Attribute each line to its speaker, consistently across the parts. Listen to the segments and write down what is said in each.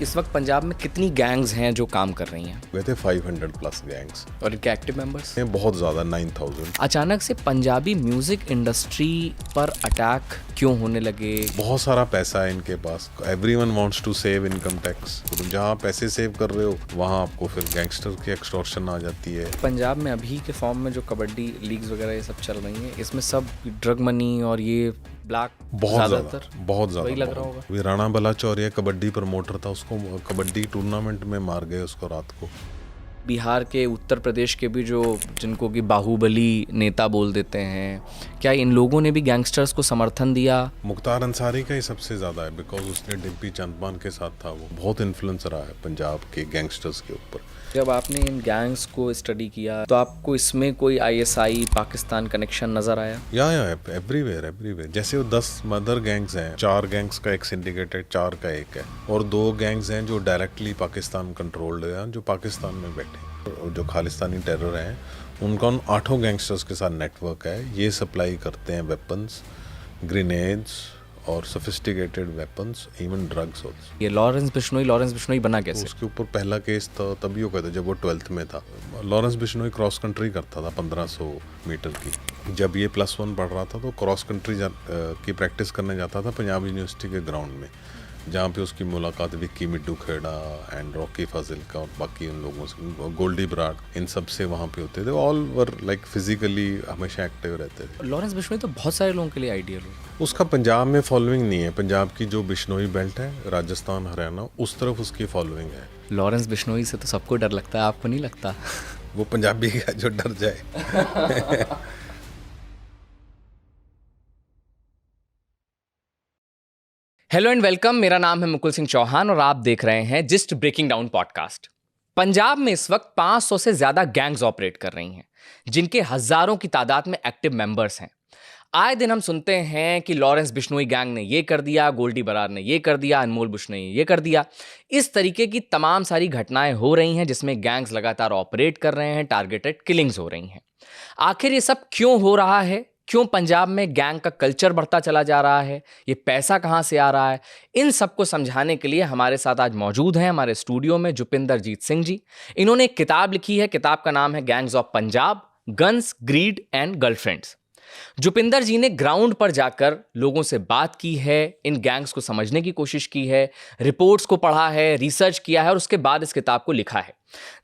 Speaker 1: इस वक्त पंजाब में कितनी गैंग्स हैं जो काम कर रही हैं?
Speaker 2: हुए थे 500 प्लस गैंग्स
Speaker 1: और इनके एक्टिव मेंबर्स
Speaker 2: हैं, बहुत ज़्यादा 9000।
Speaker 1: अचानक से पंजाबी म्यूजिक इंडस्ट्री पर अटैक क्यों होने लगे?
Speaker 2: बहुत सारा पैसा है इनके पास। Everyone wants to save income tax. तुम जहाँ पैसे सेव कर रहे हो वहाँ आपको फिर गैंगस्टर की एक्सटॉर्शन आ जाती है।
Speaker 1: पंजाब में अभी के फॉर्म में जो कबड्डी लीग्स वगैरह ये सब चल रही हैं, इसमें सब ड्रग मनी और ये ब्लैक
Speaker 2: बहुत ज़्यादा
Speaker 1: वही लग रहा होगा।
Speaker 2: वही राणा बलाचौरिया कबड्डी प्रमोटर था, उसको कबड्डी टूर्नामेंट में मार गए उसको रात को।
Speaker 1: बिहार के, उत्तर प्रदेश के भी जो जिनको कि बाहुबली नेता बोल देते हैं, क्या इन लोगों ने भी गैंगस्टर्स को समर्थन दिया?
Speaker 2: मुख्तार अंसारी का ही सबसे ज़्यादा है, बिकॉज उसने डिम्पी चंदमान के साथ था। वो बहुत इन्फ्लुएंस रहा है पंजाब के गैंगस्टर्स के ऊपर।
Speaker 1: जब आपने इन गैंग्स को स्टडी किया तो आपको इसमें कोई आईएसआई पाकिस्तान कनेक्शन नज़र आया?
Speaker 2: या एवरीवेयर। जैसे वो 10 मदर गैंग्स हैं, 4 गैंग्स का एक सिंडिकेटेड, 4 का एक है, और 2 गैंग्स हैं जो डायरेक्टली पाकिस्तान कंट्रोल्ड है, जो पाकिस्तान में बैठे। जो खालिस्तानी टेरर हैं उनका उन 8 गैंगस्टर्स के साथ नेटवर्क है। ये सप्लाई करते हैं वेपन्स, ग्रेनेड्स और sophisticated weapons, even drugs also.
Speaker 1: ये लॉरेंस बिश्नोई बना कैसे?
Speaker 2: उसके ऊपर पहला केस था तभी वो कहते जब वो 12th में था। लॉरेंस बिश्नोई क्रॉस कंट्री करता था 1500 मीटर की। जब ये +1 पढ़ रहा था तो क्रॉस कंट्री की प्रैक्टिस करने जाता था पंजाब यूनिवर्सिटी के ग्राउंड में, जहाँ पे उसकी मुलाकात विक्की मिड्डू खेड़ा एंड रॉकी फाजिल्का और बाकी उन लोगों से, गोल्डी बराड़, इन सब से वहाँ पे होते थे। ऑल वर लाइक फिजिकली हमेशा एक्टिव रहते थे।
Speaker 1: लॉरेंस बिश्नोई तो बहुत सारे लोगों के लिए आइडियल हो।
Speaker 2: उसका पंजाब में फॉलोइंग नहीं है। पंजाब की जो बिश्नोई बेल्ट है, राजस्थान, हरियाणा, उस तरफ उसकी फॉलोइंग है।
Speaker 1: लॉरेंस बिश्नोई से तो सबको डर लगता है, आपको नहीं लगता?
Speaker 2: वो पंजाबी है जो डर जाए।
Speaker 1: हेलो एंड वेलकम, मेरा नाम है मुकुल सिंह चौहान और आप देख रहे हैं just breaking down podcast. Punjab में इस वक्त 500 से ज्यादा गैंग्स ऑपरेट कर रही हैं, जिनके हजारों की तादाद में एक्टिव मेंबर्स हैं। आए दिन हम सुनते हैं कि लॉरेंस बिश्नोई गैंग ने ये कर दिया, गोल्डी बरार ने ये कर दिया, अनमोल बुश ने ये कर दिया। इस तरीके की तमाम सारी घटनाएं हो रही हैं जिसमें गैंग्स लगातार ऑपरेट कर रहे हैं, टारगेटेड किलिंग्स हो रही हैं। आखिर ये सब क्यों हो रहा है? क्यों पंजाब में गैंग का कल्चर बढ़ता चला जा रहा है? ये पैसा कहां से आ रहा है? इन सबको समझाने के लिए हमारे साथ आज मौजूद हैं हमारे स्टूडियो में जुपिंदर जीत सिंह जी। इन्होंने एक किताब लिखी है, किताब का नाम है gangs of Punjab, guns, greed and girlfriends. Jupinder ji ने ग्राउंड पर जाकर लोगों से बात की है, इन गैंग्स को समझने की कोशिश की है, रिपोर्ट्स को पढ़ा है, रिसर्च किया है और उसके बाद इस किताब को लिखा है।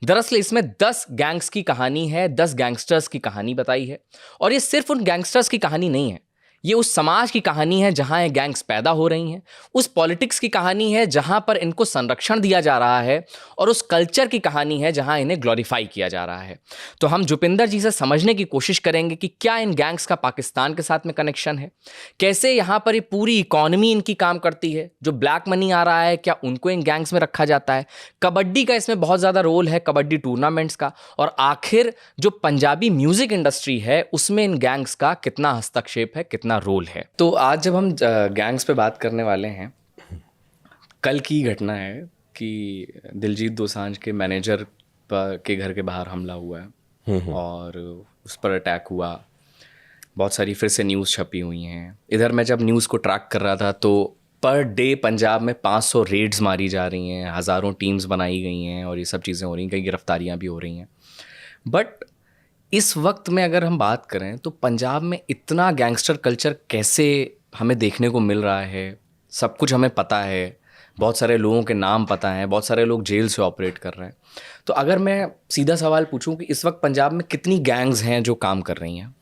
Speaker 1: दरअसल इसमें 10 गैंग्स की कहानी है, 10 गैंगस्टर्स की कहानी बताई है। और ये सिर्फ उन गैंगस्टर्स की कहानी नहीं है, ये उस समाज की कहानी है जहां ये गैंग्स पैदा हो रही हैं, उस पॉलिटिक्स की कहानी है जहां पर इनको संरक्षण दिया जा रहा है, और उस कल्चर की कहानी है जहां इन्हें ग्लोरीफाई किया जा रहा है। तो हम जुपिंदर जी से समझने की कोशिश करेंगे कि क्या इन गैंग्स का पाकिस्तान के साथ में कनेक्शन है, कैसे यहाँ पर ये पूरी इकॉनमी इनकी काम करती है, जो ब्लैक मनी आ रहा है क्या उनको इन गैंग्स में रखा जाता है, कबड्डी का इसमें बहुत ज़्यादा रोल है, कबड्डी टूर्नामेंट्स का, और आखिर जो पंजाबी म्यूजिक इंडस्ट्री है उसमें इन गैंग्स का कितना हस्तक्षेप है, कितना रोल है। तो आज जब हम गैंग्स पे बात करने वाले हैं, कल की घटना है कि दिलजीत दोसांझ के मैनेजर के घर के बाहर हमला हुआ है और उस पर अटैक हुआ। बहुत सारी फिर से न्यूज़ छपी हुई हैं। इधर मैं जब न्यूज़ को ट्रैक कर रहा था तो पर डे पंजाब में 500 रेड्स मारी जा रही हैं, हज़ारों टीम्स बनाई गई हैं और ये सब चीज़ें हो रही हैं, कई गिरफ्तारियां भी हो रही हैं। बट इस वक्त में अगर हम बात करें तो पंजाब में इतना गैंगस्टर कल्चर कैसे हमें देखने को मिल रहा है? सब कुछ हमें पता है, बहुत सारे लोगों के नाम पता हैं, बहुत सारे लोग जेल से ऑपरेट कर रहे हैं। तो अगर मैं सीधा सवाल पूछूं कि इस वक्त पंजाब में कितनी गैंग्स हैं जो काम कर रही हैं?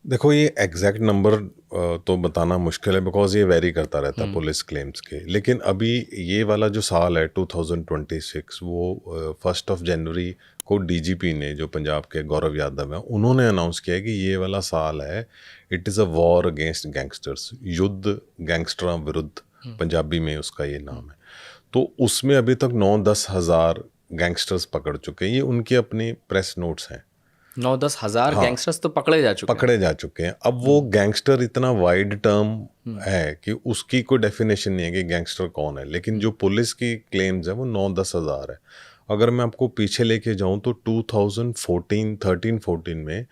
Speaker 2: देखो, ये एग्जैक्ट नंबर तो बताना मुश्किल है, बिकॉज ये वेरी करता रहता है पुलिस क्लेम्स के। लेकिन अभी ये वाला जो साल है 2026, वो 1 जनवरी को डीजीपी ने, जो पंजाब के गौरव यादव हैं, उन्होंने अनाउंस किया कि ये वाला साल है, it is a war against gangsters, युद्ध गैंगस्टरों विरुद्ध, पंजाबी में उसका ये नाम है। तो उसमें अभी तक 9-10 हज़ार गैंगस्टर्स पकड़ चुके हैं। ये उनके अपने प्रेस नोट्स हैं।
Speaker 1: 9-10 हज़ार गैंगस्टर्स तो पकड़े जा चुके हैं। अब वो गैंगस्टर इतना वाइड टर्म है कि उसकी कोई डेफिनेशन नहीं है कि गैंगस्टर कौन है। लेकिन जो पुलिस की क्लेम्स है वो 9-10 हज़ार है। अगर मैं आपको पीछे लेके जाऊं तो 2013-14 में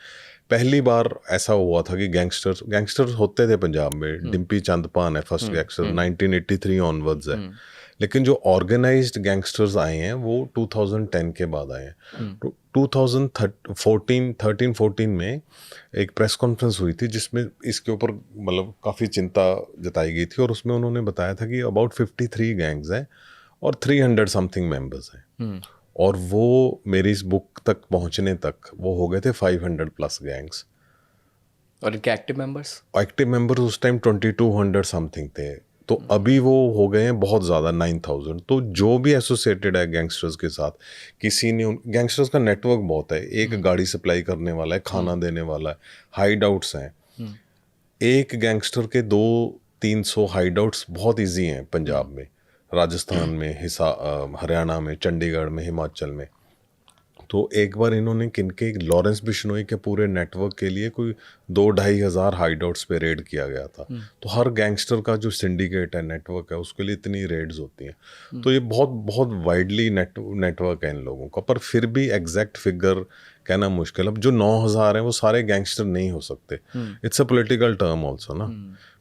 Speaker 1: पहली बार ऐसा हुआ था कि गैंगस्टर्स होते थे पंजाब में। डिम्पी चंदपान है फर्स्ट गैंगस्टर, 1983 ऑनवर्ड्स है।
Speaker 2: लेकिन जो ऑर्गेनाइज्ड गैंगस्टर्स आए हैं वो 2010 के बाद आए हैं। तो 2014 में एक प्रेस कॉन्फ्रेंस हुई थी जिसमें इसके ऊपर मतलब काफ़ी चिंता जताई गई थी, और उसमें उन्होंने बताया था कि अबाउट 53 गैंग्स हैं और 300 समथिंग मेंबर्स हैं। और वो मेरी इस बुक तक पहुंचने तक वो हो गए थे 500 प्लस गैंग्स।
Speaker 1: और इनके एक्टिव
Speaker 2: मेंबर्स उस टाइम 2200 समथिंग थे। तो अभी वो हो गए हैं बहुत ज़्यादा, 9000। तो जो भी एसोसिएटेड है गैंगस्टर्स के साथ, किसी ने गैंगस्टर्स का नेटवर्क बहुत है। एक गाड़ी सप्लाई करने वाला है, खाना देने वाला है, हाइड आउट्स हैं। एक गैंगस्टर के 200-300 हाइड आउट्स बहुत ईजी हैं पंजाब में, राजस्थान में, हरियाणा में, चंडीगढ़ में, हिमाचल में। तो एक बार इन्होंने किनके लॉरेंस बिश्नोई के पूरे नेटवर्क के लिए कोई 2-2.5 हज़ार हाइड आउट्स पे रेड किया गया था। तो हर गैंगस्टर का जो सिंडिकेट है, नेटवर्क है, उसके लिए इतनी रेड्स होती हैं। तो ये बहुत बहुत वाइडली नेटवर्क है इन लोगों का। पर फिर भी एग्जैक्ट फिगर कहना मुश्किल। अब जो 9,000 हैं वो सारे गैंगस्टर नहीं हो सकते। It's a political term also ना,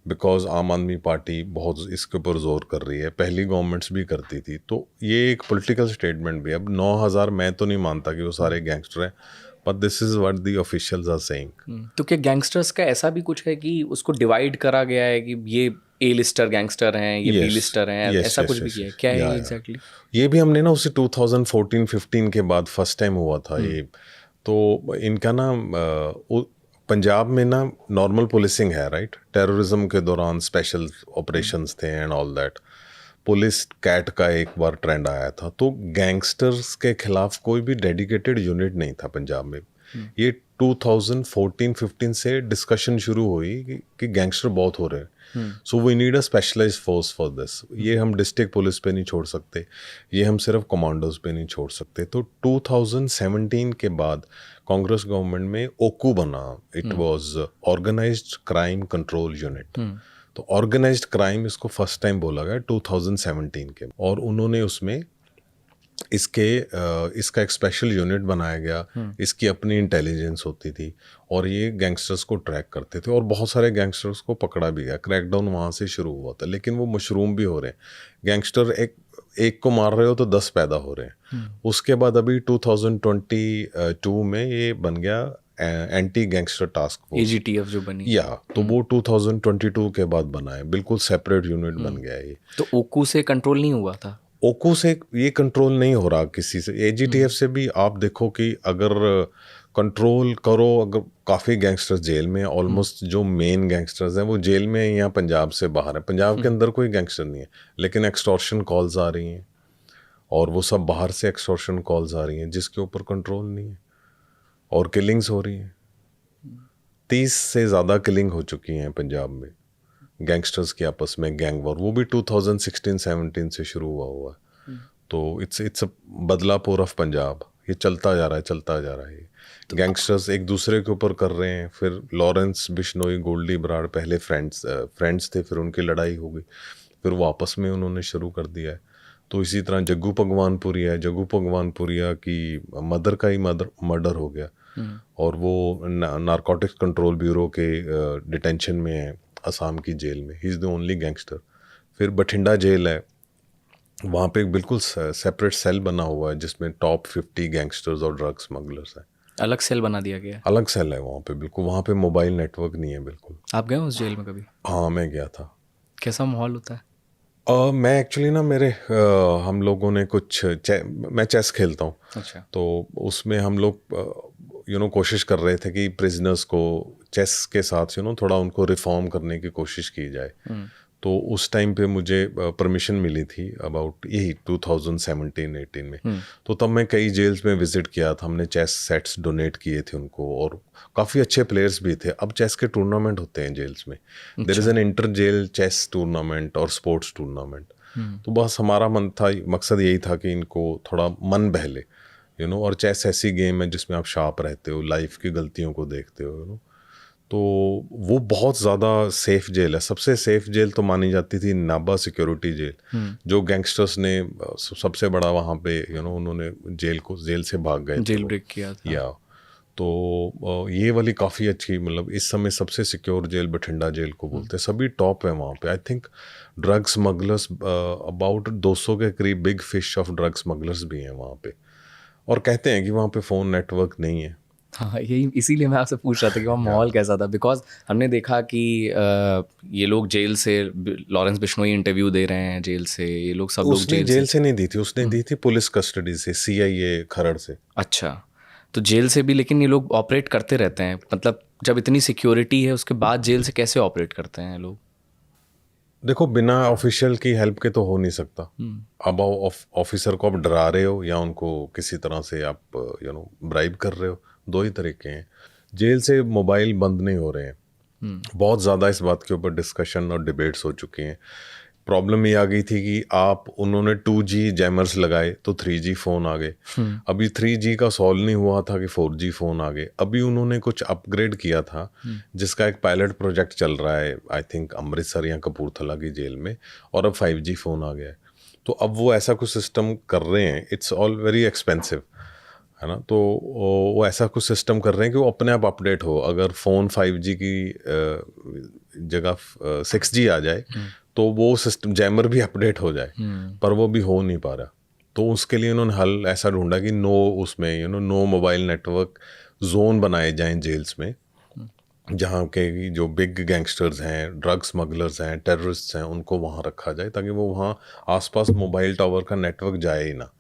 Speaker 2: बिकॉज आम आदमी पार्टी बहुत इसके ऊपर जोर कर रही है, पहली गवर्नमेंट्स भी करती थी। तो ये एक पॉलिटिकल स्टेटमेंट भी है। अब 9,000 मैं तो नहीं मानता कि वो सारे गैंगस्टर हैं, but this is what the officials are saying.
Speaker 1: तो क्या गैंगस्टर्स का ऐसा भी कुछ है कि उसको डिवाइड करा गया है कि ये ए लिस्टर गैंगस्टर हैं, ये बी लिस्टर हैं, ऐसा कुछ भी किया है? क्या है एग्जैक्टली?
Speaker 2: ये भी हमने ना उसे 2014-15 के बाद फर्स्ट टाइम हुआ था ये। तो इनका ना पंजाब में ना नॉर्मल पुलिसिंग है, राइट। टेररिज्म के दौरान स्पेशल ऑपरेशंस थे and all that. Police cat का एक बार ट्रेंड आया था। तो गैंगस्टर्स के खिलाफ कोई भी डेडिकेटेड यूनिट नहीं था पंजाब में। ये 2014-15 से डिस्कशन शुरू हुई कि गैंगस्टर बहुत हो रहे हैं, so we need a specialised force for this. ये हम डिस्ट्रिक्ट पुलिस पे नहीं छोड़ सकते, ये हम सिर्फ कमांडोज पे नहीं छोड़ सकते। तो 2017 के बाद कांग्रेस गवर्नमेंट में ओकू बना। It was organised crime control unit. तो ऑर्गेनाइज्ड क्राइम इसको फर्स्ट टाइम बोला गया 2017 के, और उन्होंने उसमें इसका एक स्पेशल यूनिट बनाया गया। इसकी अपनी इंटेलिजेंस होती थी और ये गैंगस्टर्स को ट्रैक करते थे, और बहुत सारे गैंगस्टर्स को पकड़ा भी गया। क्रैकडाउन वहाँ से शुरू हुआ था, लेकिन वो मशरूम भी हो रहे हैं। गैंगस्टर एक को मार रहे हो तो 10 पैदा हो रहे हैं। उसके बाद अभी 2022 में ये बन गया anti gangster task force,
Speaker 1: AGTF जो बनी।
Speaker 2: या तो वो 2022 के बाद बना है, बिल्कुल सेपरेट यूनिट बन गया है ये।
Speaker 1: तो ओकू से कंट्रोल नहीं हुआ था?
Speaker 2: ओकू से ये कंट्रोल नहीं हो रहा किसी से। AGTF से भी आप देखो कि अगर कंट्रोल करो, अगर काफ़ी गैंगस्टर्स जेल में, ऑलमोस्ट जो मेन गैंगस्टर्स हैं वो जेल में या पंजाब से बाहर है। पंजाब के अंदर कोई गैंगस्टर नहीं है, लेकिन एक्सटॉर्शन कॉल्स आ रही हैं, और वो सब बाहर से एक्सटॉर्शन कॉल्स आ रही हैं जिसके ऊपर कंट्रोल नहीं है, और किलिंग्स हो रही हैं। 30 से ज़्यादा किलिंग हो चुकी हैं पंजाब में गैंगस्टर्स के आपस में, गैंग वॉर। वो भी 2016-17 से शुरू हुआ है। तो it's a Badlapur of Punjab. ये चलता जा रहा है। गैंगस्टर्स एक दूसरे के ऊपर कर रहे हैं। फिर लॉरेंस बिश्नोई, गोल्डी बराड़ पहले फ्रेंड्स थे, फिर उनकी लड़ाई हो गई, फिर वो आपस में उन्होंने शुरू कर दिया है। तो इसी तरह जग्गू भगवानपुरिया की मदर का ही मर्डर हो गया, और वो नारकोटिक्स कंट्रोल ब्यूरो के डिटेंशन में है असम की जेल में। He is the only gangster. फिर बठिंडा जेल है, वहाँ पे एक बिल्कुल सेपरेट सेल बना हुआ है जिसमें टॉप 50 गैंगस्टर्स और ड्रग स्मगलर्स हैं।
Speaker 1: अलग सेल बना दिया गया? अलग
Speaker 2: सेल है वहाँ पे, बिल्कुल। वहाँ पे मोबाइल नेटवर्क नहीं है बिल्कुल।
Speaker 1: आप गए उस जेल में कभी?
Speaker 2: हाँ, मैं गया था।
Speaker 1: कैसा माहौल होता है?
Speaker 2: मैं एक्चुअली ना हम लोगों ने मैं चेस खेलता हूँ।
Speaker 1: अच्छा।
Speaker 2: तो उसमें हम लोग कोशिश कर रहे थे कि प्रिजनर्स को चेस के साथ थोड़ा उनको रिफॉर्म करने की कोशिश की जाए। तो उस टाइम पे मुझे परमिशन मिली थी अबाउट यही 2017-18 में। तो तब मैं कई जेल्स में विजिट किया था। हमने चेस सेट्स डोनेट किए थे उनको, और काफ़ी अच्छे प्लेयर्स भी थे। अब चेस के टूर्नामेंट होते हैं जेल्स में। There is an inter jail chess tournament और स्पोर्ट्स टूर्नामेंट। तो बस हमारा मकसद यही था कि इनको थोड़ा मन बहले, और चेस ऐसी गेम है जिसमें आप शार्प रहते हो, लाइफ की गलतियों को देखते हो, तो वो बहुत ज़्यादा सेफ जेल है। सबसे सेफ जेल तो मानी जाती थी नाबा सिक्योरिटी जेल, जो गैंगस्टर्स ने सबसे बड़ा वहाँ पे उन्होंने जेल से भाग गए,
Speaker 1: जेल ब्रेक किया था।
Speaker 2: या तो ये वाली काफ़ी अच्छी, मतलब इस समय सबसे सिक्योर जेल बठिंडा जेल को बोलते हैं, सभी टॉप है वहाँ पे। I think drug smugglers about 200 के करीब big fish of drug smugglers भी हैं वहाँ पे, और कहते हैं कि वहाँ पे फ़ोन नेटवर्क नहीं है।
Speaker 1: हाँ, यही इसीलिए मैं आपसे पूछ रहा था कि वहाँ माहौल कैसा था, बिकॉज हमने देखा कि ये लोग जेल से, लॉरेंस बिश्नोई इंटरव्यू दे रहे हैं जेल से, ये लोग सब लोग
Speaker 2: उसने जेल से नहीं दी थी, उसने दी थी पुलिस कस्टडी से, CIA खरड़ से।
Speaker 1: अच्छा, तो जेल से भी लेकिन ये लोग ऑपरेट करते रहते हैं, मतलब जब इतनी सिक्योरिटी है उसके बाद जेल से कैसे ऑपरेट करते हैं लोग?
Speaker 2: देखो, बिना ऑफिशियल की हेल्प के तो हो नहीं सकता। अब ऑफिसर को आप डरा रहे हो या उनको किसी तरह से आप ब्राइब कर रहे हो, दो ही तरीके हैं। जेल से मोबाइल बंद नहीं हो रहे हैं। बहुत ज़्यादा इस बात के ऊपर डिस्कशन और डिबेट्स हो चुके हैं। प्रॉब्लम ये आ गई थी कि उन्होंने 2G जैमर्स लगाए तो 3G फ़ोन आ गए। अभी 3G का सॉल्व नहीं हुआ था कि 4G फ़ोन आ गए। अभी उन्होंने कुछ अपग्रेड किया था जिसका एक पायलट प्रोजेक्ट चल रहा है, आई थिंक अमृतसर या कपूरथला की जेल में, और अब 5G फ़ोन आ गया है। तो अब वो ऐसा कुछ सिस्टम कर रहे हैं, इट्स ऑल वेरी एक्सपेंसिव, है ना। तो वो ऐसा कुछ सिस्टम कर रहे हैं कि वो अपने आप अपडेट हो। अगर फ़ोन 5G की जगह 6G आ जाए तो वो सिस्टम जैमर भी अपडेट हो जाए, पर वो भी हो नहीं पा रहा। तो उसके लिए उन्होंने हल ऐसा ढूंढा कि उसमें नो मोबाइल नेटवर्क जोन बनाए जाएं जेल्स में, जहाँ के जो बिग गैंगस्टर्स हैं, ड्रग स्मगलर्स हैं, टेररिस्ट्स हैं, उनको वहाँ रखा जाए ताकि वो वहाँ आसपास मोबाइल टावर का नेटवर्क जाए ही ना।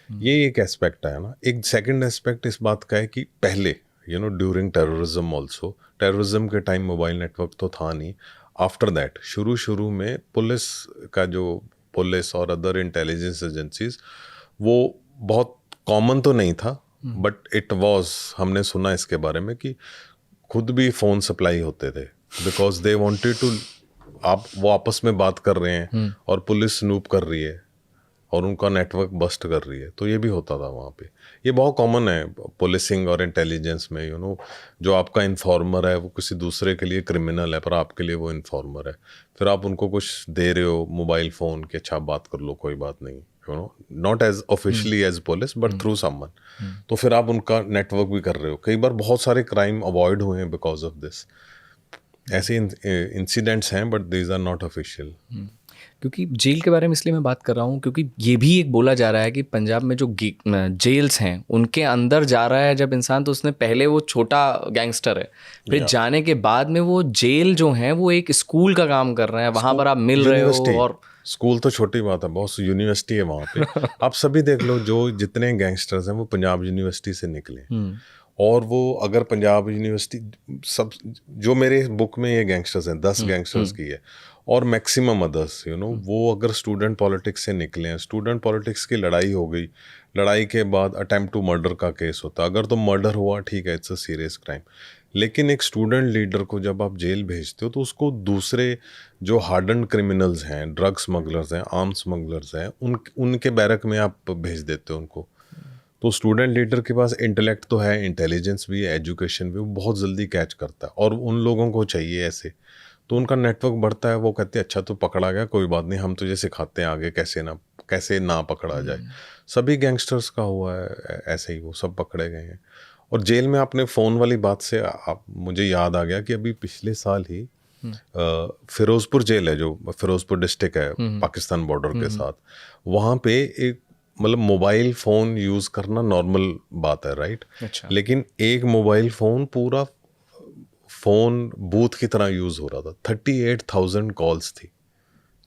Speaker 2: ये एक एस्पेक्ट है ना। एक सेकंड एस्पेक्ट इस बात का है कि पहले ड्यूरिंग टेररिज्म ऑल्सो, टेररिज्म के टाइम मोबाइल नेटवर्क तो था नहीं। आफ्टर दैट शुरू में पुलिस और अदर इंटेलिजेंस एजेंसीज, वो बहुत कॉमन तो नहीं था, बट इट वाज, हमने सुना इसके बारे में कि खुद भी फ़ोन सप्लाई होते थे, बिकॉज दे वांटेड टू, वो आपस में बात कर रहे हैं और पुलिस स्नूप कर रही है और उनका नेटवर्क बस्ट कर रही है, तो ये भी होता था वहाँ पे। ये बहुत कॉमन है पुलिसिंग और इंटेलिजेंस में, जो आपका इन्फॉर्मर है वो किसी दूसरे के लिए क्रिमिनल है पर आपके लिए वो इन्फॉर्मर है। फिर आप उनको कुछ दे रहे हो मोबाइल फ़ोन के, अच्छा बात कर लो, कोई बात नहीं, not as officially as police but through someone. तो फिर आप उनका नेटवर्क भी कर रहे हो। कई बार बहुत सारे क्राइम अवॉइड हुए हैं बिकॉज ऑफ दिस। ऐसे इंसिडेंट्स हैं but these are not official.
Speaker 1: क्योंकि जेल के बारे में इसलिए मैं बात कर रहा हूँ क्योंकि ये भी एक बोला जा रहा है कि पंजाब में जो जेल्स हैं उनके अंदर जा रहा है जब इंसान, तो उसने पहले वो छोटा गैंगस्टर है, फिर जाने के बाद में वो जेल जो है वो एक स्कूल का काम कर रहे हैं, वहाँ पर आप मिल रहे हो। और
Speaker 2: स्कूल तो छोटी बात है, बहुत यूनिवर्सिटी है वहाँ पे। आप सभी देख लो, जो जितने गैंगस्टर्स हैं वो पंजाब यूनिवर्सिटी से निकले। और वो अगर पंजाब यूनिवर्सिटी, सब जो मेरे बुक में ये गैंगस्टर्स हैं 10 गैंगस्टर्स की है, और मैक्सिमम अदर्स वो अगर स्टूडेंट पॉलिटिक्स से निकले हैं, स्टूडेंट पॉलिटिक्स की लड़ाई हो गई, लड़ाई के बाद अटेम्प्ट टू मर्डर का केस होता, अगर तो मर्डर हुआ ठीक है, इट्स अ सीरियस क्राइम। लेकिन एक स्टूडेंट लीडर को जब आप जेल भेजते हो तो उसको दूसरे जो हार्डन क्रिमिनल्स हैं, ड्रग स्मगलर्स हैं, आर्म स्मगलर्स हैं, उनके बैरक में आप भेज देते हो उनको। तो स्टूडेंट लीडर के पास इंटेलेक्ट तो है, इंटेलिजेंस भी है, एजुकेशन भी, वो बहुत जल्दी कैच करता है, और उन लोगों को चाहिए ऐसे, तो उनका नेटवर्क बढ़ता है। वो कहते हैं अच्छा तो पकड़ा गया, कोई बात नहीं, हम तुझे सिखाते हैं आगे कैसे ना पकड़ा जाए। सभी गैंगस्टर्स का हुआ है ऐसे ही, वो सब पकड़े गए हैं। और जेल में आपने फ़ोन वाली बात से मुझे याद आ गया कि अभी पिछले साल ही फिरोजपुर जेल है, जो फिरोजपुर डिस्ट्रिक्ट है पाकिस्तान बॉर्डर के साथ, वहाँ पे एक, मतलब मोबाइल फ़ोन यूज़ करना नॉर्मल बात है, राइट?
Speaker 1: अच्छा।
Speaker 2: लेकिन एक मोबाइल फ़ोन पूरा फ़ोन बूथ की तरह यूज़ हो रहा था। 38,000 कॉल्स थी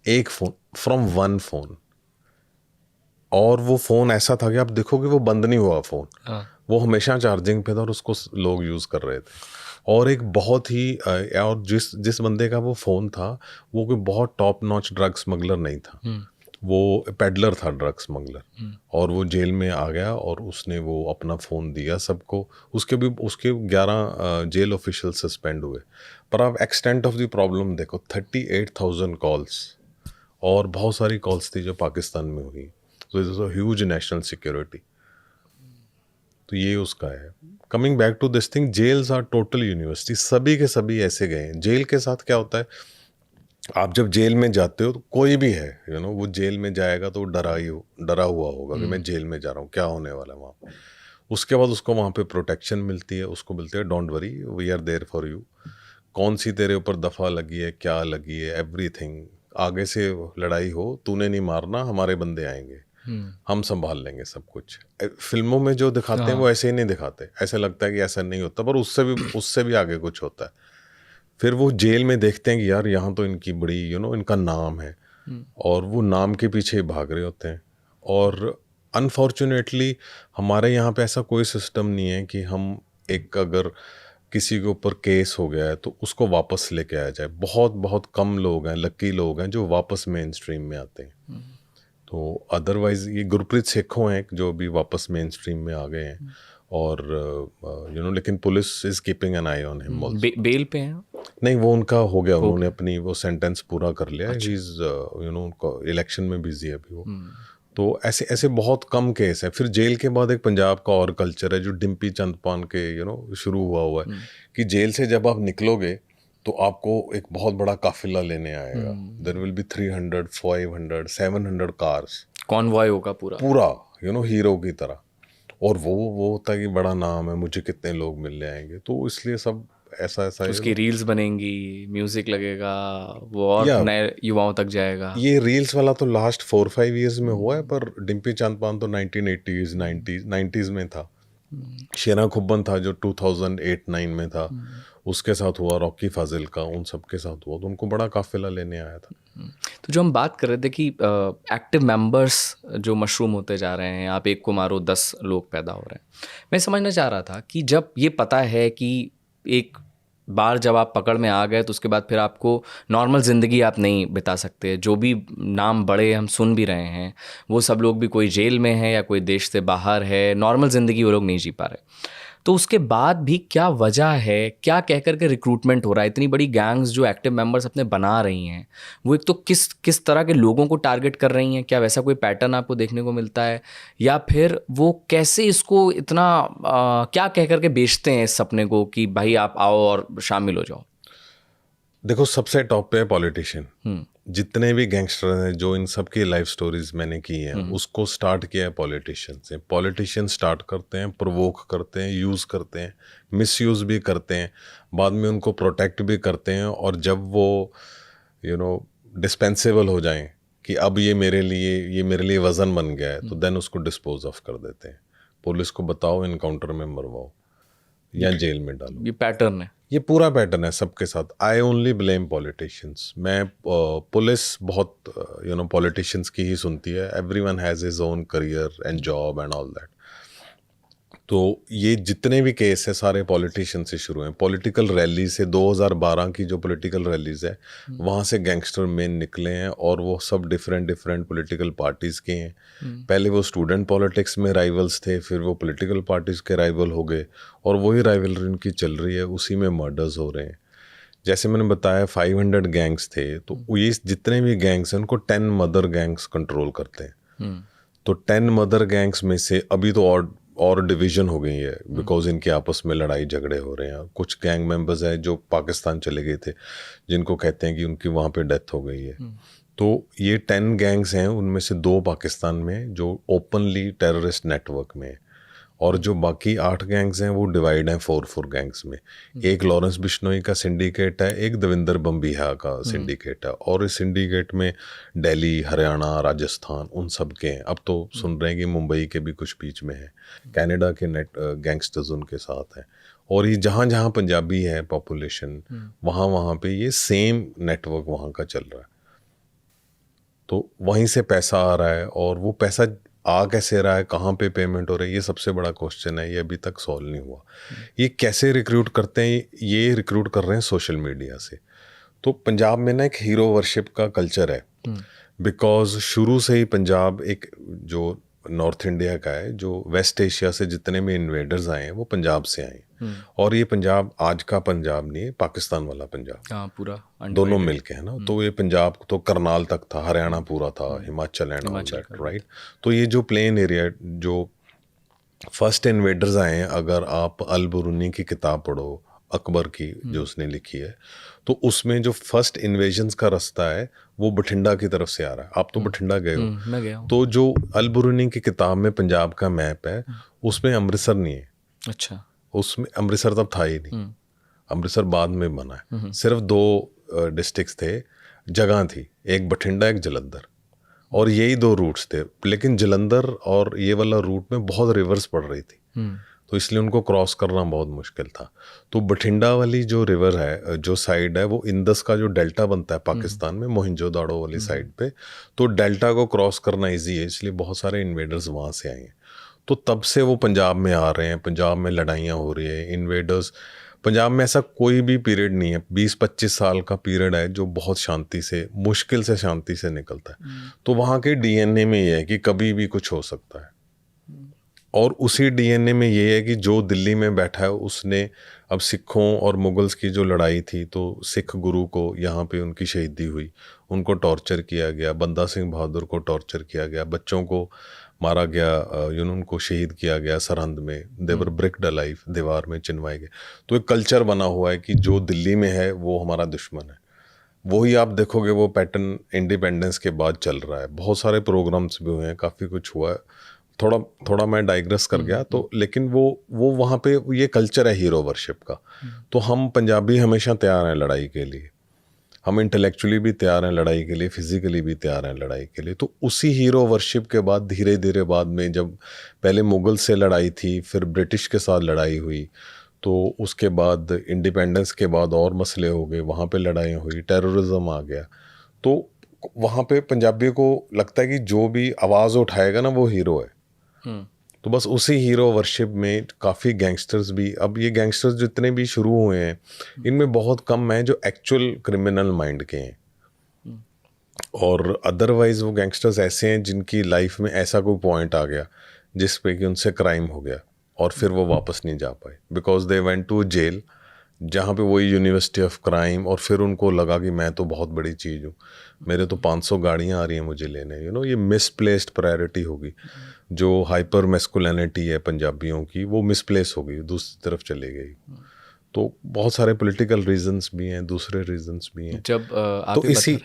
Speaker 2: एक फ़ोन, फ्रॉम वन फ़ोन। और वो फ़ोन ऐसा था कि आप देखोगे वो बंद नहीं हुआ फ़ोन, वो हमेशा चार्जिंग पे था और उसको लोग यूज़ कर रहे थे। और एक बहुत ही और जिस बंदे का वो फ़ोन था वो कोई बहुत टॉप नॉच ड्रग स्मगलर नहीं था, वो पेडलर था, ड्रग स्मगलर। और वो जेल में आ गया और उसने वो अपना फ़ोन दिया सबको। उसके 11 जेल ऑफिशियल सस्पेंड हुए। पर आप एक्सटेंट ऑफ द प्रॉब्लम देखो, 38,000 कॉल्स, और बहुत सारी कॉल्स थी जो पाकिस्तान में हुई, तो it is a huge national security. तो ये उसका है। Coming back to this thing, jails are total university, सभी के सभी ऐसे गए हैं। जेल के साथ क्या होता है, आप जब जेल में जाते हो तो कोई भी है वो जेल में जाएगा तो डरा हुआ होगा कि मैं जेल में जा रहा हूँ, क्या होने वाला है वहाँ पे। उसके बाद उसको वहाँ पे प्रोटेक्शन मिलती है, उसको मिलती है don't worry we are there for you, कौन सी तेरे ऊपर दफ़ा लगी है, क्या लगी है, एवरीथिंग, आगे से लड़ाई हो तूने नहीं मारना, हमारे बंदे आएंगे, हम संभाल लेंगे सब कुछ। फिल्मों में जो दिखाते हैं वो ऐसे ही नहीं दिखाते, ऐसे लगता है कि ऐसा नहीं होता, पर उससे भी आगे कुछ होता है। फिर वो जेल में देखते हैं कि यार यहाँ तो इनकी बड़ी इनका नाम है, और वो नाम के पीछे भाग रहे होते हैं। और अनफॉर्चुनेटली हमारे यहाँ पे ऐसा कोई सिस्टम नहीं है कि हम एक अगर किसी के ऊपर केस हो गया है तो उसको वापस लेके आया जाए। बहुत बहुत कम लोग हैं, लकी लोग हैं जो वापस मेन स्ट्रीम में आते हैं। तो अदरवाइज ये गुरप्रीत सेखों हैं जो भी वापस मेन स्ट्रीम में आ गए हैं, और लेकिन police is keeping an eye on him.
Speaker 1: Bail पे हैं?
Speaker 2: नहीं, वो उनका हो गया, उन्होंने अपनी वो सेंटेंस पूरा कर लिया। ही इज उनका इलेक्शन में बिजी है अभी वो। तो ऐसे ऐसे बहुत कम केस है। फिर जेल के बाद एक पंजाब का और कल्चर है जो डिम्पी चंदपान के शुरू हुआ है कि जेल से जब आप निकलोगे तो आपको एक बहुत बड़ा काफिला लेने आएगा। There will be 300 500 700 cars,
Speaker 1: convoy होगा पूरा
Speaker 2: हीरो की तरह। और वो होता है कि बड़ा नाम है, मुझे कितने लोग मिलने आएंगे, तो इसलिए सब ऐसा
Speaker 1: उसकी रील्स बनेंगी, म्यूजिक लगेगा, वो और नए युवाओं तक जाएगा।
Speaker 2: ये रील्स वाला तो लास्ट 4-5 ईयर्स में हुआ है, पर डिम्पी चंदपान तो 1980s 90s में था। शेरा खुब्बन था जो 2008-9 में था, उसके साथ हुआ। रॉकी फाजिल का, उन सब के साथ हुआ, तो उनको बड़ा काफिला लेने आया था।
Speaker 1: तो जो हम बात कर रहे थे कि एक्टिव मेंबर्स जो मशरूम होते जा रहे हैं, आप एक को मारो 10 लोग पैदा हो रहे हैं। मैं समझना चाह रहा था कि जब ये पता है कि एक बार जब आप पकड़ में आ गए तो उसके बाद फिर आपको नॉर्मल ज़िंदगी आप नहीं बिता सकते। जो भी नाम बड़े हम सुन भी रहे हैं वो सब लोग भी कोई जेल में है या कोई देश से बाहर है, नॉर्मल ज़िंदगी वो लोग नहीं जी पा रहे। तो उसके बाद भी क्या वजह है, क्या कह कर के रिक्रूटमेंट हो रहा है? इतनी बड़ी गैंग्स जो एक्टिव मेंबर्स अपने बना रही हैं, वो एक तो किस तरह के लोगों को टारगेट कर रही हैं? क्या वैसा कोई पैटर्न आपको देखने को मिलता है, या फिर वो कैसे इसको इतना क्या कह कर के बेचते हैं इस सपने को कि भाई आप आओ और शामिल हो जाओ?
Speaker 2: देखो, सबसे टॉप पे है पॉलिटिशियन। जितने भी गैंगस्टर हैं जो इन सब की लाइफ स्टोरीज मैंने की हैं, उसको स्टार्ट किया है पॉलिटिशियन से। पॉलिटिशियन स्टार्ट करते हैं, प्रोवोक करते हैं, यूज़ करते हैं, मिसयूज़ भी करते हैं, बाद में उनको प्रोटेक्ट भी करते हैं, और जब वो डिस्पेंसेबल हो जाएं कि अब ये मेरे लिए वज़न बन गया है, तो देन उसको डिस्पोज ऑफ कर देते हैं। पुलिस को बताओ, इनकाउंटर में मरवाओ या जेल में डालो।
Speaker 1: ये पैटर्न है, ये
Speaker 2: पूरा पैटर्न है सबके साथ। I only blame politicians. मैं पुलिस बहुत पॉलिटिशियंस की ही सुनती है। Everyone has his own career and job and all that. तो ये जितने भी केस है सारे पॉलिटिशियन से शुरू हैं। पॉलिटिकल रैली से 2012 की जो पॉलिटिकल रैलीज है वहाँ से गैंगस्टर मेन निकले हैं, और वो सब डिफरेंट पॉलिटिकल पार्टीज़ के हैं। पहले वो स्टूडेंट पॉलिटिक्स में राइवल्स थे, फिर वो पॉलिटिकल पार्टीज़ के राइवल हो गए, और वही राइवलरी उनकी चल रही है, उसी में मर्डर्स हो रहे हैं। जैसे मैंने बताया 500 गैंग्स थे, तो ये जितने भी गैंग्स हैं उनको 10 मदर गैंग्स कंट्रोल करते हैं। तो 10 मदर गैंग्स में से अभी तो और डिवीजन हो गई है, बिकॉज इनके आपस में लड़ाई झगड़े हो रहे हैं। कुछ गैंग मेंबर्स हैं जो पाकिस्तान चले गए थे, जिनको कहते हैं कि उनकी वहाँ पे डेथ हो गई है। तो ये 10 गैंग्स हैं, उनमें से 2 पाकिस्तान में जो ओपनली टेररिस्ट नेटवर्क में है, और जो बाकी 8 गैंग्स हैं वो डिवाइड हैं 4 गैंग्स में। एक लॉरेंस बिश्नोई का सिंडिकेट है, एक देवेंद्र बम्बिहा का सिंडिकेट है, और इस सिंडिकेट में दिल्ली, हरियाणा, राजस्थान उन सब के हैं। अब तो सुन रहे हैं कि मुंबई के भी कुछ बीच में है, कनाडा के गैंगस्टर्स उनके साथ हैं। और ये जहाँ जहाँ पंजाबी है पॉपुलेशन, वहाँ पे ये सेम नेटवर्क वहाँ का चल रहा है। तो वहीं से पैसा आ रहा है, और वो पैसा आ कैसे रहा है, कहाँ पे पेमेंट हो रही है, ये सबसे बड़ा क्वेश्चन है। ये अभी तक सॉल्व नहीं हुआ। ये कैसे रिक्रूट करते हैं? ये रिक्रूट कर रहे हैं सोशल मीडिया से। तो पंजाब में ना एक हीरो वर्शिप का कल्चर है, बिकॉज शुरू से ही पंजाब एक जो नॉर्थ इंडिया का है, जो वेस्ट एशिया से जितने भी इन्वेडर्स आए हैं वो पंजाब से आए हैं। और ये पंजाब आज का पंजाब नहीं है, पाकिस्तान वाला पंजाब,
Speaker 1: पूरा
Speaker 2: दोनों मिलके है ना। तो ये पंजाब तो करनाल तक था, हरियाणा पूरा था, Himachal and all that, right. तो ये जो प्लेन एरिया, जो फर्स्ट इन्वेडर्स आए हैं, अगर आप अल बुरुनी की किताब पढ़ो, अकबर की जो उसने लिखी है, तो उसमें जो फर्स्ट इन्वेजन्स का रास्ता है वो बठिंडा की तरफ से आ रहा है। आप तो बठिंडा गए हो।
Speaker 1: मैं गया हूँ।
Speaker 2: तो जो अल बुरुनी की किताब में पंजाब का मैप है, उसमें अमृतसर नहीं है।
Speaker 1: अच्छा।
Speaker 2: उसमें अमृतसर तब था ही नहीं, अमृतसर बाद में बना है। सिर्फ 2 डिस्ट्रिक्ट्स थे, जगह थी, एक बठिंडा एक जलंधर, और यही 2 रूट्स थे। लेकिन जलंधर और ये वाला रूट में बहुत रिवर्स पड़ रही थी, तो इसलिए उनको क्रॉस करना बहुत मुश्किल था। तो बठिंडा वाली जो रिवर है, जो साइड है, वो इंदस का जो डेल्टा बनता है पाकिस्तान में, मोहिंजोदाड़ो वाली साइड पे, तो डेल्टा को क्रॉस करना इजी है, इसलिए बहुत सारे इन्वेडर्स वहाँ से आए हैं। तो तब से वो पंजाब में आ रहे हैं, पंजाब में लड़ाइयाँ हो रही है, इन्वेडर्स। पंजाब में ऐसा कोई भी पीरियड नहीं है, 20-25 साल का पीरियड है जो बहुत शांति से, मुश्किल से शांति से निकलता है। तो वहाँ के डीएनए में ये है कि कभी भी कुछ हो सकता है, और उसी डीएनए में ये है कि जो दिल्ली में बैठा है उसने, अब सिखों और मुगल्स की जो लड़ाई थी, तो सिख गुरु को यहाँ पे उनकी शहीदी हुई, उनको टॉर्चर किया गया, बंदा सिंह बहादुर को टॉर्चर किया गया, बच्चों को मारा गया, उनको शहीद किया गया सरहंद में, देवर ब्रिक्ड अलाइव, दीवार में चिनवाए गए। तो एक कल्चर बना हुआ है कि जो दिल्ली में है वो हमारा दुश्मन है। वही आप देखोगे वो पैटर्न इंडिपेंडेंस के बाद चल रहा है। बहुत सारे प्रोग्राम्स भी हुए हैं, काफ़ी कुछ हुआ है। थोड़ा मैं डाइग्रेस कर गया तो, लेकिन वो वहाँ पे ये कल्चर है हीरो वर्शिप का। तो हम पंजाबी हमेशा तैयार हैं लड़ाई के लिए, हम इंटेलेक्चुअली भी तैयार हैं लड़ाई के लिए, फिजिकली भी तैयार हैं लड़ाई के लिए। तो उसी हीरो वर्शिप के बाद धीरे धीरे बाद में, जब पहले मुगल से लड़ाई थी, फिर ब्रिटिश के साथ लड़ाई हुई, तो उसके बाद इंडिपेंडेंस के बाद और मसले हो गए, वहाँ पे लड़ाई हुई, टेररिज्म आ गया। तो वहाँ पे पंजाबियों को लगता है कि जो भी आवाज़ उठाएगा ना वो हीरो है। तो बस उसी हीरो वर्शिप में काफ़ी गैंगस्टर्स भी, अब ये गैंगस्टर्स जितने भी शुरू हुए हैं, इनमें बहुत कम हैं जो एक्चुअल क्रिमिनल माइंड के हैं, और अदरवाइज वो गैंगस्टर्स ऐसे हैं जिनकी लाइफ में ऐसा कोई पॉइंट आ गया जिस पे कि उनसे क्राइम हो गया और फिर वो वापस नहीं जा पाए, because they went to jail, जहाँ पे वही यूनिवर्सिटी ऑफ क्राइम, और फिर उनको लगा कि मैं तो बहुत बड़ी चीज़ हूँ, मेरे तो 500 गाड़ियाँ आ रही हैं मुझे लेने, ये मिसप्लेस्ड प्रायोरिटी होगी। जो हाइपर मैस्कुलिनिटी है पंजाबियों की, वो मिसप्लेस हो गई, दूसरी तरफ चली गई। तो बहुत सारे पॉलिटिकल रीजंस भी हैं, दूसरे रीजंस भी हैं।
Speaker 1: जब
Speaker 2: तो इसी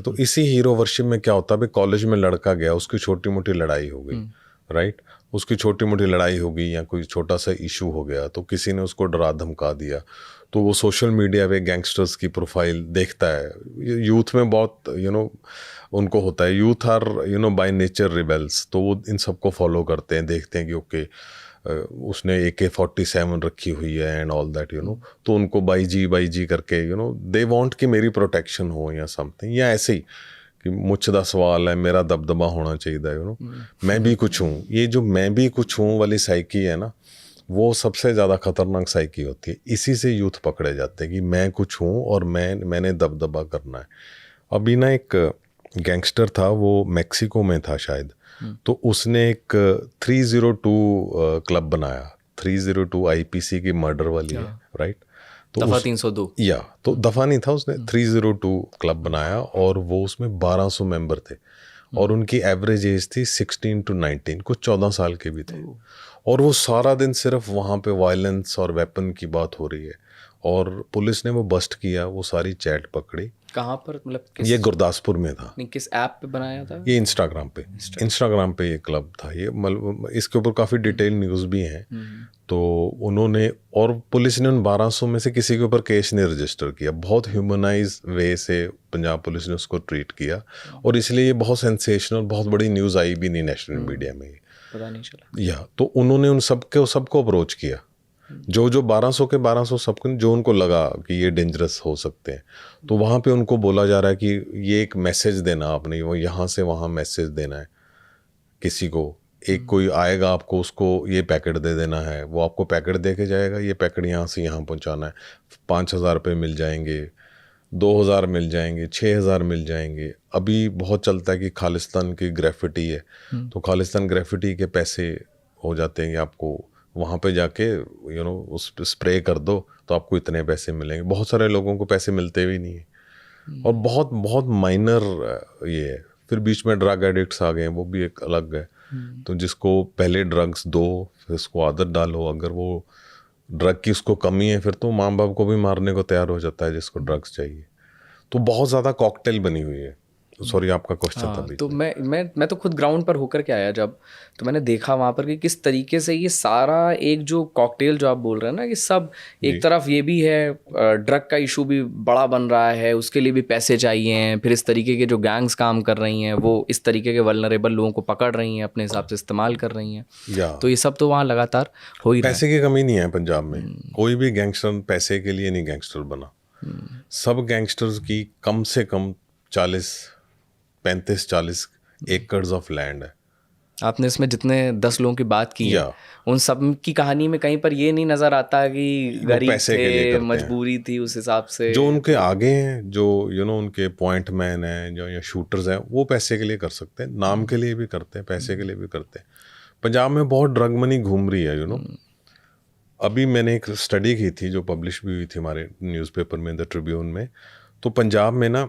Speaker 2: तो इसी हीरो वर्शिप में क्या होता है, कॉलेज में लड़का गया, उसकी छोटी मोटी लड़ाई हो गई, राइट, उसकी छोटी मोटी लड़ाई हो गई या कोई छोटा सा इशू हो गया, तो किसी ने उसको डरा धमका दिया, तो वो सोशल मीडिया पे गैंगस्टर्स की प्रोफाइल देखता है। यूथ में बहुत उनको होता है, youth are by nature rebels, तो वो इन सबको फॉलो करते हैं, देखते हैं कि ओके उसने AK-47 रखी हुई है एंड ऑल दैट, तो उनको बाई जी करके दे वांट कि मेरी प्रोटेक्शन हो या समथिंग, या ऐसे ही कि मुझ दा सवाल है, मेरा दबदबा होना चाहिए, मैं भी कुछ हूँ। ये जो मैं भी कुछ हूँ वाली साइकी है ना, वो सबसे ज़्यादा खतरनाक साइकी होती है। इसी से यूथ पकड़े जाते हैं कि मैं कुछ हूँ और मैंने दबदबा करना है। अभी ना एक गैंगस्टर था, वो मैक्सिको में था शायद, तो उसने एक 302 क्लब बनाया। 302 IPC की मर्डर वाली है, राइट, तो
Speaker 1: दफा 302,
Speaker 2: तो दफा नहीं था, उसने 302 क्लब बनाया और वो उसमें 1200 मेंबर थे, और उनकी एवरेज एज थी 16 to 19, कुछ 14 साल के भी थे, और वो सारा दिन सिर्फ वहाँ पे वायलेंस और वेपन की बात हो रही है। और पुलिस ने वो बस्ट किया, वो सारी चैट पकड़ी।
Speaker 1: कहाँ पर, मतलब
Speaker 2: ये गुरदासपुर में था।
Speaker 1: नहीं, किस ऐप पे बनाया था
Speaker 2: ये? इंस्टाग्राम पे ये क्लब था। ये मतलब इसके ऊपर काफ़ी डिटेल न्यूज़ भी हैं। तो उन्होंने, और पुलिस ने उन 1200 में से किसी के ऊपर केस नहीं रजिस्टर किया। बहुत ह्यूमनाइज वे से पंजाब पुलिस ने उसको ट्रीट किया, और इसलिए ये बहुत सेंसेशनल, बहुत बड़ी न्यूज़ आई भी नहीं नेशनल मीडिया में,
Speaker 1: पता नहीं चला।
Speaker 2: तो उन्होंने उन सबको अप्रोच किया, जो 1200 के 1200 सबको, जो उनको लगा कि ये डेंजरस हो सकते हैं। तो वहाँ पे उनको बोला जा रहा है कि ये एक मैसेज देना आपने, वो यहाँ से वहाँ मैसेज देना है किसी को। एक कोई आएगा आपको, उसको ये पैकेट दे देना है, वो आपको पैकेट दे के जाएगा, ये पैकेट यहाँ से यहाँ पहुँचाना है, 5000 रुपये मिल जाएंगे, 2000 मिल जाएंगे, 6000 मिल जाएंगे। अभी बहुत चलता है कि खालिस्तान की ग्रेफिटी है, तो खालिस्तान ग्रेफिटी के पैसे हो जाते हैं कि आपको वहाँ पे जाके उस स्प्रे कर दो तो आपको इतने पैसे मिलेंगे। बहुत सारे लोगों को पैसे मिलते भी नहीं है, और बहुत बहुत माइनर ये है। फिर बीच में ड्रग एडिक्ट्स आ गए, वो भी एक अलग है। तो जिसको पहले ड्रग्स दो, फिर उसको आदत डालो, अगर वो ड्रग की उसको कमी है, फिर तो माँ बाप को भी मारने को तैयार हो जाता है जिसको ड्रग्स चाहिए। तो बहुत ज़्यादा कॉकटेल बनी हुई है। सॉरी आपका क्वेश्चन था बीच
Speaker 1: तो
Speaker 2: में।
Speaker 1: मैं तो खुद ग्राउंड पर होकर के आया जब, तो मैंने देखा वहाँ पर कि किस तरीके से ये सारा एक जो कॉकटेल जो आप बोल रहे हैं ना, कि सब एक तरफ ये भी है, ड्रग का इशू भी बड़ा बन रहा है, उसके लिए भी पैसे चाहिए हैं, फिर इस तरीके के जो गैंग्स काम कर रही हैं वो इस तरीके के वल्नरेबल लोगों को पकड़ रही हैं, अपने हिसाब से इस्तेमाल कर रही हैं,
Speaker 2: या
Speaker 1: तो ये सब तो वहाँ लगातार हो ही रहा है।
Speaker 2: पैसे की कमी नहीं है पंजाब में, कोई भी गैंगस्टर पैसे के लिए नहीं गैंगस्टर बना। सब गैंगस्टर्स की कम से कम 35-40 एकर्स ऑफ लैंड है।
Speaker 1: आपने इसमें जितने 10 लोगों की बात की है,
Speaker 2: या
Speaker 1: उन सब की कहानी में कहीं पर ये नहीं नजर आता कि गरीब
Speaker 2: पैसे के लिए
Speaker 1: थे,
Speaker 2: करते हैं।
Speaker 1: मजबूरी थी उस हिसाब से।
Speaker 2: जो उनके आगे हैं, जो उनके पॉइंट मैन हैं, जो या शूटर्स हैं, वो पैसे के लिए कर सकते हैं, नाम के लिए भी करते हैं, पैसे के लिए भी करते हैं। पंजाब में बहुत ड्रग मनी घूम रही है। अभी मैंने एक स्टडी की थी जो पब्लिश भी हुई थी हमारे न्यूज़पेपर में, द ट्रिब्यून में। तो पंजाब में ना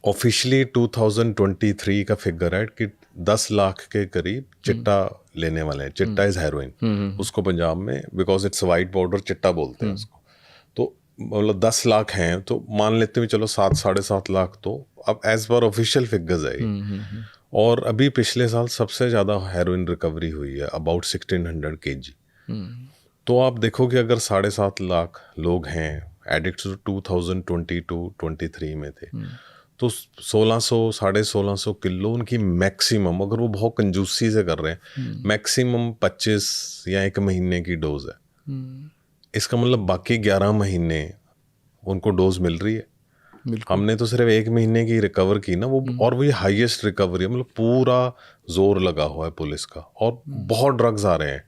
Speaker 2: ऑफिशियली 2023 का फिगर है कि 10 लाख के करीब चिट्टा लेने वाले हैं। चिट्टा इज हेरोइन, उसको पंजाब में बिकॉज इट्स वाइट बॉर्डर चिट्टा बोलते हैं उसको। तो मतलब 10 लाख हैं, तो मान लेते हैं चलो 7-7.5 लाख, तो अब एज पर ऑफिशियल फिगर्स है ये। और अभी पिछले साल सबसे ज़्यादा हेरोइन रिकवरी हुई है, अबाउट 1600 kg। तो आप देखो कि अगर 7.5 लाख लोग हैं, एडिक्ट्स 2022-23 में थे, तो 1600-1650 किलो उनकी मैक्सिमम, अगर वो बहुत कंजूसी से कर रहे हैं, मैक्सिमम 25 या 1 महीने की डोज है। इसका मतलब बाकी 11 महीने उनको डोज मिल रही है। हमने तो सिर्फ 1 महीने की रिकवर की ना वो, और वो ये हाईएस्ट रिकवरी है। मतलब पूरा जोर लगा हुआ है पुलिस का, और बहुत ड्रग्स आ रहे हैं।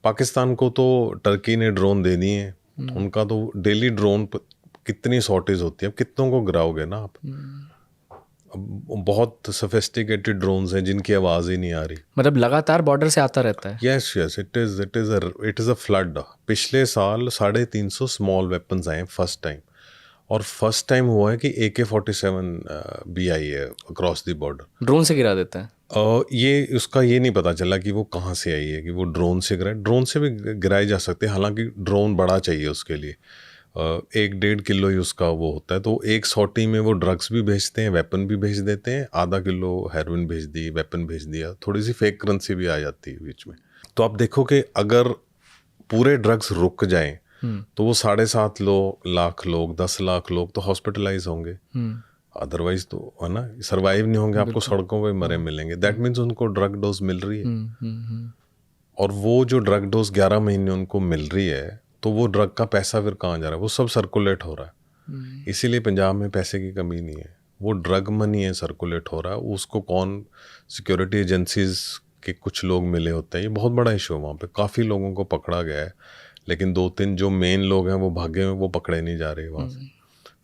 Speaker 2: पाकिस्तान को तो टर्की ने ड्रोन दे दिए हैं, उनका तो डेली ड्रोन कितनी शॉर्टेज होती है, अब कितनों को गिराओगे ना आप। बहुत सोफिस्टिकेटेड ड्रोन्स हैं जिनकी आवाज़ ही नहीं आ रही।
Speaker 1: मतलब लगातार बॉर्डर से आता रहता है।
Speaker 2: Yes yes, it is a flood. पिछले साल 350 स्मॉल वेपन्स आए फर्स्ट टाइम, और फर्स्ट टाइम हुआ है कि AK-47 भी आई है अक्रॉस द बॉर्डर।
Speaker 1: ड्रोन से गिरा देता है।
Speaker 2: ये उसका ये नहीं पता चला कि वो कहाँ से आई है, कि वो ड्रोन से गिरा। ड्रोन से भी गिराए जा सकते हैं, हालांकि ड्रोन बड़ा चाहिए उसके लिए। 1-1.5 किलो ही उसका वो होता है। तो एक सॉटी में वो ड्रग्स भी भेजते हैं, वेपन भी भेज देते हैं। आधा किलो हेरोइन भेज दी, वेपन भेज दिया, थोड़ी सी फेक करेंसी भी आ जाती है बीच में। तो आप देखो कि अगर पूरे ड्रग्स रुक जाएं तो वो 7.5 लाख लोग, 10 लाख लोग तो हॉस्पिटलाइज होंगे। अदरवाइज तो है ना, सर्वाइव नहीं होंगे, आपको सड़कों पे मरे मिलेंगे। दैट मीन्स उनको ड्रग डोज मिल रही है। और वो जो ड्रग डोज 11 महीने उनको मिल रही है, तो वो ड्रग का पैसा फिर कहाँ जा रहा है? वो सब सर्कुलेट हो रहा है। इसीलिए पंजाब में पैसे की कमी नहीं है, वो ड्रग मनी है सर्कुलेट हो रहा है। उसको कौन, सिक्योरिटी एजेंसीज के कुछ लोग मिले होते हैं। ये बहुत बड़ा इशू है वहाँ पे, काफ़ी लोगों को पकड़ा गया है, लेकिन 2-3 जो मेन लोग हैं वो भागे हुए, वो पकड़े नहीं जा रहे वहाँ से।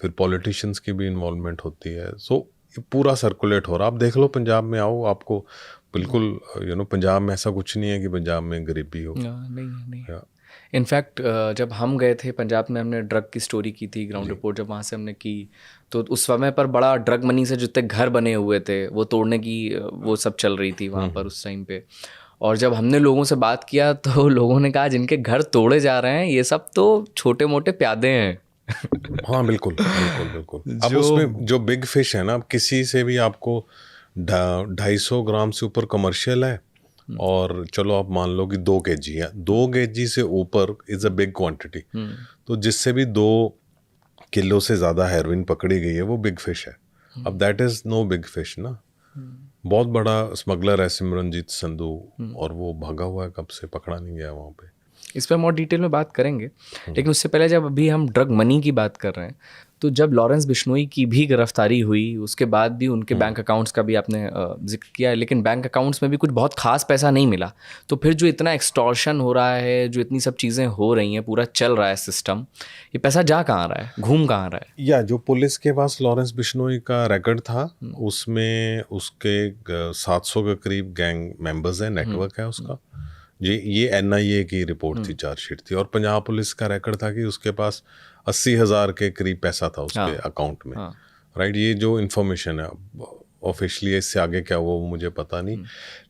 Speaker 2: फिर पॉलिटिशियंस की भी इन्वॉल्वमेंट होती है। सो ये पूरा सर्कुलेट हो रहा है। आप देख लो, पंजाब में आओ, आपको बिल्कुल पंजाब में ऐसा कुछ नहीं है कि पंजाब में गरीबी हो।
Speaker 1: नहीं। इनफैक्ट जब हम गए थे पंजाब में, हमने ड्रग की स्टोरी की थी, ग्राउंड रिपोर्ट जब वहाँ से हमने की, तो उस समय पर बड़ा ड्रग मनी से जितने घर बने हुए थे वो तोड़ने की वो सब चल रही थी वहाँ पर उस टाइम पे। और जब हमने लोगों से बात किया तो लोगों ने कहा जिनके घर तोड़े जा रहे हैं ये सब तो छोटे मोटे प्यादे हैं।
Speaker 2: हाँ बिल्कुल। अब उसमें जो बिग फिश है ना, अब किसी से भी आपको 250 ग्राम से ऊपर कमर्शियल है, और चलो आप मान लो कि 2 kg है, 2 kg से ऊपर इज़ अ बिग क्वांटिटी। तो जिससे भी 2 किलो से ज़्यादा हेरोइन पकड़ी गई है वो बिग फिश है। अब that is no big fish ना। बहुत बड़ा स्मगलर है सिमरनजीत संधू, और वो भागा हुआ है, कब से पकड़ा नहीं गया वहाँ पे।
Speaker 1: इस पर और डिटेल में बात करेंगे, लेकिन उससे पहले जब अभी हम ड्रग मनी की बात कर रहे हैं, तो जब लॉरेंस बिश्नोई की भी गिरफ्तारी हुई, उसके बाद भी उनके बैंक अकाउंट्स का भी आपने जिक्र किया है, लेकिन बैंक अकाउंट्स में भी कुछ बहुत खास पैसा नहीं मिला। तो फिर जो इतना एक्सटॉर्शन हो रहा है, जो इतनी सब चीज़ें हो रही हैं, पूरा चल रहा है सिस्टम, ये पैसा जा कहाँ रहा है, घूम कहाँ रहा है?
Speaker 2: या जो पुलिस के पास लॉरेंस बिश्नोई का रिकॉर्ड था, उसमें उसके 700 के करीब गैंग मेंबर्स हैं, नेटवर्क है उसका। ये NIA की रिपोर्ट थी, चार्जशीट थी। और पंजाब पुलिस का रिकॉर्ड था कि उसके पास 80,000 के करीब पैसा था उसके अकाउंट में। राइट, ये जो इन्फॉर्मेशन है ऑफिशियली, इससे आगे क्या हुआ वो मुझे पता नहीं।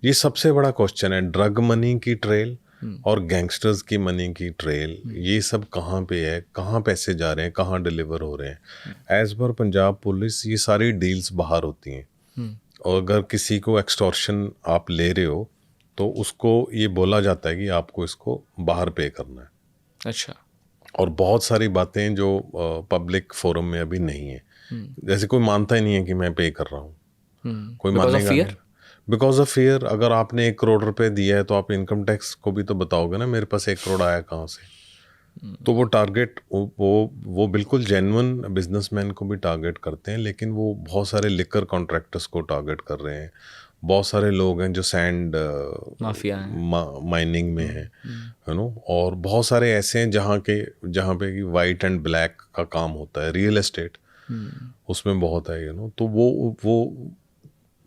Speaker 2: ये सबसे बड़ा क्वेश्चन है, ड्रग मनी की ट्रेल और गैंगस्टर्स की मनी की ट्रेल, ये सब कहाँ पे है, कहाँ पैसे जा रहे हैं, कहाँ डिलीवर हो रहे हैं। एज पर पंजाब पुलिस ये सारी डील्स बाहर होती हैं, और अगर किसी को एक्सटॉर्शन आप ले रहे हो तो उसको ये बोला जाता है कि आपको इसको बाहर पे करना है।
Speaker 1: अच्छा।
Speaker 2: और बहुत सारी बातें जो पब्लिक फोरम में अभी नहीं है, जैसे कोई मानता ही नहीं है कि मैं पे कर रहा हूँ, कोई मानेगा नहीं। Because of fear. अगर आपने 1 करोड़ रुपए दिया है तो आप इनकम टैक्स को भी तो बताओगे ना, मेरे पास 1 करोड़ आया कहाँ से। तो वो टारगेट वो बिल्कुल जेन्युइन बिजनेसमैन को भी टारगेट करते हैं, लेकिन वो बहुत सारे लिकर कॉन्ट्रैक्टर्स को टारगेट कर रहे हैं। बहुत सारे लोग हैं जो सैंड
Speaker 1: माफिया हैं,
Speaker 2: माइनिंग में है, यू नो। और बहुत सारे ऐसे हैं जहाँ पे कि वाइट एंड ब्लैक का काम होता है, रियल एस्टेट उसमें बहुत है, यू नो। तो वो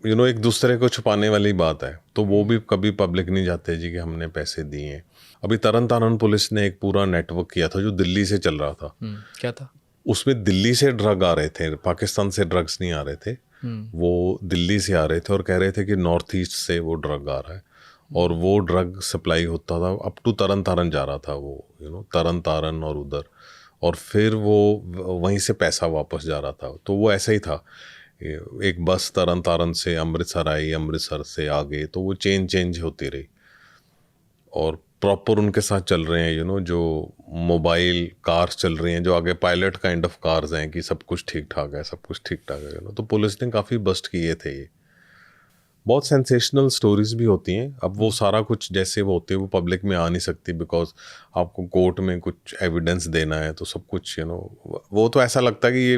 Speaker 2: यू नो एक दूसरे को छुपाने वाली बात है, तो वो भी कभी पब्लिक नहीं जाते जी कि हमने पैसे दिए हैं। अभी तरन तारण पुलिस ने एक पूरा नेटवर्क किया था जो दिल्ली से चल रहा था।
Speaker 1: क्या था
Speaker 2: उसमें? दिल्ली से ड्रग आ रहे थे, पाकिस्तान से ड्रग्स नहीं आ रहे थे, वो दिल्ली से आ रहे थे और कह रहे थे कि नॉर्थ ईस्ट से वो ड्रग आ रहा है। और वो ड्रग सप्लाई होता था अप टू तरन तारण जा रहा था वो, यू नो, तरन तारण और उधर, और फिर वो वहीं से पैसा वापस जा रहा था। तो वो ऐसा ही था, एक बस तरन तारण से अमृतसर आई, अमृतसर से आगे, तो वो चेंज होती रही। और प्रॉपर उनके साथ चल रहे हैं, यू नो, जो मोबाइल कार्स चल रही हैं, जो आगे पायलट काइंड ऑफ कार्स हैं कि सब कुछ ठीक ठाक है, सब कुछ ठीक ठाक है, यू नो। तो पुलिस ने काफ़ी बस्ट किए थे ये। बहुत सेंसेशनल स्टोरीज भी होती हैं। अब वो सारा कुछ जैसे वो होते हैं वो पब्लिक में आ नहीं सकती, बिकॉज आपको कोर्ट में कुछ एविडेंस देना है, तो सब कुछ, यू नो, वो तो ऐसा लगता है कि ये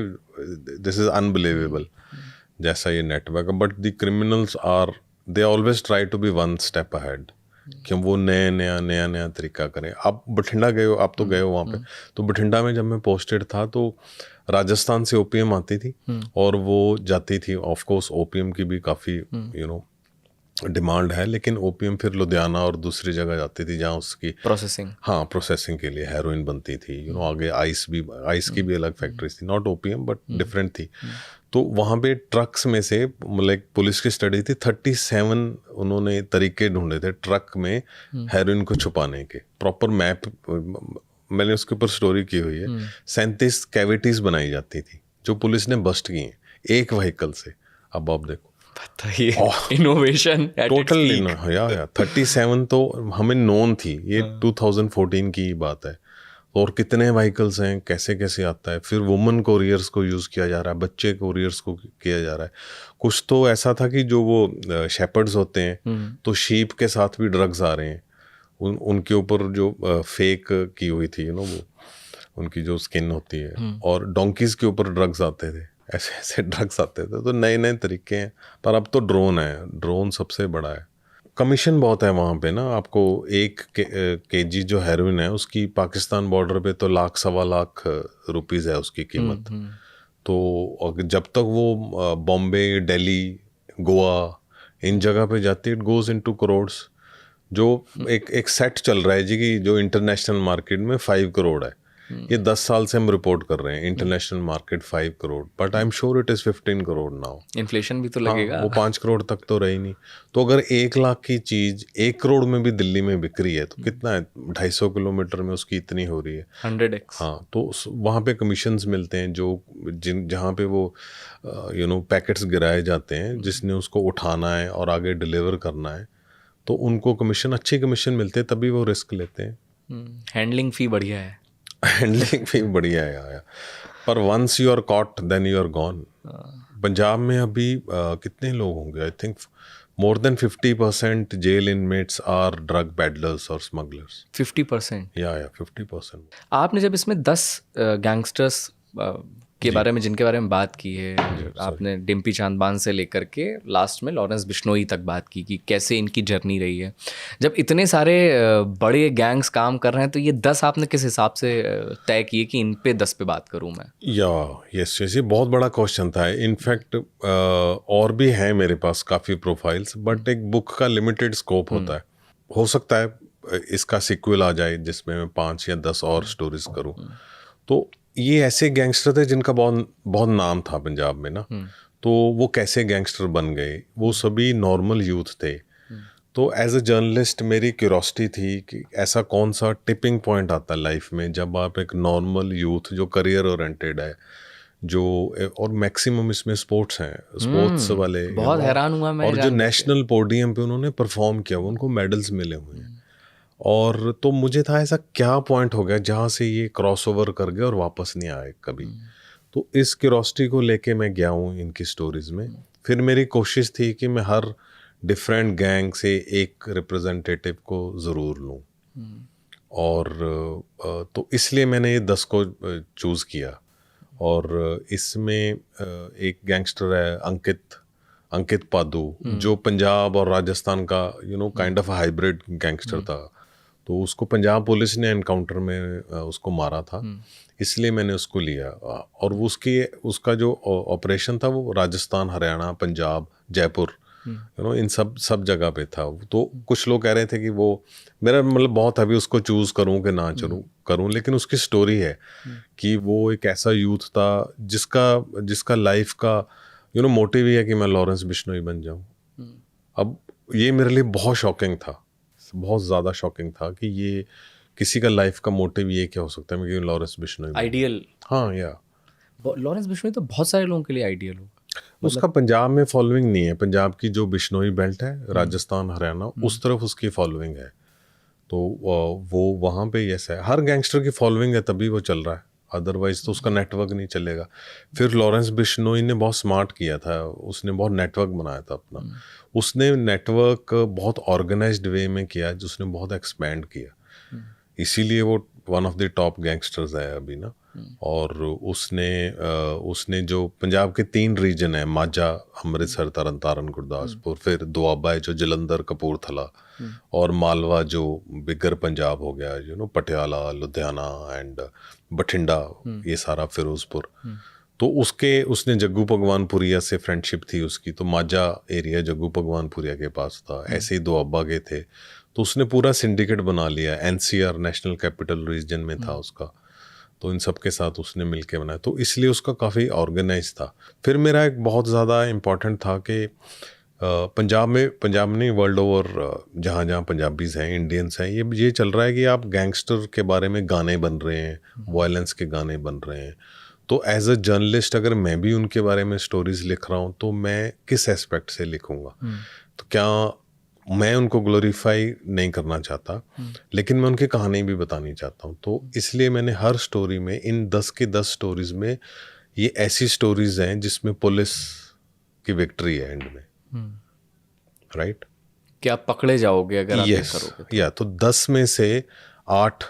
Speaker 2: दिस इज़ अनबिलीवेबल जैसा ये network. But the criminals are, they always try to be 1 step ahead, कि वो नया तरीका करें। आप बठिंडा गए हो, आप तो गए हो वहाँ पे, तो बठिंडा में जब मैं पोस्टेड था तो राजस्थान से ओपीएम आती थी और वो जाती थी। ऑफ कोर्स ओपीएम की भी काफ़ी यू नो डिमांड है, लेकिन ओपीएम फिर लुधियाना और दूसरी जगह जाती थी जहाँ उसकी
Speaker 1: प्रोसेसिंग,
Speaker 2: हाँ, प्रोसेसिंग के लिए हेरोइन बनती थी, यू नो। आगे आइस की भी अलग फैक्ट्रीज थी, नॉट ओपीएम बट डिफरेंट थी। तो वहाँ पे ट्रक्स में से, मतलब पुलिस की स्टडी थी, 37 उन्होंने तरीके ढूंढे थे ट्रक में हेरोइन को छुपाने के। प्रॉपर मैप, मैंने उसके ऊपर स्टोरी की हुई है। 37 कैविटीज बनाई जाती थी जो पुलिस ने बस्ट की हैं एक व्हीकल से। अब आप देखो,
Speaker 1: इनोवेशन
Speaker 2: टोटल या 37 तो हमें नोन थी, ये 2014 की बात है। और कितने व्हीकल्स हैं, कैसे कैसे आता है। फिर वुमेन कोरियर्स को यूज़ किया जा रहा है, बच्चे कोरियर्स को किया जा रहा है। कुछ तो ऐसा था कि जो वो शेपर्ड्स होते हैं, तो शीप के साथ भी ड्रग्स आ रहे हैं, उनके ऊपर जो फेक की हुई थी, यू नो, वो उनकी जो स्किन होती है। और डोंकीज के ऊपर ड्रग्स आते थे, ऐसे ऐसे ड्रग्स आते थे। तो नए नए तरीके हैं। पर अब तो ड्रोन है, ड्रोन सबसे बड़ा है। कमीशन बहुत है वहाँ पे ना। आपको 1 केजी जो हेरोइन है उसकी पाकिस्तान बॉर्डर पे तो 1 सवा लाख रुपीज़ है उसकी कीमत। तो जब तक वो बॉम्बे, दिल्ली, गोवा इन जगह पे जाती है, इट गोज इनटू करोड्स। जो एक सेट चल रहा है जी कि जो इंटरनेशनल मार्केट में 5 करोड़ है, ये 10 साल से हम रिपोर्ट कर रहे हैं international market 5 crore, but I am sure it is 15 crore now.
Speaker 1: Inflation भी तो लगेगा।
Speaker 2: हाँ, वो 5 करोड़ तक तो रही नहीं। तो अगर 1 लाख की चीज़ 1 करोड़ में भी दिल्ली में बिक रही है तो कितना है, 250 किलोमीटर में उसकी इतनी हो रही है,
Speaker 1: 100x।
Speaker 2: हाँ, तो वहाँ पे कमीशंस मिलते हैं जो जहाँ पे वो यू नो पैकेट्स गिराए जाते हैं, जिसने उसको उठाना है और आगे डिलीवर करना है, तो उनको कमीशन, अच्छी कमीशन मिलते हैं, तभी वो रिस्क लेते हैं।
Speaker 1: हैंडलिंग फी बढ़िया है।
Speaker 2: हैंडलिंग भी बढ़िया है यार। पर once you are caught then you are gone. Punjab में अभी कितने लोग होंगे, I think more than 50% jail inmates are drug peddlers और स्मगलर्स।
Speaker 1: 50%?
Speaker 2: या 50%।
Speaker 1: आपने जब इसमें 10 गैंगस्टर्स के बारे में, जिनके बारे में बात की है, आपने डिम्पी चांदबान से लेकर के लास्ट में लॉरेंस बिश्नोई तक बात की कि कैसे इनकी जर्नी रही है। जब इतने सारे बड़े गैंग्स काम कर रहे हैं तो ये 10 आपने किस हिसाब से तय किए कि इन पे 10 पे बात करूं मैं?
Speaker 2: यस, ये बहुत बड़ा क्वेश्चन था। इनफैक्ट और भी हैं मेरे पास काफ़ी प्रोफाइल्स, बट एक बुक का लिमिटेड स्कोप होता है। हो सकता है इसका सीक्वल आ जाए जिसमें मैं 5 या 10 और स्टोरीज करूं। तो ये ऐसे गैंगस्टर थे जिनका बहुत नाम था पंजाब में ना। तो वो कैसे गैंगस्टर बन गए, वो सभी नॉर्मल यूथ थे। तो एज अ जर्नलिस्ट मेरी क्यूरोसिटी थी कि ऐसा कौन सा टिपिंग पॉइंट आता है लाइफ में जब आप एक नॉर्मल यूथ जो करियर ओरिएंटेड है, जो और मैक्सिमम इसमें स्पोर्ट्स हैं, स्पोर्ट्स वाले
Speaker 1: बहुत हैरान हुआ मैं
Speaker 2: और जो
Speaker 1: जान के।
Speaker 2: नेशनल पोडियम पे उन्होंने परफॉर्म किया, उनको मेडल्स मिले हुए हैं। और तो मुझे था ऐसा क्या पॉइंट हो गया जहाँ से ये क्रॉसओवर कर गए और वापस नहीं आए कभी। तो इस क्यूरोसिटी को लेके मैं गया हूँ इनकी स्टोरीज में। फिर मेरी कोशिश थी कि मैं हर डिफरेंट गैंग से एक रिप्रेजेंटेटिव को ज़रूर लूँ, और तो इसलिए मैंने ये 10 को चूज़ किया। और इसमें एक गैंगस्टर है अंकित पादू, जो पंजाब और राजस्थान का काइंड ऑफ हाइब्रिड गैंगस्टर था। तो उसको पंजाब पुलिस ने एनकाउंटर में उसको मारा था, इसलिए मैंने उसको लिया। और उसका जो ऑपरेशन था वो राजस्थान, हरियाणा, पंजाब, जयपुर, इन सब जगह पे था। तो कुछ लोग कह रहे थे कि वो मेरा मतलब बहुत अभी उसको चूज़ करूं कि ना करूं, लेकिन उसकी स्टोरी है कि वो एक ऐसा यूथ था जिसका लाइफ का मोटिव ही है कि मैं लॉरेंस बिश्नोई बन जाऊं। अब ये मेरे लिए बहुत शॉकिंग था, बहुत ज़्यादा शॉकिंग था कि ये किसी का लाइफ का मोटिव ये क्या हो सकता है, मैं लॉरेंस बिश्नोई
Speaker 1: आइडियल।
Speaker 2: हाँ, या
Speaker 1: लॉरेंस बिश्नोई तो बहुत सारे लोगों के लिए आइडियल होगा।
Speaker 2: उसका पंजाब में फॉलोइंग नहीं है। पंजाब की जो बिश्नोई बेल्ट है, राजस्थान, हरियाणा, उस तरफ उसकी फॉलोइंग है। तो वो वहाँ पे यस है, हर गैंगस्टर की फॉलोइंग है तभी वो चल रहा है, अदरवाइज तो उसका नेटवर्क नहीं चलेगा। फिर लॉरेंस बिश्नोई ने बहुत स्मार्ट किया था, उसने बहुत नेटवर्क बनाया था अपना। उसने नेटवर्क बहुत ऑर्गेनाइज्ड वे में किया, जिसने बहुत एक्सपैंड किया, इसीलिए वो one of the top gangsters है अभी ना। और उसने जो पंजाब के 3 रीजन है, माझा, अमृतसर, तरन तारण, गुरदासपुर, फिर दुआबा है जो जलंधर, कपूरथला, और मालवा जो बिगर पंजाब हो गया, पटियाला, लुधियाना एंड बठिंडा, ये सारा फिरोजपुर। तो उसने जग्गू भगवानपुरिया से फ्रेंडशिप थी उसकी, तो माझा एरिया जग्गू भगवानपुरिया के पास था, ऐसे ही दुआबा के थे। तो उसने पूरा सिंडिकेट बना लिया, एनसीआर नेशनल कैपिटल रीजन में था उसका। तो इन सब के साथ उसने मिलके बनाया, तो इसलिए उसका काफ़ी ऑर्गेनाइज था। फिर मेरा एक बहुत ज़्यादा इम्पॉर्टेंट था कि पंजाब में वर्ल्ड ओवर जहाँ जहाँ पंजाबीज़ हैं, इंडियंस हैं, ये चल रहा है कि आप गैंगस्टर के बारे में गाने बन रहे हैं, वायलेंस के गाने बन रहे हैं। तो एज अ जर्नलिस्ट अगर मैं भी उनके बारे में स्टोरीज लिख रहा हूँ तो मैं किस एस्पेक्ट से लिखूँगा? तो क्या मैं उनको ग्लोरीफाई नहीं करना चाहता, लेकिन मैं उनकी कहानी भी बतानी चाहता हूँ। तो इसलिए मैंने हर स्टोरी में, इन 10 के 10 स्टोरीज में, ये ऐसी स्टोरीज हैं जिसमें पुलिस की विक्ट्री है एंड में, राइट?
Speaker 1: कि आप पकड़े जाओगे अगर आप ये करोगे।
Speaker 2: या तो 10 में से 8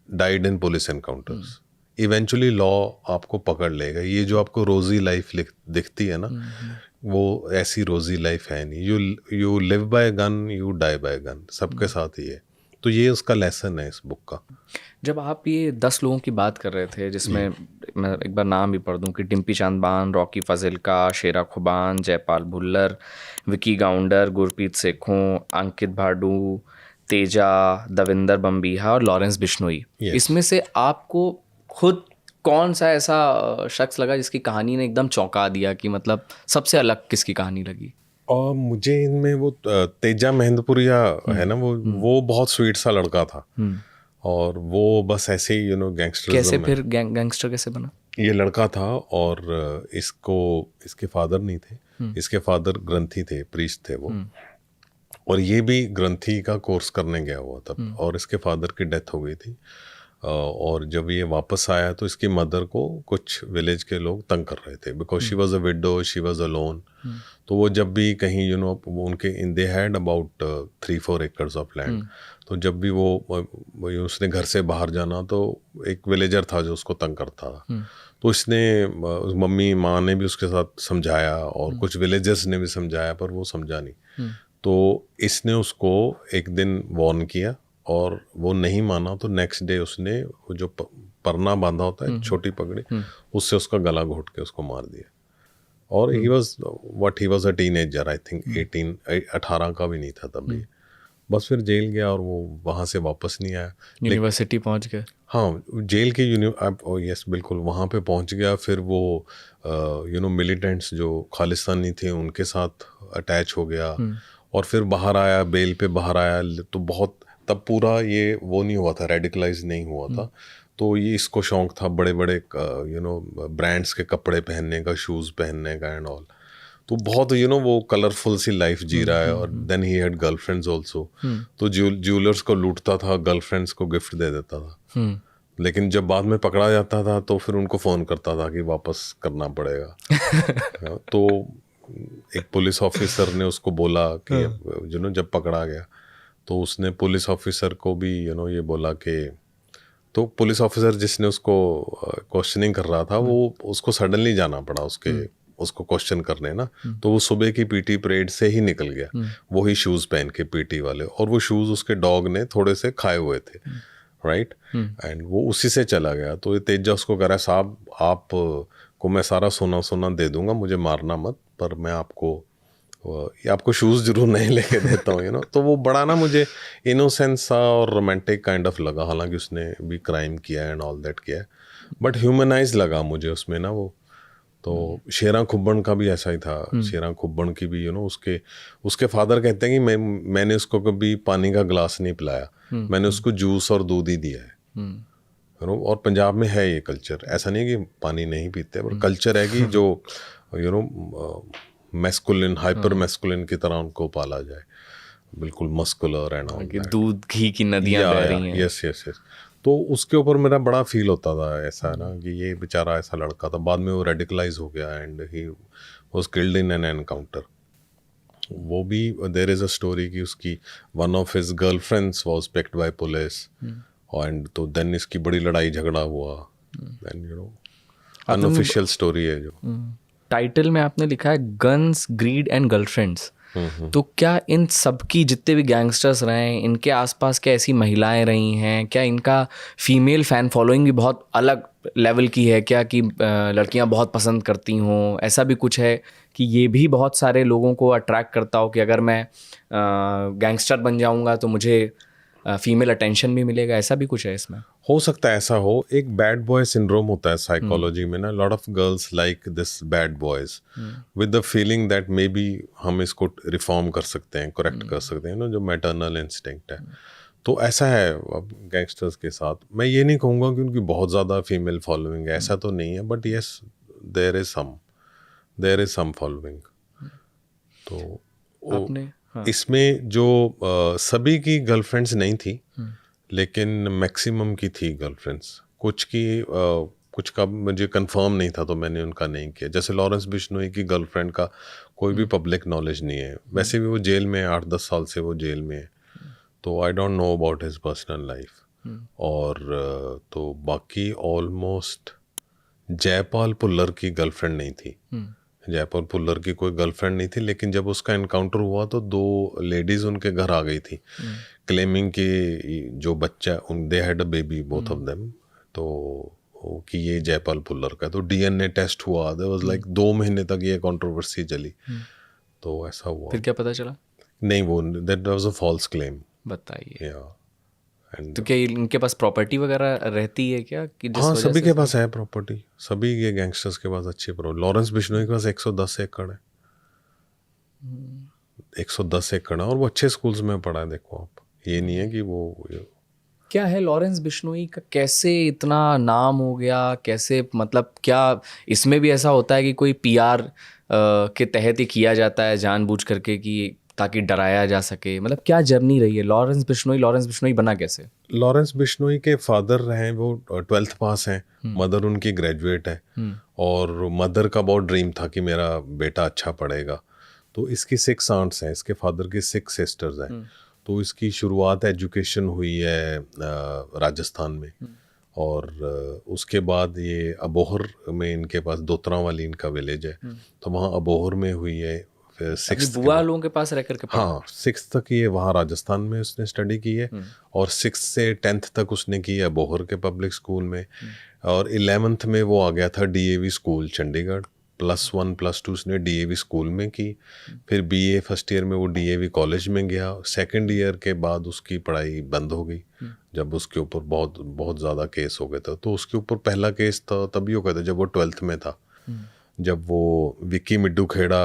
Speaker 2: died in police encounters. Eventually law आपको पकड़ लेगा। ये जो आपको रोजी लाइफ दिखती है ना, वो ऐसी रोजी लाइफ है नहीं। You live by gun, you die by gun, सबके साथ ही है। तो ये उसका लेसन है इस बुक का।
Speaker 1: जब आप ये 10 लोगों की बात कर रहे थे, जिसमें मैं एक बार नाम भी पढ़ दूं कि डिम्पी चांदबान, रॉकी फजिल्का, शेरा खुबान, जयपाल भुल्लर, विकी गाउंडर, गुरप्रीत सेखों, अंकित भाडू, तेजा, दविंदर बम्बीहा और लॉरेंस बिश्नोई, इसमें से आपको खुद कौन सा ऐसा शख्स लगा जिसकी कहानी ने एकदम चौंका दिया, कि मतलब सबसे अलग किसकी कहानी लगी?
Speaker 2: और मुझे इनमें वो तेजा महेंद्रपुरिया है ना, वो बहुत स्वीट सा लड़का था। और वो बस ऐसे ही गैंगस्टर
Speaker 1: कैसे फिर गैंगस्टर कैसे बना?
Speaker 2: ये लड़का था और इसके फादर नहीं थे, इसके फादर ग्रंथी थे, प्रीस्ट थे वो। और ये भी ग्रंथी का कोर्स करने गया हुआ था, और इसके फादर की डेथ हो गई थी। और जब ये वापस आया तो इसकी मदर को कुछ विलेज के लोग तंग कर रहे थे, because she was a widow, she was alone. तो वो जब भी कहीं उनके in they had about 3-4 acres of land. तो जब भी वो उसने घर से बाहर जाना तो एक विलेजर था जो उसको तंग करता था। तो इसने माँ ने भी उसके साथ समझाया और कुछ विलेजर्स ने भी समझाया, पर वो समझा नहीं। तो इसने उसको एक दिन वार्न किया और वो नहीं माना। तो नेक्स्ट डे उसने जो परना बांधा होता है, छोटी पगड़ी, उससे उसका गला घोट के उसको मार दिया। और he was a teenager, I think 18 का भी नहीं था तभी। बस फिर जेल गया और वो वहाँ से वापस नहीं आया।
Speaker 1: यूनिवर्सिटी पहुँच गया।
Speaker 2: हाँ, जेल के यस बिल्कुल, वहाँ पे पहुँच गया। फिर वो मिलिटेंट्स जो खालिस्तानी थे उनके साथ अटैच हो गया। और फिर बाहर आया, बेल पे बाहर आया, तो बहुत तब पूरा ये वो नहीं हुआ था, रेडिकलाइज नहीं हुआ था। तो ये इसको शौक था बड़े बड़े ब्रांड्स के कपड़े पहनने का, शूज़ पहनने का एंड ऑल। तो बहुत वो कलरफुल सी लाइफ जी रहा है। और then he had girlfriends also. तो ज्वेलर्स को लूटता था, गर्लफ्रेंड्स को गिफ्ट दे देता था। लेकिन जब बाद में पकड़ा जाता था तो फिर उनको फ़ोन करता था कि वापस करना पड़ेगा। तो एक पुलिस ऑफिसर ने उसको बोला कि जब पकड़ा गया तो उसने पुलिस ऑफिसर को भी ये बोला कि, तो पुलिस ऑफिसर जिसने उसको क्वेश्चनिंग कर रहा था वो उसको सडनली जाना पड़ा उसको क्वेश्चन करने ना। तो वो सुबह की पीटी परेड से ही निकल गया, वही शूज़ पहन के पीटी वाले, और वो शूज़ उसके डॉग ने थोड़े से खाए हुए थे, राइट। एंड वो उसी से चला गया। तो ये तेजा उसको कह रहा है, साहब आप को मैं सारा सोना दे दूंगा, मुझे मारना मत, पर मैं आपको शूज़ जरूर नहीं लेके देता हूँ। तो वो बड़ा ना मुझे इनोसेंस सा और रोमांटिक काइंड ऑफ लगा, हालांकि उसने भी क्राइम किया एंड ऑल दैट किया है, बट ह्यूमनाइज लगा मुझे उसमें ना वो। तो शेरा खुब्बन का भी ऐसा ही था। शेरा खुब्बन की भी उसके फादर कहते हैं कि मैंने उसको कभी पानी का गिलास नहीं पिलाया, मैंने उसको जूस और दूध ही दिया है। और पंजाब में है ये कल्चर, ऐसा नहीं है कि पानी नहीं पीते, पर कल्चर है कि जो मैस्कुलिन, हाइपर मैस्कुलिन की तरह उनको पाला जाए, बिल्कुल मस्कुलर एंड ऑल दैट।
Speaker 1: दूध घी की नदियां बह रही हैं।
Speaker 2: Yes yes yes. तो उसके ऊपर मेरा बड़ा फील होता था ऐसा ना कि ये बेचारा ऐसा लड़का था। बाद में वो रेडिकलाइज हो गया and he was killed in an encounter. वो भी देयर इज़ अ स्टोरी कि उसकी one of his girlfriends was picked bye police, and तो देन इसकी बड़ी लड़ाई झगड़ा हुआ। देन अनऑफिशियल स्टोरी है जो
Speaker 1: टाइटल में आपने लिखा है गन्स, ग्रीड एंड गर्लफ्रेंड्स। तो क्या इन सब की जितने भी गैंगस्टर्स रहे हैं, इनके आसपास क्या ऐसी महिलाएं रही हैं? क्या इनका फीमेल फ़ैन फॉलोइंग भी बहुत अलग लेवल की है क्या, कि लड़कियां बहुत पसंद करती हों? ऐसा भी कुछ है कि ये भी बहुत सारे लोगों को अट्रैक्ट करता हो कि अगर मैं गैंगस्टर बन जाऊंगा तो मुझे फीमेल अटेंशन भी मिलेगा? ऐसा भी कुछ है इसमें?
Speaker 2: हो सकता है ऐसा हो। एक बैड बॉय सिंड्रोम होता है साइकोलॉजी में ना। Lot of girls like this bad boys with the feeling that may be हम इसको रिफॉर्म कर सकते हैं, करेक्ट कर सकते हैं ना, जो मैटरनल इंस्टिंक्ट है। तो ऐसा है अब गैंगस्टर्स के साथ। मैं ये नहीं कहूँगा कि उनकी बहुत ज़्यादा फीमेल फॉलोइंग है, ऐसा तो नहीं है, but yes there is some following. तो
Speaker 1: हाँ।
Speaker 2: इसमें जो सभी की गर्लफ्रेंड्स नहीं थी, लेकिन मैक्सिमम की थी गर्लफ्रेंड्स। कुछ का मुझे कंफर्म नहीं था तो मैंने उनका नहीं किया। जैसे लॉरेंस बिश्नोई की गर्लफ्रेंड का कोई भी पब्लिक नॉलेज नहीं है। वैसे भी वो जेल में 8-10 साल से वो जेल में है, तो आई don't know about his personal life. और तो बाकी ऑलमोस्ट जयपाल पुल्लर की गर्लफ्रेंड नहीं थी। जयपाल पुल्लर की कोई गर्लफ्रेंड नहीं थी, लेकिन जब उसका इनकाउंटर हुआ तो 2 लेडीज़ उनके घर आ गई थी, क्लेमिंग कि जो बच्चा they had a baby both of them, तो कि ये जयपाल पुल्लर का। तो डीएनए टेस्ट हुआ, देयर वाज लाइक 2 महीने तक ये कंट्रोवर्सी चली। तो ऐसा हुआ।
Speaker 1: फिर क्या पता चला?
Speaker 2: नहीं, वो that was a false claim.
Speaker 1: बताइए। तो क्या इनके पास प्रॉपर्टी वगैरह रहती है क्या? कि
Speaker 2: हाँ, सभी के पास है प्रॉपर्टी, सभी ये गैंगस्टर्स के पास अच्छी प्रॉपर्टी। लॉरेंस बिश्नोई के पास 110 एकड़ है। 110 एकड़ है, और वो अच्छे स्कूल्स में पढ़ा है। देखो आप, ये नहीं है कि वो
Speaker 1: क्या है लॉरेंस बिश्नोई का, कैसे इतना नाम हो गया? कैसे, मतलब क्या इसमें भी ऐसा होता है कि कोई पीआर के तहत ही किया जाता है जानबूझ करके, कि ताकि डराया जा सके? मतलब क्या जर्नी रही है लॉरेंस बिश्नोई बना कैसे?
Speaker 2: लॉरेंस बिश्नोई के फादर रहे, वो 12th पास हैं, मदर उनकी ग्रेजुएट है, और मदर का बहुत ड्रीम था कि मेरा बेटा अच्छा पढ़ेगा। तो इसकी 6 आंट्स हैं, इसके फादर की 6 सिस्टर्स हैं। तो इसकी शुरुआत एजुकेशन हुई है राजस्थान में, और उसके बाद ये अबोहर में, इनके पास दोतरा वाली इनका विलेज है, तो वहाँ अबोहर में हुई है। फिर 6th
Speaker 1: बुआ लोगों के पास रह करके पढ़ा?
Speaker 2: हाँ, 6th तक ये वहाँ राजस्थान में उसने स्टडी की है, और 6th से 10th तक उसने की है अबोहर के पब्लिक स्कूल में। और 11th में वो आ गया था डीएवी स्कूल चंडीगढ़। +1 +2 उसने डीएवी स्कूल में की। फिर बीए फर्स्ट ईयर में वो डीएवी कॉलेज में गया। सेकंड ईयर के बाद उसकी पढ़ाई बंद हो गई, जब उसके ऊपर बहुत ज़्यादा केस हो गए थे। तो उसके ऊपर पहला केस था तभी हो गया था जब वो 12th में था, जब वो विक्की मिड्डू खेड़ा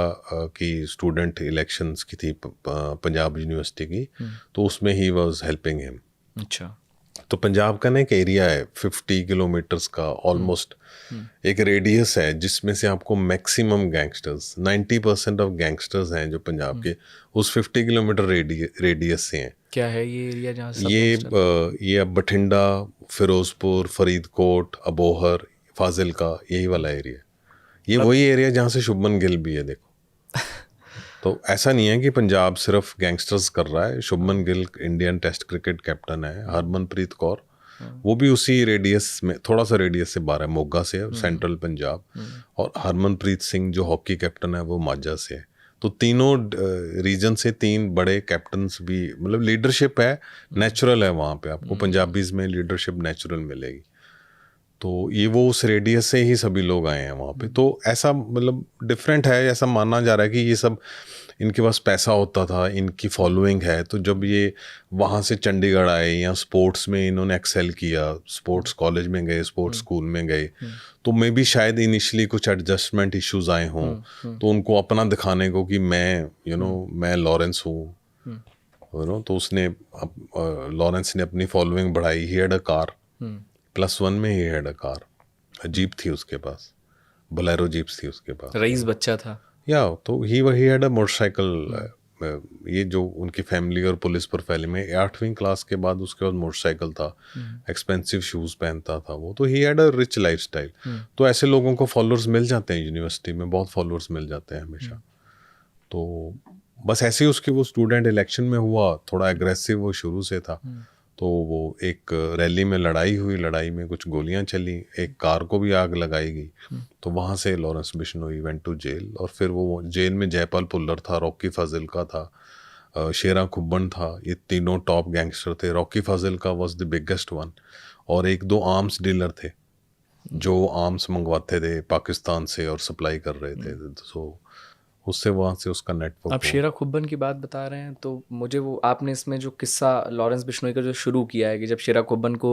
Speaker 2: की स्टूडेंट इलेक्शंस की थी पंजाब यूनिवर्सिटी की, तो उसमें ही वाज हेल्पिंग हिम।
Speaker 1: अच्छा।
Speaker 2: तो पंजाब का ना एक एरिया है 50 किलोमीटर्स का ऑलमोस्ट, एक रेडियस है जिसमें से आपको मैक्सिमम गैंगस्टर्स 90% ऑफ गैंगस्टर्स हैं जो पंजाब के उस 50 किलोमीटर रेडियस से हैं।
Speaker 1: क्या है ये एरिया जहाँ सब
Speaker 2: ये अब बठिंडा, फिरोजपुर, फरीदकोट, अबोहर, फाजिलका, यही वाला एरिया। ये वही एरिया जहाँ से शुभमन गिल भी है, देखो। तो ऐसा नहीं है कि पंजाब सिर्फ गैंगस्टर्स कर रहा है। Shubman Gill Indian test cricket captain है, हरमनप्रीत कौर वो भी उसी रेडियस में, थोड़ा सा रेडियस से बाहर है, मोगा से है, सेंट्रल पंजाब। और हरमनप्रीत सिंह जो हॉकी कैप्टन है वो माझा से है। तो तीनों रीजन से 3 बड़े कैप्टन्स भी, मतलब लीडरशिप है, नेचुरल है वहाँ पे। आपको पंजाबीज में लीडरशिप नेचुरल मिलेगी। तो ये वो उस रेडियस से ही सभी लोग आए हैं वहाँ पे। तो ऐसा मतलब डिफरेंट है, ऐसा माना जा रहा है कि ये सब इनके पास पैसा होता था, इनकी फॉलोइंग है। तो जब ये वहाँ से चंडीगढ़ आए या स्पोर्ट्स में इन्होंने एक्सेल किया, स्पोर्ट्स कॉलेज में गए, स्पोर्ट्स स्कूल में गए, तो मे बी शायद इनिशियली कुछ एडजस्टमेंट इश्यूज आए हों, तो उनको अपना दिखाने को कि मैं मैं लॉरेंस हूँ, तो उसने लॉरेंस ने अपनी फॉलोइंग बढ़ाई। ही हैड अ कार, +1 में he had a car, jeep थी उसके पास, बोलेरो जीप्स थी उसके पास,
Speaker 1: रईस बच्चा था।
Speaker 2: या तो ही हैड अ मोटरसाइकिल। ये जो उनकी फैमिली और पुलिस प्रोफाइल में 8वीं क्लास के बाद उसके बाद मोटरसाइकिल था, एक्सपेंसिव शूज़ पहनता था वो। तो he had a rich lifestyle. तो ऐसे लोगों को फॉलोअर्स मिल जाते हैं, यूनिवर्सिटी में बहुत फॉलोअर्स मिल जाते हैं हमेशा। तो बस ऐसे ही उसके वो स्टूडेंट इलेक्शन में हुआ, थोड़ा एग्रेसिव वो शुरू से था। तो वो एक रैली में लड़ाई हुई, लड़ाई में कुछ गोलियां चली, एक कार को भी आग लगाई गई। तो वहाँ से Lawrence Bishnoi went to jail. और फिर वो जेल में जयपाल पुल्लर था, रॉकी फाजिल्का था, शेरा खुब्बन था, ये तीनों टॉप गैंगस्टर थे। Rocky Fazilka was the biggest one. और 1-2 आर्म्स डीलर थे जो आर्म्स मंगवाते थे पाकिस्तान से और सप्लाई कर रहे थे। सो उससे वहाँ से उसका नेटवर्क।
Speaker 1: आप शेरा खुब्बन की बात बता रहे हैं तो मुझे वो आपने इसमें जो किस्सा लॉरेंस बिश्नोई का जो शुरू किया है कि जब शेरा खुब्बन को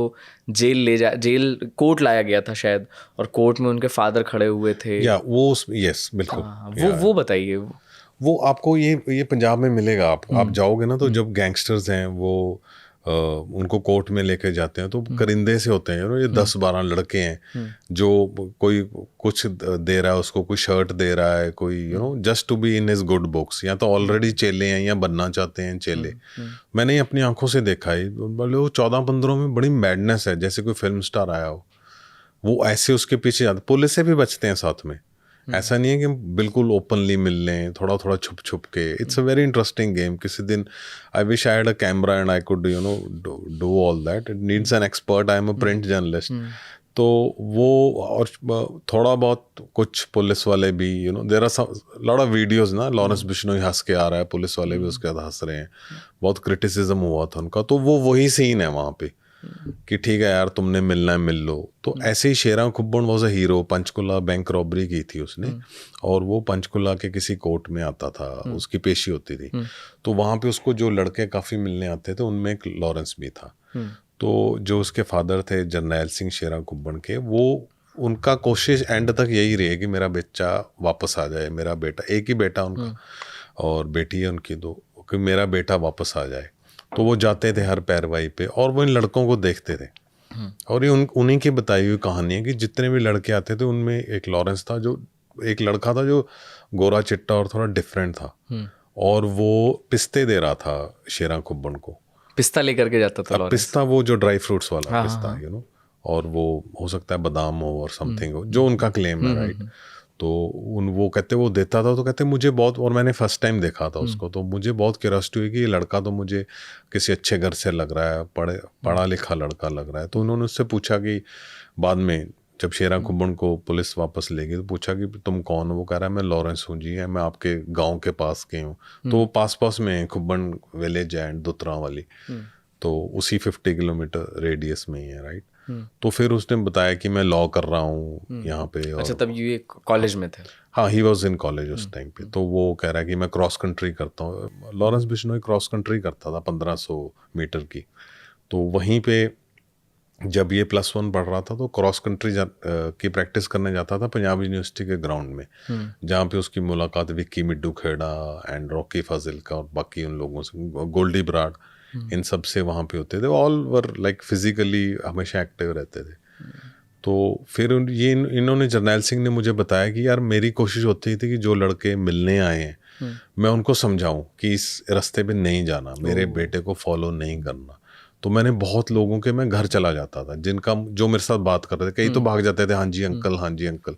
Speaker 1: जेल कोर्ट लाया गया था शायद, और कोर्ट में उनके फादर खड़े हुए थे,
Speaker 2: या वो यस बिल्कुल।
Speaker 1: वो बताइए।
Speaker 2: वो आपको ये पंजाब में मिलेगा। आप जाओगे ना, तो जब गैंगस्टर्स हैं वो उनको कोर्ट में लेके जाते हैं तो करिंदे से होते हैं, ये 10-12 लड़के हैं जो कोई कुछ दे रहा है उसको, कोई शर्ट दे रहा है, कोई just to be in his good books, या तो ऑलरेडी चेले हैं या बनना चाहते हैं चेले। मैंने अपनी आंखों से देखा है, बोले वो 14-15 में बड़ी मैडनेस है, जैसे कोई फिल्म स्टार आया हो, वो ऐसे उसके पीछे जाते। पुलिस से भी बचते हैं साथ में, ऐसा नहीं है कि बिल्कुल ओपनली मिल लें, थोड़ा थोड़ा छुप छुप के। It's a very interesting game. किसी दिन I wish I had a camera and I could do all that. It needs an expert. I am a print journalist. तो वो और थोड़ा बहुत कुछ पुलिस वाले भी there are lot of videos ना, लॉरेंस बिश्नोई हंस के आ रहा है, पुलिस वाले भी उसके बाद हंस रहे हैं, बहुत क्रिटिसिज्म हुआ था उनका। तो वो वही सीन है वहाँ पे कि ठीक है यार, तुमने मिलना है मिल लो। तो ऐसे ही Shera Khubban was a hero. Panchkula bank robbery की थी उसने, और वो पंचकुला के किसी कोर्ट में आता था, उसकी पेशी होती थी। तो वहाँ पे उसको जो लड़के काफ़ी मिलने आते थे उनमें एक लॉरेंस भी था। तो जो उसके फादर थे जरनैल सिंह शेरा खुब्बन के, वो उनका कोशिश एंड तक यही रही कि मेरा बच्चा वापस आ जाए, मेरा बेटा, एक ही बेटा उनका और बेटी है उनकी 2, कि मेरा बेटा वापस आ जाए। तो वो जाते थे हर पैरवाई पे और वो इन लड़कों को देखते थे। और ये उन्हीं की बताई हुई कहानी है कि जितने भी लड़के आते थे उनमें एक लॉरेंस था, जो एक लड़का था जो गोरा चिट्टा और थोड़ा डिफरेंट था, और वो पिस्ते दे रहा था शेरा खुब्बन को।
Speaker 1: पिस्ता लेकर के जाता था लॉरेंस।
Speaker 2: पिस्ता वो जो ड्राई फ्रूट्स वाला पिस्ता, और वो हो सकता है बादाम हो और समथिंग हो, जो उनका क्लेम है, राइट। तो वो कहते वो देता था, तो कहते मुझे बहुत, और मैंने फर्स्ट टाइम देखा था उसको, तो मुझे बहुत क्यूरियोसिटी हुई कि ये लड़का तो मुझे किसी अच्छे घर से लग रहा है, पढ़ा लिखा लड़का लग रहा है। तो उन्होंने उससे पूछा कि बाद में जब शेरा खुब्बन को पुलिस वापस ले गई तो पूछा कि तुम कौन हो? वो कह रहा है मैं लॉरेंस हूँ जी, मैं आपके गांव के पास के हूँ। तो वो पास में खुब्बन विलेज है दुतरा वाली, तो उसी 50 किलोमीटर रेडियस में ही है, राइट। तो फिर उसने बताया कि मैं लॉ कर रहा हूँ यहाँ पे।
Speaker 1: अच्छा, तब ये कॉलेज में थे?
Speaker 2: हाँ, ही वॉज इन कॉलेज उस टाइम पे। तो वो कह रहा है कि मैं क्रॉस कंट्री करता हूँ। लॉरेंस बिश्नोई क्रॉस कंट्री करता था 1500 मीटर की। तो वहीं पे जब ये +1 पढ़ रहा था तो क्रॉस कंट्री की प्रैक्टिस करने जाता था पंजाब यूनिवर्सिटी के ग्राउंड में, जहाँ पे उसकी मुलाकात विक्की मिड्डू खेड़ा एंड रॉकी फाजिल्का और बाकी उन लोगों से, गोल्डी बराड़, इन सब से वहाँ पे होते थे। ऑल वर लाइक फिजिकली हमेशा एक्टिव रहते थे। तो फिर इन्होंने, जर्नैल सिंह ने मुझे बताया कि यार मेरी कोशिश होती थी कि जो लड़के मिलने आए हैं मैं उनको समझाऊं कि इस रास्ते पे नहीं जाना, मेरे बेटे को फॉलो नहीं करना। तो मैंने बहुत लोगों के, मैं घर चला जाता था जिनका, जो मेरे साथ बात कर रहे थे, कई तो भाग जाते थे, हाँ जी अंकल, हाँ जी अंकल।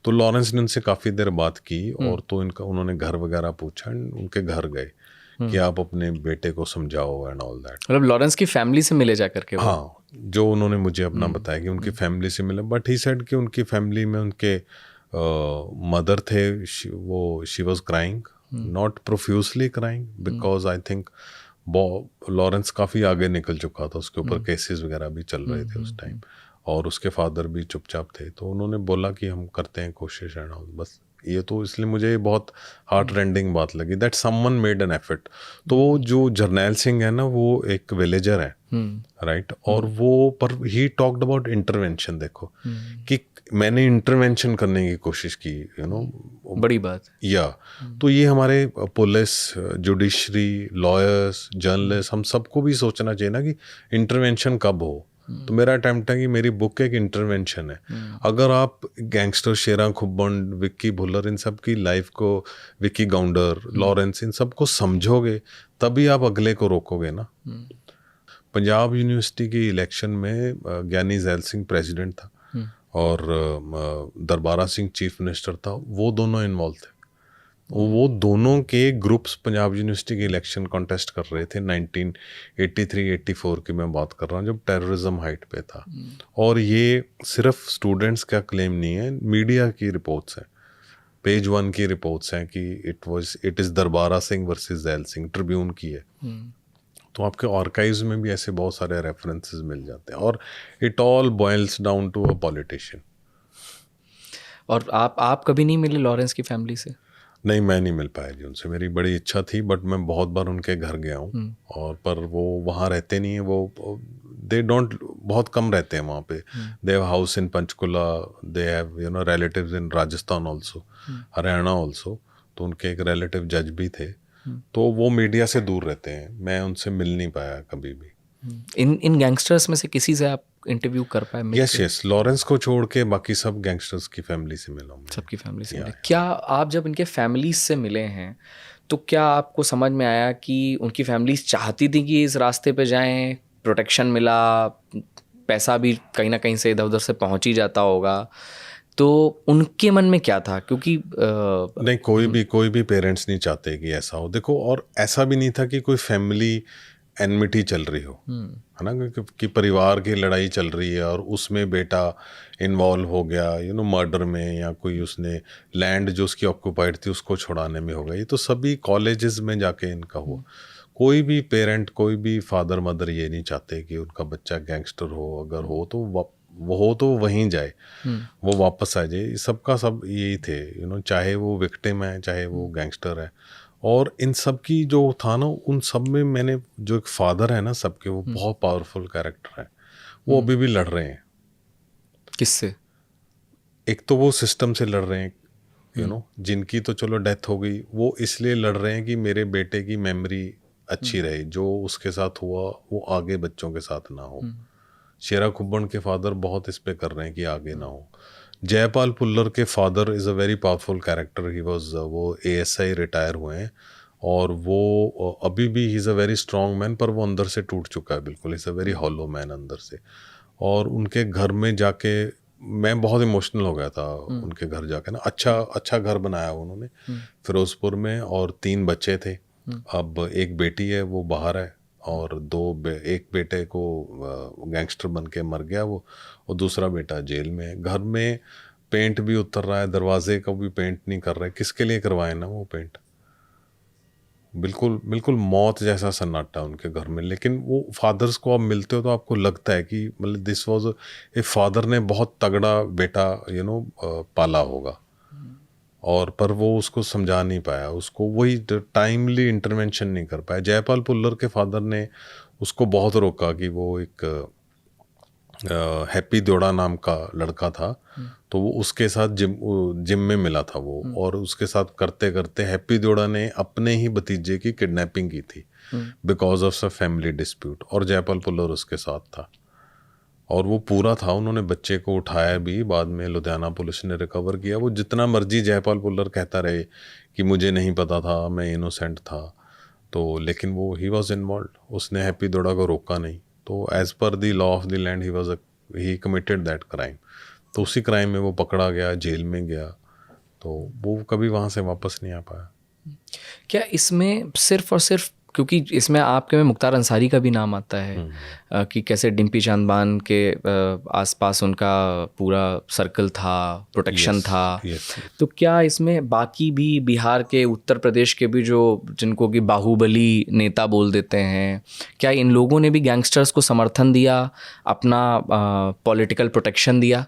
Speaker 2: तो लॉरेंस ने उनसे काफ़ी देर बात की और तो इनका, उन्होंने घर वगैरह पूछा, उनके घर गए कि आप अपने बेटे को समझाओ एंड ऑल दैट।
Speaker 1: मतलब लॉरेंस की फैमिली से मिले जा करके?
Speaker 2: हाँ, जो उन्होंने मुझे अपना बताया कि उनकी फैमिली से मिले, बट ही सेड कि उनकी फैमिली में उनके मदर थे, वो she was crying, not profusely crying, because I think Lawrence काफ़ी आगे निकल चुका था, उसके ऊपर केसेस वगैरह भी चल रहे थे उस टाइम, और उसके फादर भी चुपचाप थे। तो उन्होंने बोला कि हम करते हैं कोशिश एंड ऑल, बस ये तो, इसलिए मुझे ये बहुत हार्ट रेंडिंग बात लगी that someone made an effort. तो वो जो जर्नैल सिंह है ना, वो एक विलेजर है, राइट, और वो, पर ही टॉक्ड अबाउट इंटरवेंशन। देखो कि मैंने इंटरवेंशन करने की कोशिश की, यू नो,
Speaker 1: बड़ी बात
Speaker 2: या तो ये हमारे पुलिस, जुडिशरी, लॉयर्स, जर्नलिस्ट, हम सबको भी सोचना चाहिए ना कि इंटरवेंशन कब हो। तो मेरा अटेम्प्ट है कि मेरी बुक एक इंटरवेंशन है। अगर आप गैंगस्टर शेरा खुब्बन, विक्की भुल्लर, इन सब की लाइफ को, विक्की गाउंडर, लॉरेंस, इन सब को समझोगे तभी आप अगले को रोकोगे ना। पंजाब यूनिवर्सिटी की इलेक्शन में ज्ञानी जैल सिंह प्रेसिडेंट था और दरबारा सिंह चीफ मिनिस्टर था, वो दोनों इन्वॉल्व थे। वो दोनों के ग्रुप्स पंजाब यूनिवर्सिटी के इलेक्शन कॉन्टेस्ट कर रहे थे 1983-84 की मैं बात कर रहा हूँ, जब टेररिज्म हाइट पे था। और ये सिर्फ स्टूडेंट्स का क्लेम नहीं है, मीडिया की रिपोर्ट्स हैं, पेज 1 की रिपोर्ट्स हैं कि it is Darbara Singh versus gel Singh, Tribune की है। तो आपके आर्काइव्स में भी ऐसे बहुत सारे रेफरेंसेस मिल जाते हैं, और it all boils down to a politician.
Speaker 1: और आप कभी नहीं मिले लॉरेंस की फैमिली से?
Speaker 2: नहीं, मैं नहीं मिल पाया जी उनसे, मेरी बड़ी इच्छा थी, बट मैं बहुत बार उनके घर गया हूँ, और पर वो वहाँ रहते नहीं हैं, वो दे डोंट, बहुत कम रहते हैं वहाँ पे। They have house in Panchkula, they have you know relatives in Rajasthan also, Haryana also. तो उनके एक रिलेटिव जज भी थे, तो वो मीडिया से दूर रहते हैं, मैं उनसे मिल नहीं पाया कभी भी।
Speaker 1: इन गैंगस्टर्स में से किसी से आप इंटरव्यू कर पाए?
Speaker 2: यस, लॉरेंस को छोड़ के बाकी सब गैंगस्टर्स की फैमिली से मिला हूँ।
Speaker 1: सबकी फैमिली से मिले। क्या आप जब इनके फैमिलीज से मिले हैं तो क्या आपको समझ में आया कि उनकी फैमिलीज चाहती थी कि इस रास्ते पे जाएं, प्रोटेक्शन मिला, पैसा भी कहीं ना कहीं से इधर उधर से पहुंच ही जाता होगा, तो उनके मन में क्या था? क्योंकि
Speaker 2: नहीं, कोई भी पेरेंट्स नहीं चाहते कि ऐसा हो। देखो, और ऐसा भी नहीं था कि कोई फैमिली एनमिटी चल रही हो, है ना, कि परिवार की लड़ाई चल रही है और उसमें बेटा इन्वॉल्व हो गया, यू नो, मर्डर में, या कोई उसने लैंड जो उसकी ऑक्यूपाइड थी उसको छुड़ाने में हो गया। ये तो सभी कॉलेजेस में जाके इनका हुआ। कोई भी पेरेंट, कोई भी फादर मदर ये नहीं चाहते कि उनका बच्चा गैंगस्टर हो, अगर हो तो वो हो तो वहीं जाए, वो वापस आ जाए। सबका सब यही थे, यू नो, चाहे वो विक्टिम है, चाहे वो गैंगस्टर है। और इन सब की जो था ना, उन सब में मैंने, जो एक फादर है ना सबके, वो बहुत पावरफुल कैरेक्टर है। वो अभी भी लड़ रहे हैं।
Speaker 1: किससे?
Speaker 2: एक तो वो सिस्टम से लड़ रहे हैं, यू नो, जिनकी तो चलो डेथ हो गई, वो इसलिए लड़ रहे हैं कि मेरे बेटे की मेमोरी अच्छी रहे, जो उसके साथ हुआ वो आगे बच्चों के साथ ना हो। शेरा खुब्बन के फादर बहुत इस पे कर रहे हैं कि आगे ना हो। जयपाल पुल्लर के father is a very powerful character, he was, वो ASI रिटायर हुए हैं, और वो अभी भी he is a very strong man, पर वो अंदर से टूट चुका है बिल्कुल, is a very hollow man अंदर से। और उनके घर में जाके मैं बहुत इमोशनल हो गया था, उनके घर जाके ना। अच्छा घर बनाया उन्होंने फिरोजपुर में, और 3 बच्चे थे। अब एक बेटी है, वो बाहर है, और एक बेटे को गैंगस्टर बन के मर गया वो, और दूसरा बेटा जेल में है। घर में पेंट भी उतर रहा है, दरवाजे को भी पेंट नहीं कर रहे, किसके लिए करवाए ना वो पेंट। बिल्कुल बिल्कुल मौत जैसा सन्नाटा उनके घर में। लेकिन वो फादर्स को आप मिलते हो तो आपको लगता है कि मतलब दिस वाज ए फादर ने बहुत तगड़ा बेटा, यू नो, पाला होगा, और पर वो उसको समझा नहीं पाया, उसको वही टाइमली इंटरवेंशन नहीं कर पाया। जयपाल पुल्लर के फादर ने उसको बहुत रोका कि वो एक हैप्पी द्योड़ा नाम का लड़का था, तो वो उसके साथ जिम में मिला था वो, और उसके साथ करते करते हैप्पी द्योड़ा ने अपने ही भतीजे की किडनैपिंग की थी because of some family dispute, और जयपाल पुल्लर उसके साथ था, और वो पूरा था। उन्होंने बच्चे को उठाया भी, बाद में लुधियाना पुलिस ने रिकवर किया। वो जितना मर्जी जयपाल पुल्लर कहता रहे कि मुझे नहीं पता था, मैं इनोसेंट था, तो लेकिन वो ही वॉज इन्वॉल्व, उसने हैप्पी द्योड़ा को रोका नहीं। तो as per the law of the land he committed that crime. तो उसी क्राइम में वो पकड़ा गया, जेल में गया, तो वो कभी वहाँ से वापस नहीं आ पाया।
Speaker 1: क्या इसमें सिर्फ और सिर्फ, क्योंकि इसमें आपके में मुख्तार अंसारी का भी नाम आता है कि कैसे डिम्पी चांदबान के आसपास उनका पूरा सर्कल था, प्रोटेक्शन था, तो क्या इसमें बाकी भी बिहार के, उत्तर प्रदेश के भी जो जिनको कि बाहुबली नेता बोल देते हैं, क्या इन लोगों ने भी गैंगस्टर्स को समर्थन दिया, अपना पॉलिटिकल प्रोटेक्शन दिया?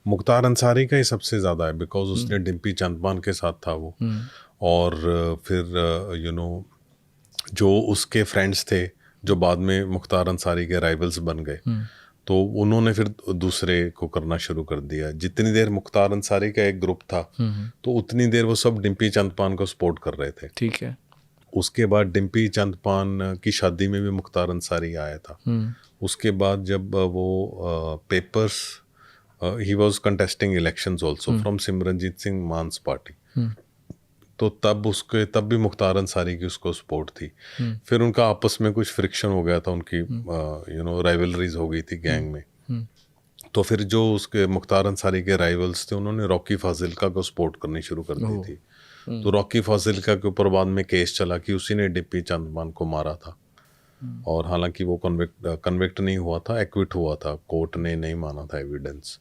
Speaker 2: मुख्तार अंसारी का ही सबसे ज़्यादा है, बिकॉज उसने डिम्पी चांदबान के साथ था वो, और फिर जो उसके फ्रेंड्स थे जो बाद में मुख्तार अंसारी के राइवल्स बन गए, तो उन्होंने फिर दूसरे को करना शुरू कर दिया। जितनी देर मुख्तार अंसारी का एक ग्रुप था, तो उतनी देर वो सब डिम्पी चांदपान को सपोर्ट कर रहे थे।
Speaker 1: ठीक है।
Speaker 2: उसके बाद डिम्पी चांदपान की शादी में भी मुख्तार अंसारी आया था। उसके बाद जब वो papers, he was contesting elections also from Simranjeet Singh months party, तो तब भी मुख्तार अंसारी की उसको सपोर्ट थी। फिर उनका आपस में कुछ फ्रिक्शन हो गया था, उनकी राइवलरीज हो गई थी गैंग में। तो फिर जो उसके मुख्तार अंसारी के राइवल्स थे, उन्होंने रॉकी फाजिल्का को सपोर्ट करनी शुरू कर दी थी। तो रॉकी फाजिल्का के ऊपर बाद में केस चला कि उसी ने डिम्पी चांदबान को मारा था, और हालांकि वो कन्विक्ट नहीं हुआ था, एक्विट हुआ था, कोर्ट ने नहीं माना था एविडेंस।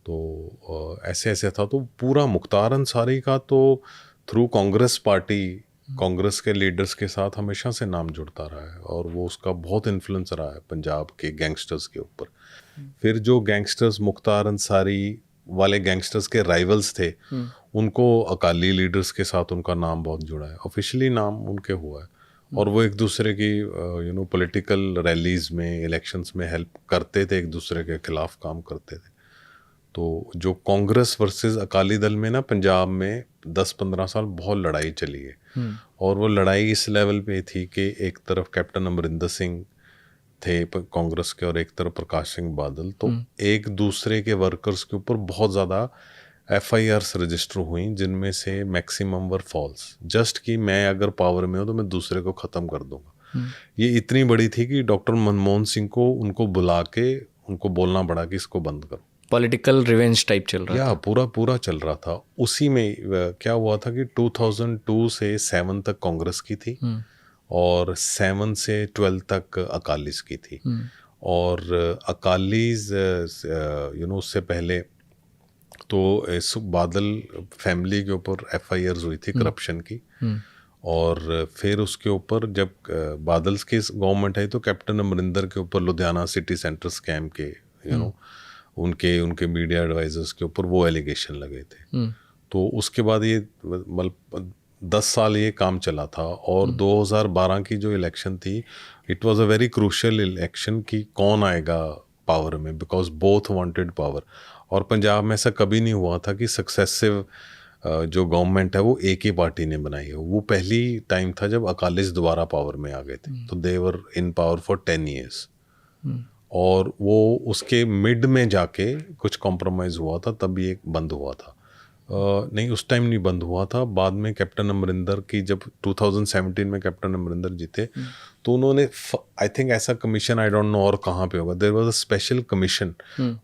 Speaker 2: तो ऐसे ऐसे था। तो पूरा मुख्तार अंसारी का तो थ्रू कांग्रेस पार्टी, कांग्रेस के लीडर्स के साथ हमेशा से नाम जुड़ता रहा है, और वो उसका बहुत इन्फ्लुएंस रहा है पंजाब के गैंगस्टर्स के ऊपर। फिर जो गैंगस्टर्स, मुख्तार अंसारी वाले गैंगस्टर्स के राइवल्स थे, उनको अकाली लीडर्स के साथ उनका नाम बहुत जुड़ा है, ऑफिशियली नाम उनके हुआ है, और वो एक दूसरे की पॉलिटिकल रैलीज में, इलेक्शंस में हेल्प करते थे, एक दूसरे के खिलाफ काम करते थे। तो जो कांग्रेस वर्सेस अकाली दल में ना पंजाब में 10-15 साल बहुत लड़ाई चली है, और वो लड़ाई इस लेवल पे थी कि एक तरफ कैप्टन अमरिंदर सिंह थे कांग्रेस के, और एक तरफ प्रकाश सिंह बादल। तो एक दूसरे के वर्कर्स के ऊपर बहुत ज़्यादा FIRs रजिस्टर हुई, जिनमें से मैक्सिमम वर फॉल्स, जस्ट कि मैं अगर पावर में हूँ तो मैं दूसरे को ख़त्म कर दूंगा। ये इतनी बड़ी थी कि डॉक्टर मनमोहन सिंह को उनको बुला के उनको बोलना पड़ा कि इसको बंद करो।
Speaker 1: पॉलिटिकल रिवेंज टाइप चल रहा था।
Speaker 2: पूरा चल रहा था। उसी में क्या हुआ था कि 2002 से 7 तक कांग्रेस की थी, और 7 से 12 तक अकालीज की थी। और अकालीज उससे पहले तो बादल फैमिली के ऊपर FIRs हुई थी करप्शन की, और फिर उसके ऊपर जब बादल की गवर्नमेंट आई तो कैप्टन अमरिंदर के ऊपर लुधियाना सिटी सेंटर स्कैम के उनके मीडिया एडवाइजर्स के ऊपर वो एलिगेशन लगे थे। तो उसके बाद ये मतलब 10 साल ये काम चला था, और 2012 की जो इलेक्शन थी, it was a very crucial election कि कौन आएगा पावर में, बिकॉज बोथ वांटेड पावर। और पंजाब में ऐसा कभी नहीं हुआ था कि सक्सेसिव जो गवर्नमेंट है वो एक ही पार्टी ने बनाई है। वो पहली टाइम था जब अकालीज दोबारा पावर में आ गए थे, तो दे वर इन पावर फॉर 10 ईयर्स, और वो उसके मिड में जाके कुछ कॉम्प्रोमाइज़ हुआ था, तब ये बंद हुआ था। नहीं, उस टाइम नहीं बंद हुआ था। बाद में कैप्टन अमरिंदर की जब 2017 में कैप्टन अमरिंदर जीते, तो उन्होंने आई थिंक ऐसा कमीशन, आई डोंट नो और कहाँ पे होगा, there was a special commission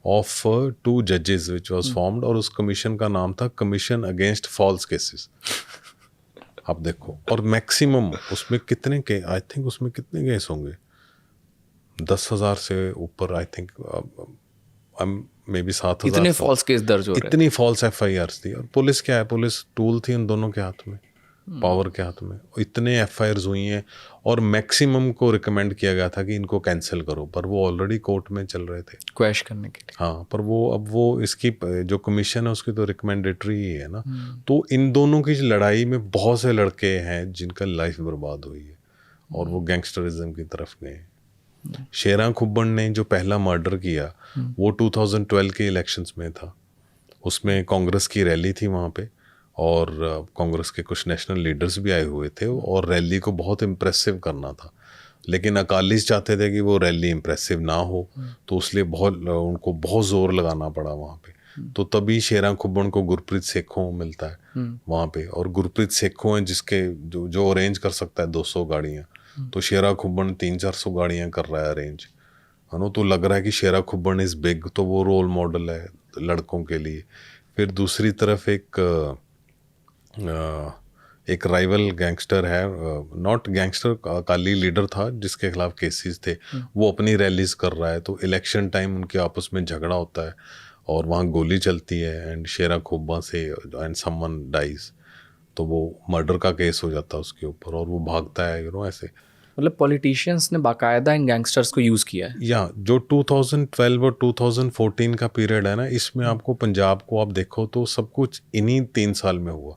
Speaker 2: of 2 जजेस विच वाज फॉर्म्ड, और उस कमीशन का नाम था कमीशन अगेंस्ट फॉल्स केसेस। आप देखो, और मैक्सिमम उसमें कितने के, आई थिंक उसमें कितने केस होंगे, 10,000 से ऊपर, आई थिंक मे बी 7,000।
Speaker 1: इतने फॉल्स केस दर्ज हो रहे,
Speaker 2: इतनी फॉल्स FIRs थी। और पुलिस क्या है, पुलिस टूल थी उन दोनों के हाथ में, पावर के हाथ में। इतने FIRs हुई हैं, और मैक्सिमम को रिकमेंड किया गया था कि इनको कैंसिल करो, पर वो ऑलरेडी कोर्ट में चल रहे थे
Speaker 1: क्वैश करने के लिए।
Speaker 2: हाँ, पर वो इसकी जो कमीशन है उसकी तो रिकमेंडेटरी ही है ना। तो इन दोनों की लड़ाई में बहुत से लड़के हैं जिनका लाइफ बर्बाद हुई है, और वो गैंगस्टरिज्म की तरफ गए। शेरा खुब्बन ने जो पहला मर्डर किया वो 2012 के इलेक्शंस में था। उसमें कांग्रेस की रैली थी वहाँ पे, और कांग्रेस के कुछ नेशनल लीडर्स भी आए हुए थे, और रैली को बहुत इम्प्रेसिव करना था, लेकिन अकालीस चाहते थे कि वो रैली इम्प्रेसिव ना हो, तो इसलिए उनको बहुत ज़ोर लगाना पड़ा वहाँ पे। तो तभी शेरा खुब्बन को गुरप्रीत सेखों मिलता है वहाँ पे, और गुरप्रीत सेखों हैं जिसके जो अरेंज कर सकता है 200 गाड़ियाँ, तो शेरा खुब्बन 300-400 गाड़ियाँ कर रहा है अरेंज, है ना। तो लग रहा है कि शेरा खुब्बन इज़ बिग, तो वो रोल मॉडल है लड़कों के लिए। फिर दूसरी तरफ एक राइवल गैंगस्टर है, नॉट गैंगस्टर, अकाली लीडर था जिसके खिलाफ केसेस थे, वो अपनी रैलीज कर रहा है, तो इलेक्शन टाइम उनके आपस में झगड़ा होता है और वहाँ गोली चलती है, एंड शेरा खुब्बा से एंड समवन डाइज, तो वो मर्डर का केस हो जाता है उसके ऊपर, और वो भागता है, ऐसे।
Speaker 1: मतलब पॉलिटिशियंस ने बाकायदा इन गैंगस्टर्स को यूज़ किया है।
Speaker 2: या जो 2012 और 2014 का पीरियड है ना, इसमें आपको पंजाब को आप देखो तो सब कुछ इन्हीं 3 साल में हुआ।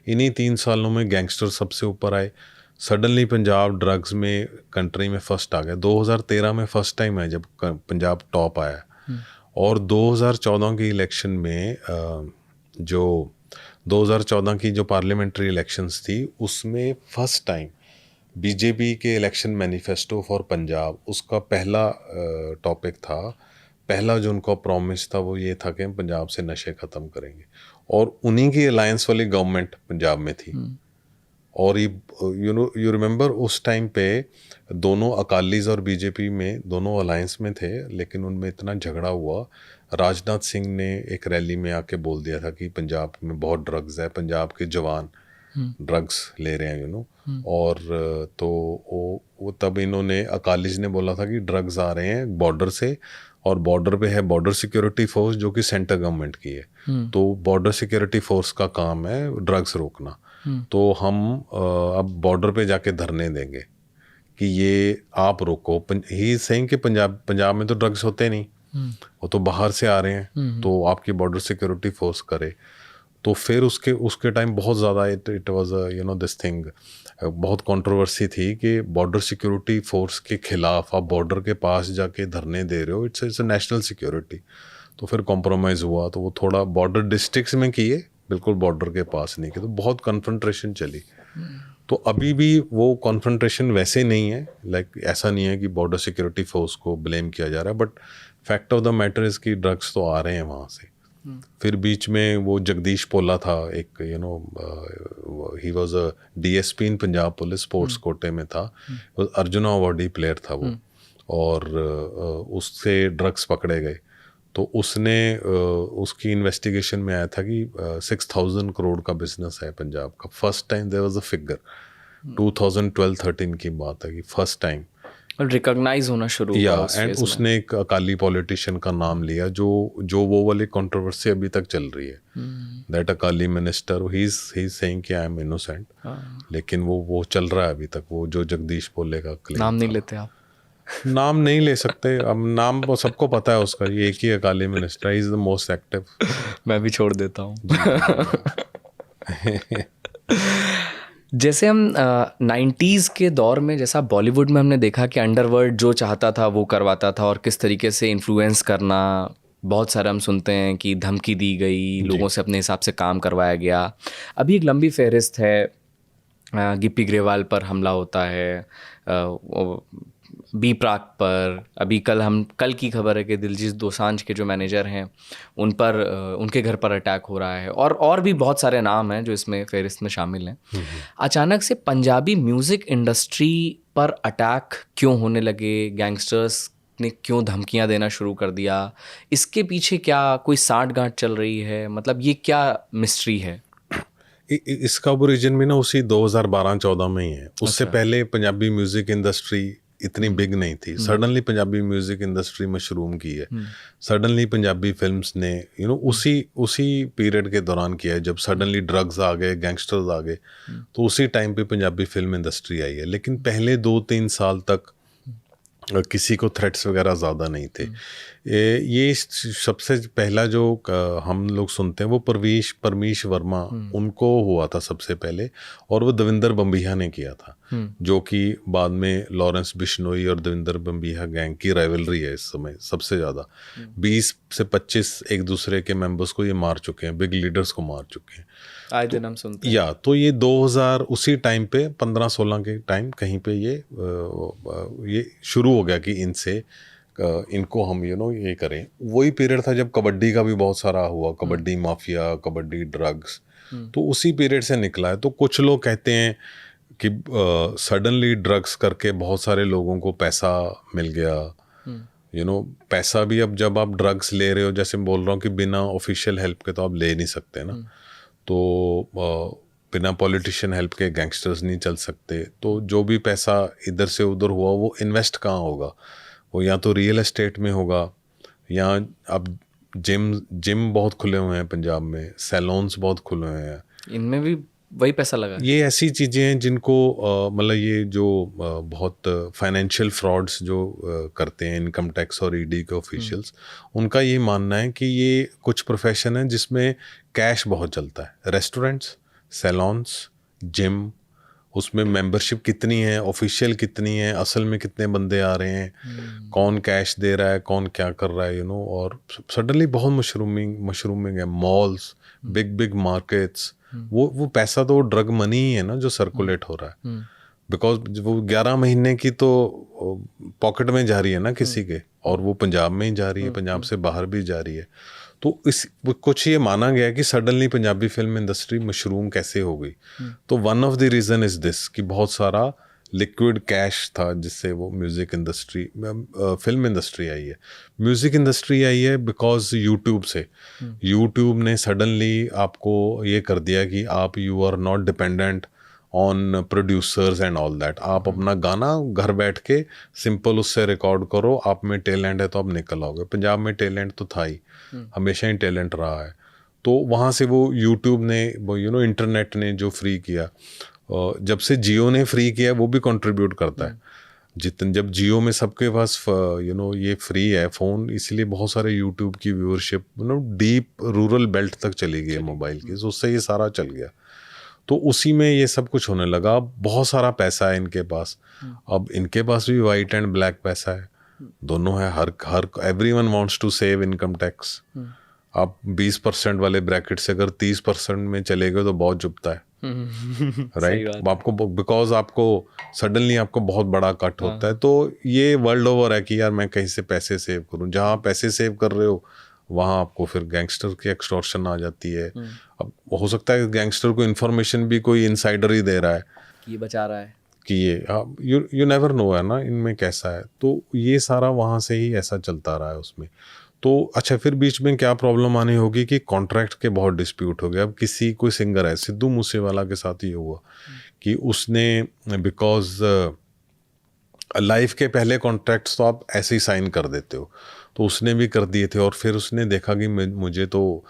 Speaker 2: इन्हीं 3 सालों में गैंगस्टर सबसे ऊपर आए। सडनली पंजाब ड्रग्स में कंट्री में फर्स्ट आ गया। 2013 में फर्स्ट टाइम है जब पंजाब टॉप आया, और 2014 की इलेक्शन में जो 2014 की जो पार्लियामेंट्री इलेक्शंस थी, उसमें फर्स्ट टाइम बीजेपी के इलेक्शन मैनिफेस्टो फॉर पंजाब, उसका पहला टॉपिक था, पहला जो उनका प्रॉमिस था वो ये था कि हम पंजाब से नशे ख़त्म करेंगे, और उन्हीं की अलायंस वाली गवर्नमेंट पंजाब में थी। और ये यू रिमेंबर उस टाइम पे दोनों अकालीज और बीजेपी में दोनों अलायंस में थे, लेकिन उनमें इतना झगड़ा हुआ, राजनाथ सिंह ने एक रैली में आके बोल दिया था कि पंजाब में बहुत ड्रग्स है, पंजाब के जवान ड्रग्स ले रहे हैं, और तो वो तब इन्होंने अकालीज ने बोला था कि ड्रग्स आ रहे हैं बॉर्डर से, और बॉर्डर पे है बॉर्डर सिक्योरिटी फोर्स जो कि सेंटर गवर्नमेंट की है, तो बॉर्डर सिक्योरिटी फोर्स का काम है ड्रग्स रोकना, तो हम अब बॉर्डर पे जाके धरने देंगे कि ये आप रोको। ही सेइंग कि पंजाब में तो ड्रग्स होते नहीं, वो तो बाहर से आ रहे हैं, तो आपकी बॉर्डर सिक्योरिटी फोर्स करे। तो फिर उसके टाइम बहुत ज़्यादा इट वाज दिस थिंग, बहुत कंट्रोवर्सी थी कि बॉर्डर सिक्योरिटी फोर्स के खिलाफ आप बॉर्डर के पास जाके धरने दे रहे हो, इट्स नेशनल सिक्योरिटी। तो फिर कॉम्प्रोमाइज़ हुआ, तो वो थोड़ा बॉर्डर डिस्ट्रिक्ट्स में किए, बिल्कुल बॉर्डर के पास नहीं किए, तो बहुत कन्फ्रंट्रेशन चली। तो अभी भी वो कॉन्फ्रंट्रेशन वैसे नहीं है, ऐसा नहीं है कि बॉर्डर सिक्योरिटी फोर्स को ब्लेम किया जा रहा है, but fact of the matter is कि ड्रग्स तो आ रहे हैं वहाँ से। फिर बीच में वो जगदीश पोला था, एक he was a DSP in Punjab police, sports कोटे में था, अर्जुना अवार्डी प्लेयर था वो, और उससे ड्रग्स पकड़े गए। तो उसने उसकी इन्वेस्टिगेशन में आया था कि 6,000 करोड़ का बिजनेस है पंजाब का। First time there was a figure, 2012-13 की बात है कि फर्स्ट टाइम
Speaker 1: रिकॉग्नाइज होना शुरू हुआ उस
Speaker 2: एंड
Speaker 1: फेज में।
Speaker 2: उसने एक अकाली पॉलिटिशियन का नाम लिया, जो वो वाली कंट्रोवर्सी अभी तक चल रही है, that Akali minister he is saying कि आई एम इनोसेंट, लेकिन वो चल रहा है अभी तक, वो जो जगदीश पोले का क्लेम।
Speaker 1: नाम नहीं लेते आप?
Speaker 2: नाम नहीं ले सकते, अब नाम सबको पता है उसका, ये एक ही Akali minister, is the most active.
Speaker 1: मैं भी छोड़ देता हूँ। जैसे हम 90s के दौर में, जैसा बॉलीवुड में हमने देखा कि अंडरवर्ल्ड जो चाहता था वो करवाता था, और किस तरीके से इन्फ्लुएंस करना, बहुत सारे हम सुनते हैं कि धमकी दी गई, लोगों से अपने हिसाब से काम करवाया गया। अभी एक लंबी फहरिस्त है, गिप्पी ग्रेवाल पर हमला होता है, बी प्राक पर, अभी कल की खबर है कि दिलजीत दोसांझ के जो मैनेजर हैं उन पर, उनके घर पर अटैक हो रहा है, और भी बहुत सारे नाम हैं जो इसमें फहरिस्त में शामिल हैं। अचानक से पंजाबी म्यूज़िक इंडस्ट्री पर अटैक क्यों होने लगे? गैंगस्टर्स ने क्यों धमकियां देना शुरू कर दिया? इसके पीछे क्या कोई साठगांठ चल रही है? मतलब ये क्या मिस्ट्री है?
Speaker 2: इसका ओरिजिन भी ना उसी 2012-14 में ही है। उससे पहले पंजाबी म्यूज़िक इंडस्ट्री इतनी बिग नहीं थी। Suddenly Punjabi music industry mushroom की है, सडनली पंजाबी फिल्म्स ने उसी पीरियड के दौरान किया है, जब सडनली ड्रग्स आ गए, गैंगस्टर्स आ गए, तो उसी टाइम पे पंजाबी फिल्म इंडस्ट्री आई है। लेकिन पहले 2-3 साल तक किसी को थ्रेट्स वगैरह ज़्यादा नहीं थे। ये सबसे पहला जो हम लोग सुनते हैं वो परमीश वर्मा, उनको हुआ था सबसे पहले, और वो देवेंद्र बम्बिहा ने किया था, जो कि बाद में लॉरेंस बिश्नोई और देवेंद्र बम्बिहा गैंग की राइवलरी है इस समय सबसे ज़्यादा। 20 से 25 एक दूसरे के मेंबर्स को ये मार चुके हैं, बिग लीडर्स को मार चुके हैं,
Speaker 1: आए दिन हम सुनते हैं।
Speaker 2: तो ये 2000 उसी टाइम पे 15-16 के टाइम कहीं पे ये शुरू हो गया कि इनको हम ये करें। वही पीरियड था जब कबड्डी का भी बहुत सारा हुआ, कबड्डी माफिया, कबड्डी ड्रग्स, तो उसी पीरियड से निकला है। तो कुछ लोग कहते हैं कि सडनली ड्रग्स करके बहुत सारे लोगों को पैसा मिल गया, पैसा भी। अब जब आप ड्रग्स ले रहे हो, जैसे मैं बोल रहा हूँ कि बिना ऑफिशियल हेल्प के तो आप ले नहीं सकते ना, तो बिना पॉलिटिशियन हेल्प के गैंगस्टर्स नहीं चल सकते। तो जो भी पैसा इधर से उधर हुआ वो इन्वेस्ट कहाँ होगा, वो या तो रियल एस्टेट में होगा, या अब जिम बहुत खुले हुए हैं पंजाब में, सैलून्स बहुत खुले हुए हैं,
Speaker 1: इनमें भी वही पैसा लगा है।
Speaker 2: ये ऐसी चीज़ें हैं जिनको मतलब ये जो बहुत फाइनेंशियल फ्रॉड्स जो करते हैं इनकम टैक्स और ईडी के ऑफिशियल्स, उनका ये मानना है कि ये कुछ प्रोफेशन है जिसमें कैश बहुत चलता है। रेस्टोरेंट्स, सैलून्स, जिम, उसमें मेंबरशिप कितनी है, ऑफिशियल कितनी है, असल में कितने बंदे आ रहे हैं, कौन कैश दे रहा है, कौन क्या कर रहा है, और सडनली बहुत मशरूमिंग है। मॉल्स, बिग मार्केट्स, वो पैसा तो ड्रग मनी ही है ना जो सर्कुलेट हो रहा है, बिकॉज वो 11 महीने की तो पॉकेट में जा रही है ना किसी के, और वो पंजाब में ही जा रही है, पंजाब से बाहर भी जा रही है। तो कुछ ये माना गया कि suddenly Punjabi film industry mushroom कैसे हो गई। तो one of the reason is this कि बहुत सारा लिक्विड कैश था जिससे वो म्यूज़िक इंडस्ट्री, फिल्म इंडस्ट्री आई है। म्यूज़िक इंडस्ट्री आई है बिकॉज यूट्यूब से, यूट्यूब ने सडनली आपको ये कर दिया कि आप you are not dependent on producers and all that. आप अपना गाना घर बैठ के सिंपल उससे रिकॉर्ड करो, आप में टैलेंट है तो आप निकल आओगे। पंजाब में टैलेंट तो था ही, हमेशा ही टैलेंट रहा है। तो वहाँ से वो यूट्यूब ने, वो इंटरनेट ने जो फ्री किया, जब से जियो ने फ्री किया वो भी कंट्रीब्यूट करता है। जब जियो में सबके पास ये फ्री है फ़ोन, इसलिए बहुत सारे यूट्यूब की व्यूअरशिप डीप रूरल बेल्ट तक चली गई है मोबाइल की, तो उससे ये सारा चल गया। तो उसी में ये सब कुछ होने लगा। बहुत सारा पैसा है इनके पास, अब इनके पास भी वाइट एंड ब्लैक पैसा है, दोनों है। हर everyone wants to save income tax. आप 20% वाले ब्रैकेट से अगर 30% में चले गए तो बहुत चुभता है, राइट। आपको बिकॉज आपको सडनली आपको बहुत बड़ा कट होता है। तो ये वर्ल्ड ओवर है कि यार मैं कहीं से पैसे सेव करूं। जहाँ पैसे सेव कर रहे हो वहाँ आपको फिर गैंगस्टर की एक्सटॉर्शन आ जाती है। अब हो सकता है गैंगस्टर को इन्फॉर्मेशन भी कोई इनसाइडर ही दे रहा है
Speaker 1: कि ये बचा रहा है, कि
Speaker 2: ये यू नेवर नो है ना इनमें कैसा है। तो ये सारा वहाँ से ही ऐसा चलता रहा है उसमें। तो अच्छा, फिर बीच में क्या प्रॉब्लम आनी होगी कि कॉन्ट्रैक्ट के बहुत डिस्प्यूट हो गए। अब कोई सिंगर है, सिद्धू मूसेवाला के साथ ये हुआ कि उसने, बिकॉज लाइफ के पहले कॉन्ट्रैक्ट्स तो आप ऐसे ही साइन कर देते हो, तो उसने भी कर दिए थे। और फिर उसने देखा कि मुझे तो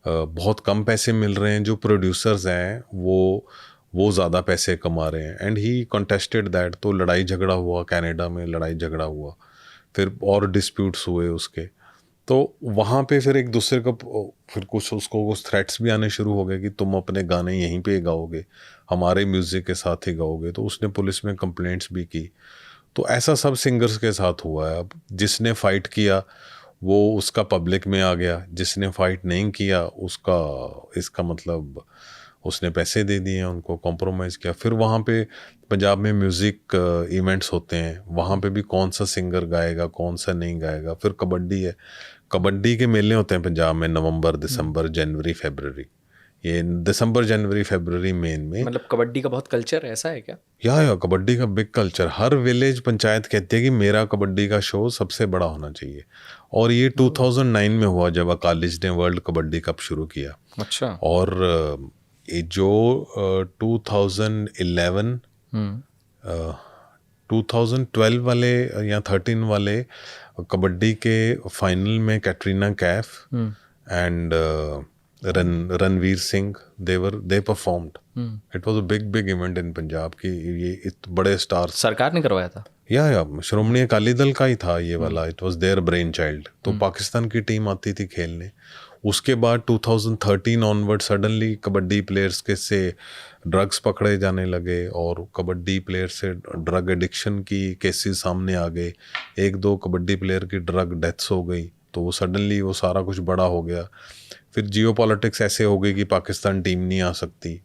Speaker 2: बहुत कम पैसे मिल रहे हैं, जो प्रोड्यूसर्स हैं वो ज़्यादा पैसे कमा रहे हैं, एंड ही कॉन्टेस्टेड दैट। तो लड़ाई झगड़ा हुआ, कनाडा में लड़ाई झगड़ा हुआ, फिर और डिस्प्यूट्स हुए उसके। तो वहाँ पे फिर एक दूसरे को फिर उसको थ्रेट्स भी आने शुरू हो गए कि तुम अपने गाने यहीं पे गाओगे, हमारे म्यूज़िक के साथ ही गाओगे। तो उसने पुलिस में कंप्लेंट्स भी की। तो ऐसा सब सिंगर्स के साथ हुआ है। अब जिसने फाइट किया वो उसका पब्लिक में आ गया, जिसने फाइट नहीं किया उसका, इसका मतलब उसने पैसे दे दिए, उनको कॉम्प्रोमाइज़ किया। फिर वहाँ पे पंजाब में म्यूज़िक इवेंट्स होते हैं, वहाँ पे भी कौन सा सिंगर गाएगा कौन सा नहीं गाएगा। फिर कबड्डी है, कबड्डी के मेले होते हैं पंजाब में नवंबर, दिसंबर, जनवरी, फरवरी। ये दिसंबर, जनवरी, फरवरी मेन में।
Speaker 1: मतलब कबड्डी का बहुत कल्चर है, ऐसा है क्या?
Speaker 2: या कबड्डी का बिग कल्चर। हर विलेज पंचायत कहती है कि मेरा कबड्डी का शो सबसे बड़ा होना चाहिए। और ये 2009 में हुआ जब अकालिज ने वर्ल्ड कबड्डी कप शुरू किया।
Speaker 1: अच्छा।
Speaker 2: और ये जो 2011 2012 वाले या 13 वाले कबड्डी के फाइनल में Katrina Kaif and Ranveer Singh they performed. It was a big event in Punjab की। ये बड़े स्टार,
Speaker 1: सरकार ने करवाया था
Speaker 2: या श्रोमणी अकाली दल का ही था ये वाला, it was their brain child. तो पाकिस्तान की टीम आती थी खेलने। उसके बाद 2013 ऑनवर्ड सडनली कबड्डी प्लेयर्स के से ड्रग्स पकड़े जाने लगे और कबड्डी प्लेयर से ड्रग एडिक्शन की केसेस सामने आ गए। 1-2 कबड्डी प्लेयर की ड्रग डेथ्स हो गई, तो वो सडनली वो सारा कुछ बड़ा हो गया। फिर जियो पॉलिटिक्स ऐसे हो गई कि पाकिस्तान टीम नहीं आ सकती।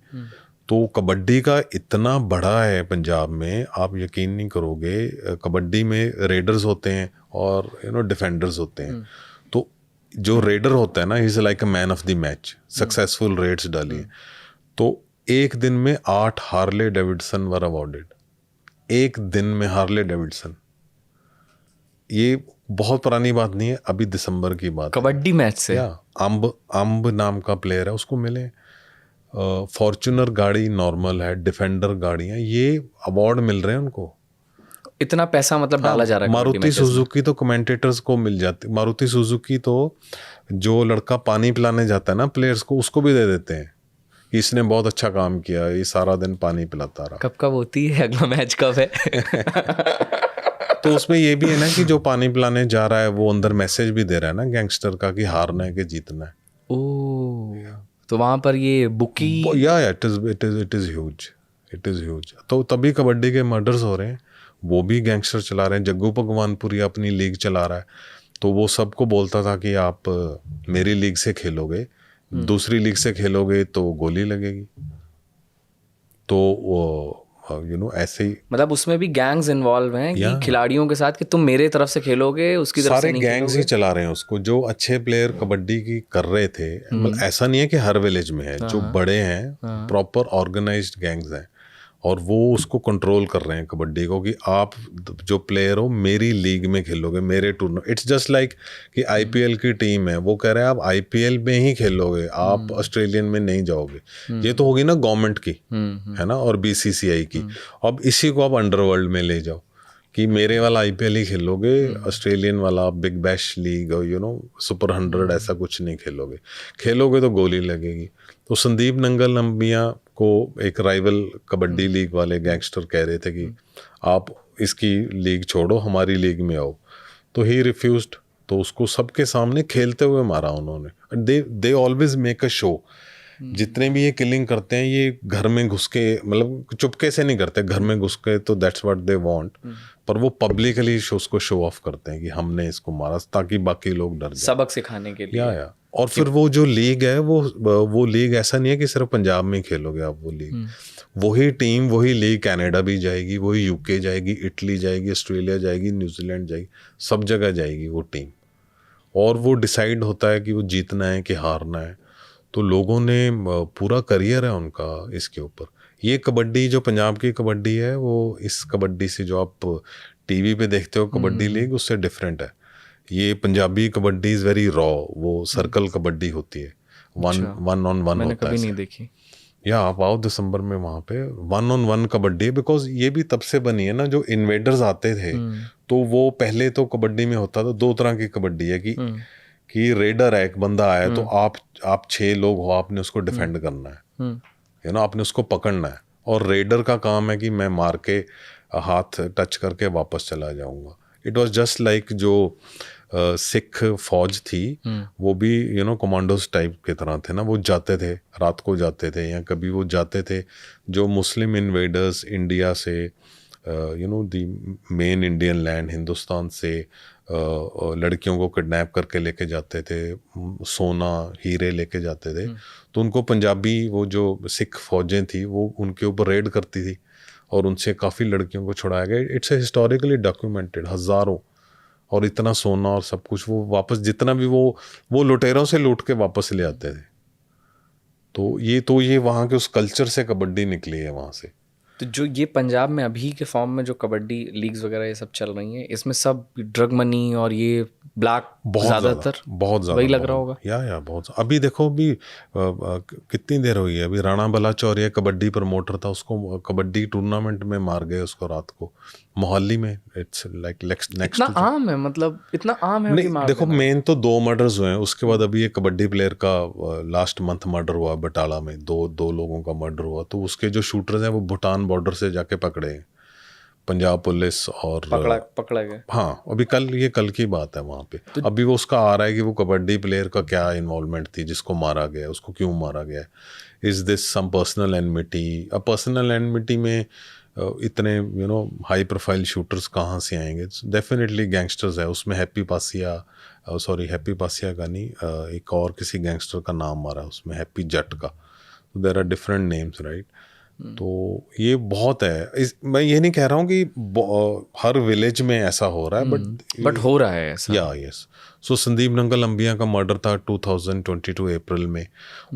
Speaker 2: तो कबड्डी का इतना बड़ा है पंजाब में, आप यकीन नहीं करोगे। कबड्डी में रेडर्स होते हैं और डिफेंडर्स होते हैं। तो जो रेडर होता है ना, he is like a man of the match, successful raids डालिए। तो एक दिन में 8 हार्ले डेविडसन वर अवॉर्डेड, एक दिन में हार्ले डेविडसन। ये बहुत पुरानी बात नहीं है, अभी दिसंबर की बात।
Speaker 1: कबड्डी मैच से
Speaker 2: अंब नाम का प्लेयर है, उसको मिले। फॉर्च्यूनर गाड़ी नॉर्मल है, डिफेंडर गाड़ियाँ, ये अवार्ड मिल रहे हैं उनको।
Speaker 1: इतना पैसा मतलब डाला जा रहा है।
Speaker 2: मारुति सुजुकी तो कमेंटेटर्स को मिल जाती, मारुति सुजुकी तो जो लड़का पानी पिलाने जाता है ना प्लेयर्स को, उसको भी दे देते हैं। इसने बहुत अच्छा काम किया, ये सारा दिन पानी पिलाता रहा।
Speaker 1: कब कब होती है, अगला मैच कब है?
Speaker 2: तो उसमें ये भी है ना कि जो पानी पिलाने जा रहा है वो अंदर मैसेज भी दे रहा है ना गैंगस्टर का, कि हारना है कि जीतना है।
Speaker 1: ओह, तो वहां पर ये बुकी
Speaker 2: इट इज ह्यूज। तो तभी कबड्डी के मर्डर्स हो रहे हैं, वो भी गैंगस्टर चला रहे हैं। जग्गू भगवानपुरी अपनी लीग चला रहा है, तो वो सबको बोलता था कि आप मेरी लीग से खेलोगे, दूसरी लीग से खेलोगे तो गोली लगेगी। तो वो ऐसे ही,
Speaker 1: मतलब उसमें भी गैंग्स इन्वॉल्व हैं कि खिलाड़ियों के साथ, कि तुम मेरे तरफ से खेलोगे, उसकी तरफ से नहीं खेलोगे।
Speaker 2: सारे गैंग्स ही चला रहे हैं उसको। जो अच्छे प्लेयर कबड्डी की कर रहे थे, मतलब ऐसा नहीं है कि हर विलेज में है, जो बड़े हैं प्रॉपर ऑर्गेनाइज्ड गैंग्स हैं, और वो उसको कंट्रोल कर रहे हैं कबड्डी को, कि आप जो प्लेयर हो मेरी लीग में खेलोगे, मेरे टूर्नामेंट। इट्स जस्ट लाइक कि आईपीएल की टीम है, वो कह रहे हैं आप आईपीएल में ही खेलोगे, आप ऑस्ट्रेलियन में नहीं जाओगे। ये तो होगी ना गवर्नमेंट की, है ना, और बीसीसीआई की। अब इसी को आप अंडरवर्ल्ड में ले जाओ कि मेरे वाला आईपीएल ही खेलोगे, ऑस्ट्रेलियन वाला बिग बैश लीग और सुपर 100 ऐसा कुछ नहीं खेलोगे। खेलोगे तो गोली लगेगी। तो संदीप नंगल नंबिया को एक राइवल कबड्डी लीग वाले गैंगस्टर कह रहे थे कि आप इसकी लीग छोड़ो, हमारी लीग में आओ। तो ही रिफ्यूज्ड। तो उसको सबके सामने खेलते हुए मारा उन्होंने। They always make a show. जितने भी ये किलिंग करते हैं, ये घर में घुस के, मतलब चुपके से नहीं करते, घर में घुस के, तो दैट्स व्हाट दे वांट। पर वो पब्लिकली उसको शो ऑफ करते हैं कि हमने इसको मारा, ताकि बाकी लोग डर जाए,
Speaker 1: सबक सिखाने के लिए।
Speaker 2: या और फिर वो जो लीग है, वो लीग ऐसा नहीं है कि सिर्फ पंजाब में खेलोगे आप वो लीग। वही टीम, वही लीग कनाडा भी जाएगी, वही यूके जाएगी, इटली जाएगी, ऑस्ट्रेलिया जाएगी, न्यूजीलैंड जाएगी, सब जगह जाएगी वो टीम। और वो डिसाइड होता है कि वो जीतना है कि हारना है। तो लोगों ने पूरा करियर है उनका इसके ऊपर। ये कबड्डी जो पंजाब की कबड्डी है, वो इस कबड्डी से जो आप टीवी पे देखते हो कबड्डी लीग, उससे डिफरेंट है। ये Punjabi kabaddi is very raw, वो सर्कल कबड्डी होती है, वन ऑन वन
Speaker 1: मैंने
Speaker 2: होता है।
Speaker 1: कभी नहीं देखी।
Speaker 2: या आप आओ दिसंबर में वहाँ पे, 1-on-1 कबड्डी। बिकॉज ये भी तब से बनी है ना, जो इन्वेडर्स आते थे, तो वो पहले तो कबड्डी में होता था 2 तरह की कबड्डी है कि रेडर है, एक बंदा आया तो आप 6 लोग हो, आपने उसको डिफेंड करना है, आपने उसको पकड़ना है। और रेडर का काम है कि मैं मार के हाथ टच करके वापस चला जाऊंगा। इट वॉज जस्ट लाइक जो सिख फौज थी, वो भी कमांडोज टाइप के तरह थे ना। वो जाते थे, रात को जाते थे, या कभी वो जाते थे जो मुस्लिम इन्वेडर्स इंडिया से, दी मेन इंडियन लैंड, हिंदुस्तान से लड़कियों को किडनैप करके लेके जाते थे, सोना हीरे लेके जाते थे। तो उनको पंजाबी वो जो सिख फौजें थी, वो उनके ऊपर रेड करती थी और उनसे काफ़ी लड़कियों को छुड़ाया गया। इट्स हिस्टोरिकली डॉक्यूमेंटेड, हज़ारों, और इतना सोना और सब कुछ वो वापस, जितना भी वो लुटेरों से लूट के वापस ले आते थे। तो ये वहाँ के उस कल्चर से कबड्डी निकली है वहाँ से।
Speaker 1: तो जो ये पंजाब में अभी के फॉर्म में जो कबड्डी लीग्स वगैरह ये सब चल रही हैं, इसमें सब ड्रग मनी और ये ब्लैक ज़्यादातर
Speaker 2: बहुत ज़्यादा
Speaker 1: वही लग रहा होगा।
Speaker 2: या बहुत। अभी देखो, अभी कितनी देर हुई है, अभी राणा बलाचौरिया कबड्डी प्रमोटर था, उसको कबड्डी टूर्नामेंट में मार गए उसको रात को, मोहाली में। It's like next.
Speaker 1: इतना आम है, मतलब इतना आम है।
Speaker 2: नहीं देखो, मेन तो 2 मर्डर्स हुए हैं, उसके बाद अभी एक कबड्डी प्लेयर का लास्ट मंथ मर्डर हुआ बटाला में, दो लोगों का मर्डर हुआ। तो उसके जो शूटर्स हैं वो भूटान बॉर्डर से जाके पकड़े हैं। पंजाब पुलिस और
Speaker 1: पकड़ा गया।
Speaker 2: हाँ, अभी कल की बात है वहाँ पे। तो अभी वो उसका आ रहा है कि वो कबड्डी प्लेयर का क्या इन्वॉल्वमेंट थी जिसको मारा गया, उसको क्यों मारा गया, is this some personal enmity. अब पर्सनल एनमिटी में इतने हाई प्रोफाइल शूटर्स कहाँ से आएंगे? डेफिनेटली गैंगस्टर्स है उसमें। हैप्पी पासिया का नहीं, एक और किसी गैंगस्टर का नाम आ रहा है उसमें, हैप्पी जट का। तो there are different names, right? तो ये बहुत है। मैं ये नहीं कह रहा हूँ कि हर विलेज में ऐसा हो रहा है,
Speaker 1: बट हो रहा है ऐसा।
Speaker 2: यस। सो संदीप नंगल अंबिया का मर्डर था 2022 अप्रैल में।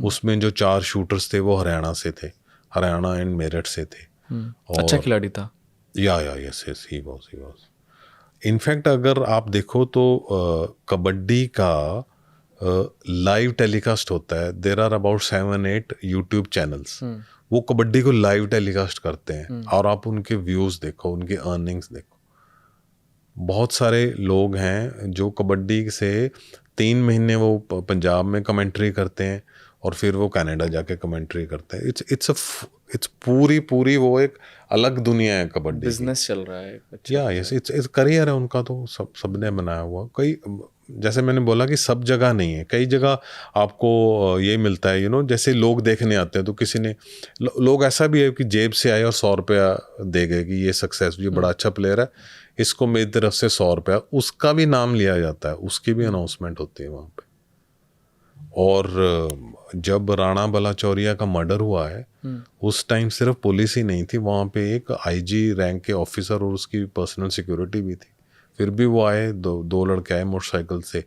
Speaker 2: उसमें जो 4 शूटर्स थे वो हरियाणा से थे, हरियाणा एंड मेरठ से थे।
Speaker 1: अच्छा खिलाड़ी था।
Speaker 2: Yes he was. इनफैक्ट अगर आप देखो तो कबड्डी का लाइव टेलीकास्ट होता है। There are about 7-8 YouTube channels, वो कबड्डी को लाइव टेलीकास्ट करते हैं। और आप उनके व्यूज़ देखो, उनके अर्निंग्स देखो। बहुत सारे लोग हैं जो कबड्डी से 3 महीने वो पंजाब में कमेंट्री करते हैं और फिर वो कनाडा जाके कमेंट्री करते हैं। इट्स पूरी वो एक अलग दुनिया है कबड्डी।
Speaker 1: बिजनेस चल रहा है।
Speaker 2: यस, इट्स करियर है उनका। तो सबने बनाया हुआ। कई, जैसे मैंने बोला कि सब जगह नहीं है, कई जगह आपको ये मिलता है जैसे लोग देखने आते हैं तो किसी ने लोग ऐसा भी है कि जेब से आए और 100 रुपया दे गए कि ये सक्सेस, ये बड़ा अच्छा प्लेयर है, इसको मेरी तरफ से 100 रुपया, उसका भी नाम लिया जाता है, उसकी भी अनाउंसमेंट होती है वहाँ पे। और जब राणा बलाचौरिया का मर्डर हुआ है उस टाइम सिर्फ पुलिस ही नहीं थी वहाँ पे, एक आईजी रैंक के ऑफिसर और उसकी पर्सनल सिक्योरिटी भी थी। फिर भी वो आए, दो लड़के आए मोटरसाइकिल से,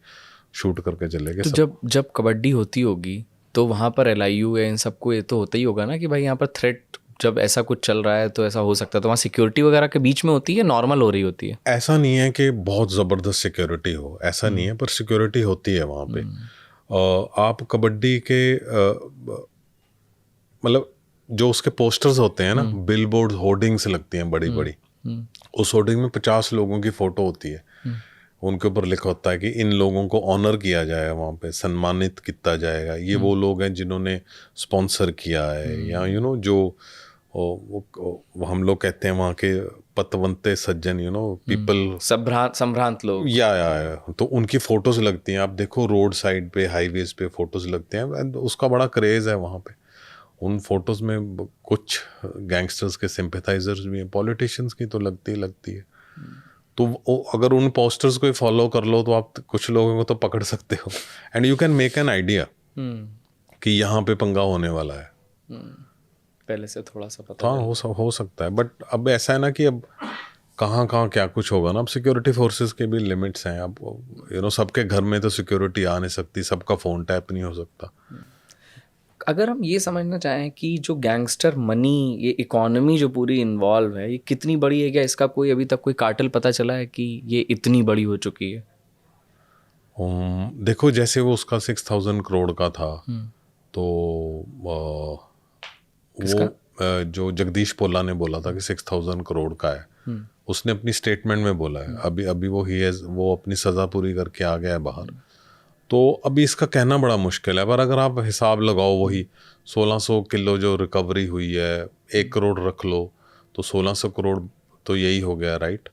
Speaker 2: शूट करके चले गए।
Speaker 1: तो जब कबड्डी होती होगी तो वहाँ पर LIU या इन सबको ये तो होता ही होगा ना कि भाई यहाँ पर थ्रेट, जब ऐसा कुछ चल रहा है तो ऐसा हो सकता है, तो वहाँ सिक्योरिटी वगैरह के बीच में होती है, नॉर्मल हो रही होती है?
Speaker 2: ऐसा नहीं है कि बहुत ज़बरदस्त सिक्योरिटी हो, ऐसा नहीं है, पर सिक्योरिटी होती है वहाँ पे। आप कबड्डी के मतलब जो उसके पोस्टर्स होते हैं ना, बिलबोर्ड होर्डिंग्स लगती हैं बड़ी बड़ी, उस होर्डिंग में 50 लोगों की फ़ोटो होती है। उनके ऊपर लिखा होता है कि इन लोगों को ऑनर किया जाएगा, वहाँ पे सम्मानित किया जाएगा। ये वो लोग हैं जिन्होंने स्पॉन्सर किया है, या जो वो हम लोग कहते हैं वहाँ के पतवंते सज्जन, पीपल,
Speaker 1: संभ्रांत लोग,
Speaker 2: या तो उनकी फ़ोटोज़ लगती हैं। आप देखो रोड साइड पे, हाईवेज़ पे फ़ोटोज़ लगते हैं। उसका बड़ा क्रेज़ है वहाँ पे। उन फोटोज़ में कुछ गैंगस्टर्स के सिंपैथाइजर्स भी हैं, पॉलिटिशियंस की तो लगती है। तो अगर उन पोस्टर्स को फॉलो कर लो तो आप कुछ लोगों को तो पकड़ सकते हो, and you can make an idea कि यहाँ पे पंगा होने वाला है।
Speaker 1: पहले से थोड़ा सा पता
Speaker 2: हो सकता है। बट अब ऐसा है ना कि अब कहाँ क्या कुछ होगा ना। अब सिक्योरिटी फोर्सेस के भी लिमिट्स हैं। अब सबके घर में तो सिक्योरिटी आ नहीं सकती, सबका फ़ोन टैप नहीं हो सकता।
Speaker 1: अगर हम ये समझना चाहें कि जो गैंगस्टर मनी, ये इकोनॉमी जो पूरी इन्वॉल्व है, ये कितनी बड़ी है, क्या इसका कोई अभी तक कोई कार्टेल पता चला है कि ये इतनी बड़ी हो चुकी है?
Speaker 2: देखो, जैसे वो उसका 6,000 करोड़ का था, तो वो जो जगदीश पोला ने बोला था कि 6,000 करोड़ का है, उसने अपनी स्टेटमेंट में बोला है। अभी वो अपनी सज़ा पूरी करके आ गया है बाहर। तो अभी इसका कहना बड़ा मुश्किल है। पर अगर आप हिसाब लगाओ, वही 1600 किलो जो रिकवरी हुई है, 1 करोड़ रख लो तो 1600 करोड़ तो यही हो गया, राइट?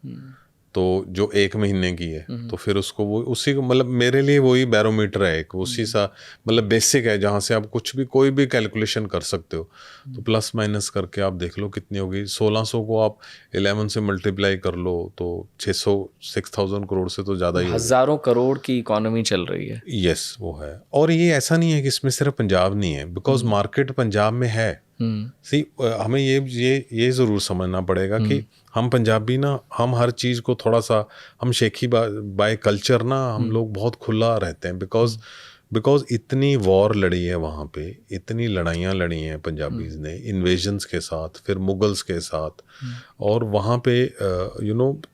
Speaker 2: तो जो 1 महीने की है, तो फिर उसको वो उसी को, मतलब मेरे लिए वही बैरोमीटर है एक, उसी सा मतलब बेसिक है जहाँ से आप कोई भी कैलकुलेशन कर सकते हो। तो प्लस माइनस करके आप देख लो कितनी होगी। 1600 को आप 11 से मल्टीप्लाई कर लो तो 6,000 करोड़ से तो ज़्यादा ही,
Speaker 1: हज़ारों करोड़ की इकोनॉमी चल रही है।
Speaker 2: यस, वो है। और ये ऐसा नहीं है कि इसमें सिर्फ पंजाब नहीं है, बिकॉज मार्केट पंजाब में है। सी, हमें ये ज़रूर समझना पड़ेगा कि हम पंजाबी ना, हम हर चीज़ को थोड़ा सा, हम शेखी बाय कल्चर ना, हम लोग बहुत खुला रहते हैं। बिकॉज इतनी वॉर लड़ी है वहाँ पे, इतनी लड़ाइयाँ लड़ी हैं पंजाबीज़ ने, इन्वेजन्स के साथ, फिर मुगल्स के साथ, और वहाँ पे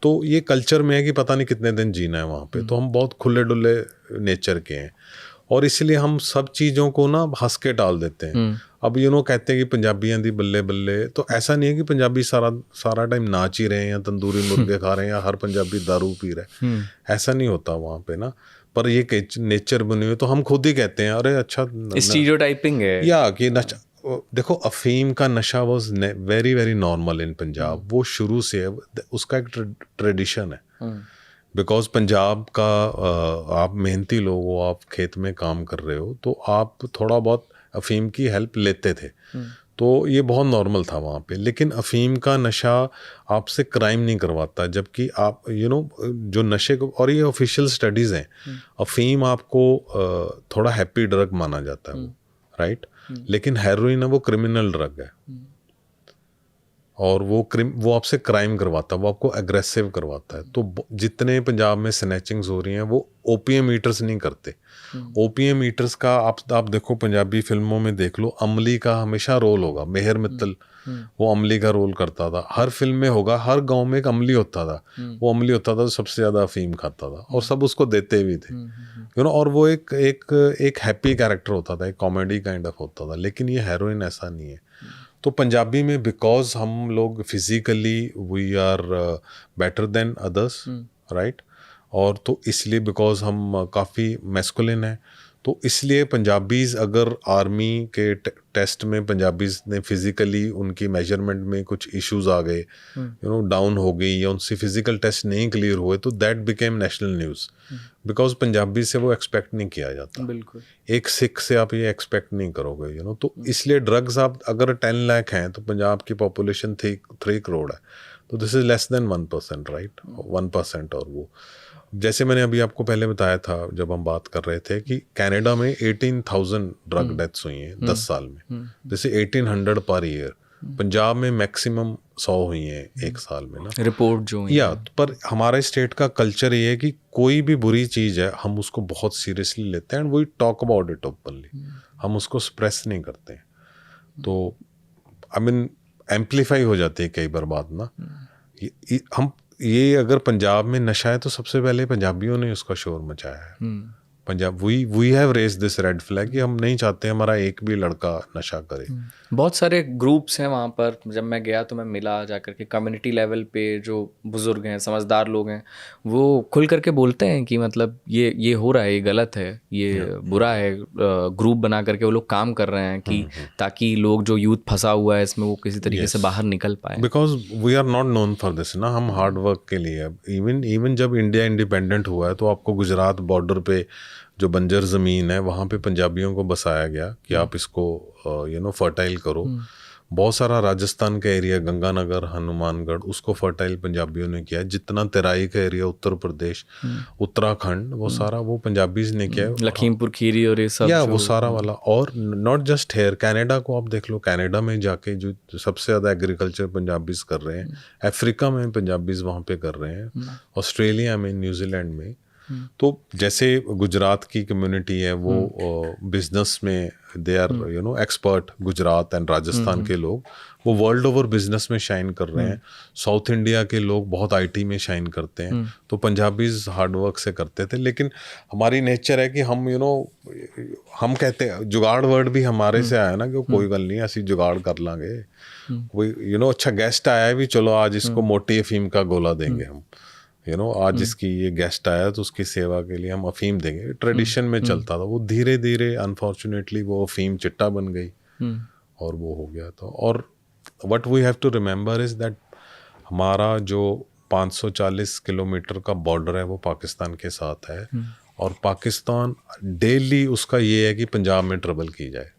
Speaker 2: तो ये कल्चर में है कि पता नहीं कितने दिन जीना है वहाँ पे। तो हम बहुत खुले डुले नेचर के हैं, और इसलिए हम सब चीज़ों को ना हंस के टाल देते हैं। अब कहते हैं कि पंजाबियां दी बल्ले बल्ले, तो ऐसा नहीं है कि पंजाबी सारा टाइम नाच ही रहे हैं या तंदूरी मुर्गे खा रहे हैं या हर पंजाबी दारू पी रहे हैं, ऐसा नहीं होता वहाँ पे ना। पर ये नेचर बनी हुई, तो हम खुद ही कहते हैं अरे अच्छा,
Speaker 1: स्टीरियोटाइपिंग है,
Speaker 2: या कि देखो अफीम का नशा वॉज वेरी वेरी नॉर्मल इन पंजाब, वो शुरू से है, उसका एक ट्रेडिशन है। बिकॉज पंजाब का आप मेहनती लोग हो, आप खेत में काम कर रहे हो, तो आप थोड़ा बहुत अफीम की हेल्प लेते थे, तो ये बहुत नॉर्मल था वहाँ पे। लेकिन अफीम का नशा आपसे क्राइम नहीं करवाता, जबकि आप जो नशे को, और ये ऑफिशियल स्टडीज़ हैं, अफीम आपको थोड़ा हैप्पी ड्रग माना जाता है वो, राइट। लेकिन हेरोइन है वो क्रिमिनल ड्रग है, और वो आपसे क्राइम करवाता है, वो आपको एग्रेसिव करवाता है। तो जितने पंजाब में स्नैचिंग्स हो रही हैं वो ओपीएम ईटर्स नहीं करते। ओपीएम ईटर्स का आप देखो, पंजाबी फिल्मों में देख लो, अमली का हमेशा रोल होगा। मेहर मित्तल वो अमली का रोल करता था, हर फिल्म में होगा, हर गांव में एक अमली होता था। वो अमली होता था तो सबसे ज़्यादा अफीम खाता था, और सब उसको देते भी थे, और वो एक हैप्पी कैरेक्टर होता था, एक कॉमेडी काइंड ऑफ होता था। लेकिन ये हेरोइन ऐसा नहीं है। तो पंजाबी में बिकॉज हम लोग physically we are better than others, right, और तो इसलिए बिकॉज हम काफ़ी मैस्कुलिन हैं, तो इसलिए पंजाबीज़ अगर आर्मी के टेस्ट में पंजाबीज़ ने फिज़िकली उनकी मेजरमेंट में कुछ इश्यूज आ गए, डाउन हो गई, या उनसे फिज़िकल टेस्ट नहीं क्लियर हुए, तो that became national news. Because Punjabi से वो एक्सपेक्ट नहीं किया जाता।
Speaker 1: बिल्कुल, एक
Speaker 2: सिख से आप ये एक्सपेक्ट नहीं करोगे, तो इसलिए ड्रग्स आप अगर 10 लाख हैं तो पंजाब की पॉपुलेशन 3 करोड़ है, तो this is less than 1%, right, 1%। और वो जैसे मैंने अभी आपको पहले बताया था जब हम बात कर रहे थे कि कनाडा में 18,000 ड्रग डेथ्स हुई हैं 10 साल में, जैसे 1800 पर ईयर। पंजाब में मैक्सिमम 100 हुई हैं एक साल में ना,
Speaker 1: रिपोर्ट जो
Speaker 2: या। पर हमारे स्टेट का कल्चर ये है कि कोई भी बुरी चीज़ है हम उसको बहुत सीरियसली लेते हैं, and we talk about it openly, हम उसको स्प्रेस नहीं करते। तो आई मीन एम्पलीफाई हो जाती है कई बार बात ना। हम ये अगर पंजाब में नशा है तो सबसे पहले पंजाबियों ने उसका शोर मचाया है। Punjab we have raise this red flag कि हम नहीं चाहते हमारा एक भी लड़का नशा करे।
Speaker 1: बहुत सारे ग्रुप्स हैं वहाँ पर, जब मैं गया तो मैं मिला जाकर के, कम्युनिटी लेवल पे जो बुज़ुर्ग हैं, समझदार लोग हैं, वो खुल करके बोलते हैं कि मतलब ये हो रहा है, ये गलत है, ये बुरा है। ग्रुप बना करके वो लोग काम कर रहे हैं कि ताकि लोग जो यूथ फंसा हुआ है इसमें वो किसी तरीके से बाहर निकल पाए।
Speaker 2: Because we are not known for this ना, हम हार्ड वर्क के लिए। इवन जब इंडिया इंडिपेंडेंट हुआ है तो आपको गुजरात बॉर्डर पे जो बंजर ज़मीन है वहाँ पे पंजाबियों को बसाया गया कि आप इसको फर्टाइल करो। बहुत सारा राजस्थान का एरिया, गंगानगर, हनुमानगढ़, उसको फर्टाइल पंजाबियों ने किया। जितना तराई का एरिया, उत्तर प्रदेश, उत्तराखंड, वो सारा वो पंजाबीज ने किया है।
Speaker 1: लखीमपुर खीरी और ये सब,
Speaker 2: या वो सारा वाला। और नॉट जस्ट हेयर, कनाडा को आप देख लो, कनाडा में जाके जो सबसे ज़्यादा एग्रीकल्चर पंजाबीज कर रहे हैं, अफ्रीका में पंजाबीज वहाँ पे कर रहे हैं, ऑस्ट्रेलिया में, न्यूजीलैंड में। तो जैसे गुजरात की कम्युनिटी है वो बिजनेस में they are expert, Gujarat and Rajasthan के लोग वो वर्ल्ड ओवर बिजनेस में शाइन कर रहे हैं। साउथ इंडिया के लोग बहुत आईटी में शाइन करते हैं। तो पंजाबीज हार्ड वर्क से करते थे। लेकिन हमारी नेचर है कि हम हम कहते हैं, जुगाड़ वर्ड भी हमारे से आया ना कि कोई गल नहीं ऐसी जुगाड़ कर लांगे, कोई अच्छा गेस्ट आया है भी, चलो आज इसको मोटी अफीम का गोला देंगे हम, आज इसकी ये गेस्ट आया तो उसकी सेवा के लिए हम अफीम देंगे। ट्रेडिशन में चलता था वो। धीरे धीरे अनफॉर्चुनेटली वो अफीम चिट्टा बन गई और वो हो गया। तो और what we have to remember is that हमारा जो 540 किलोमीटर का बॉर्डर है वो पाकिस्तान के साथ है, और पाकिस्तान डेली उसका ये है कि पंजाब में ट्रबल की जाए।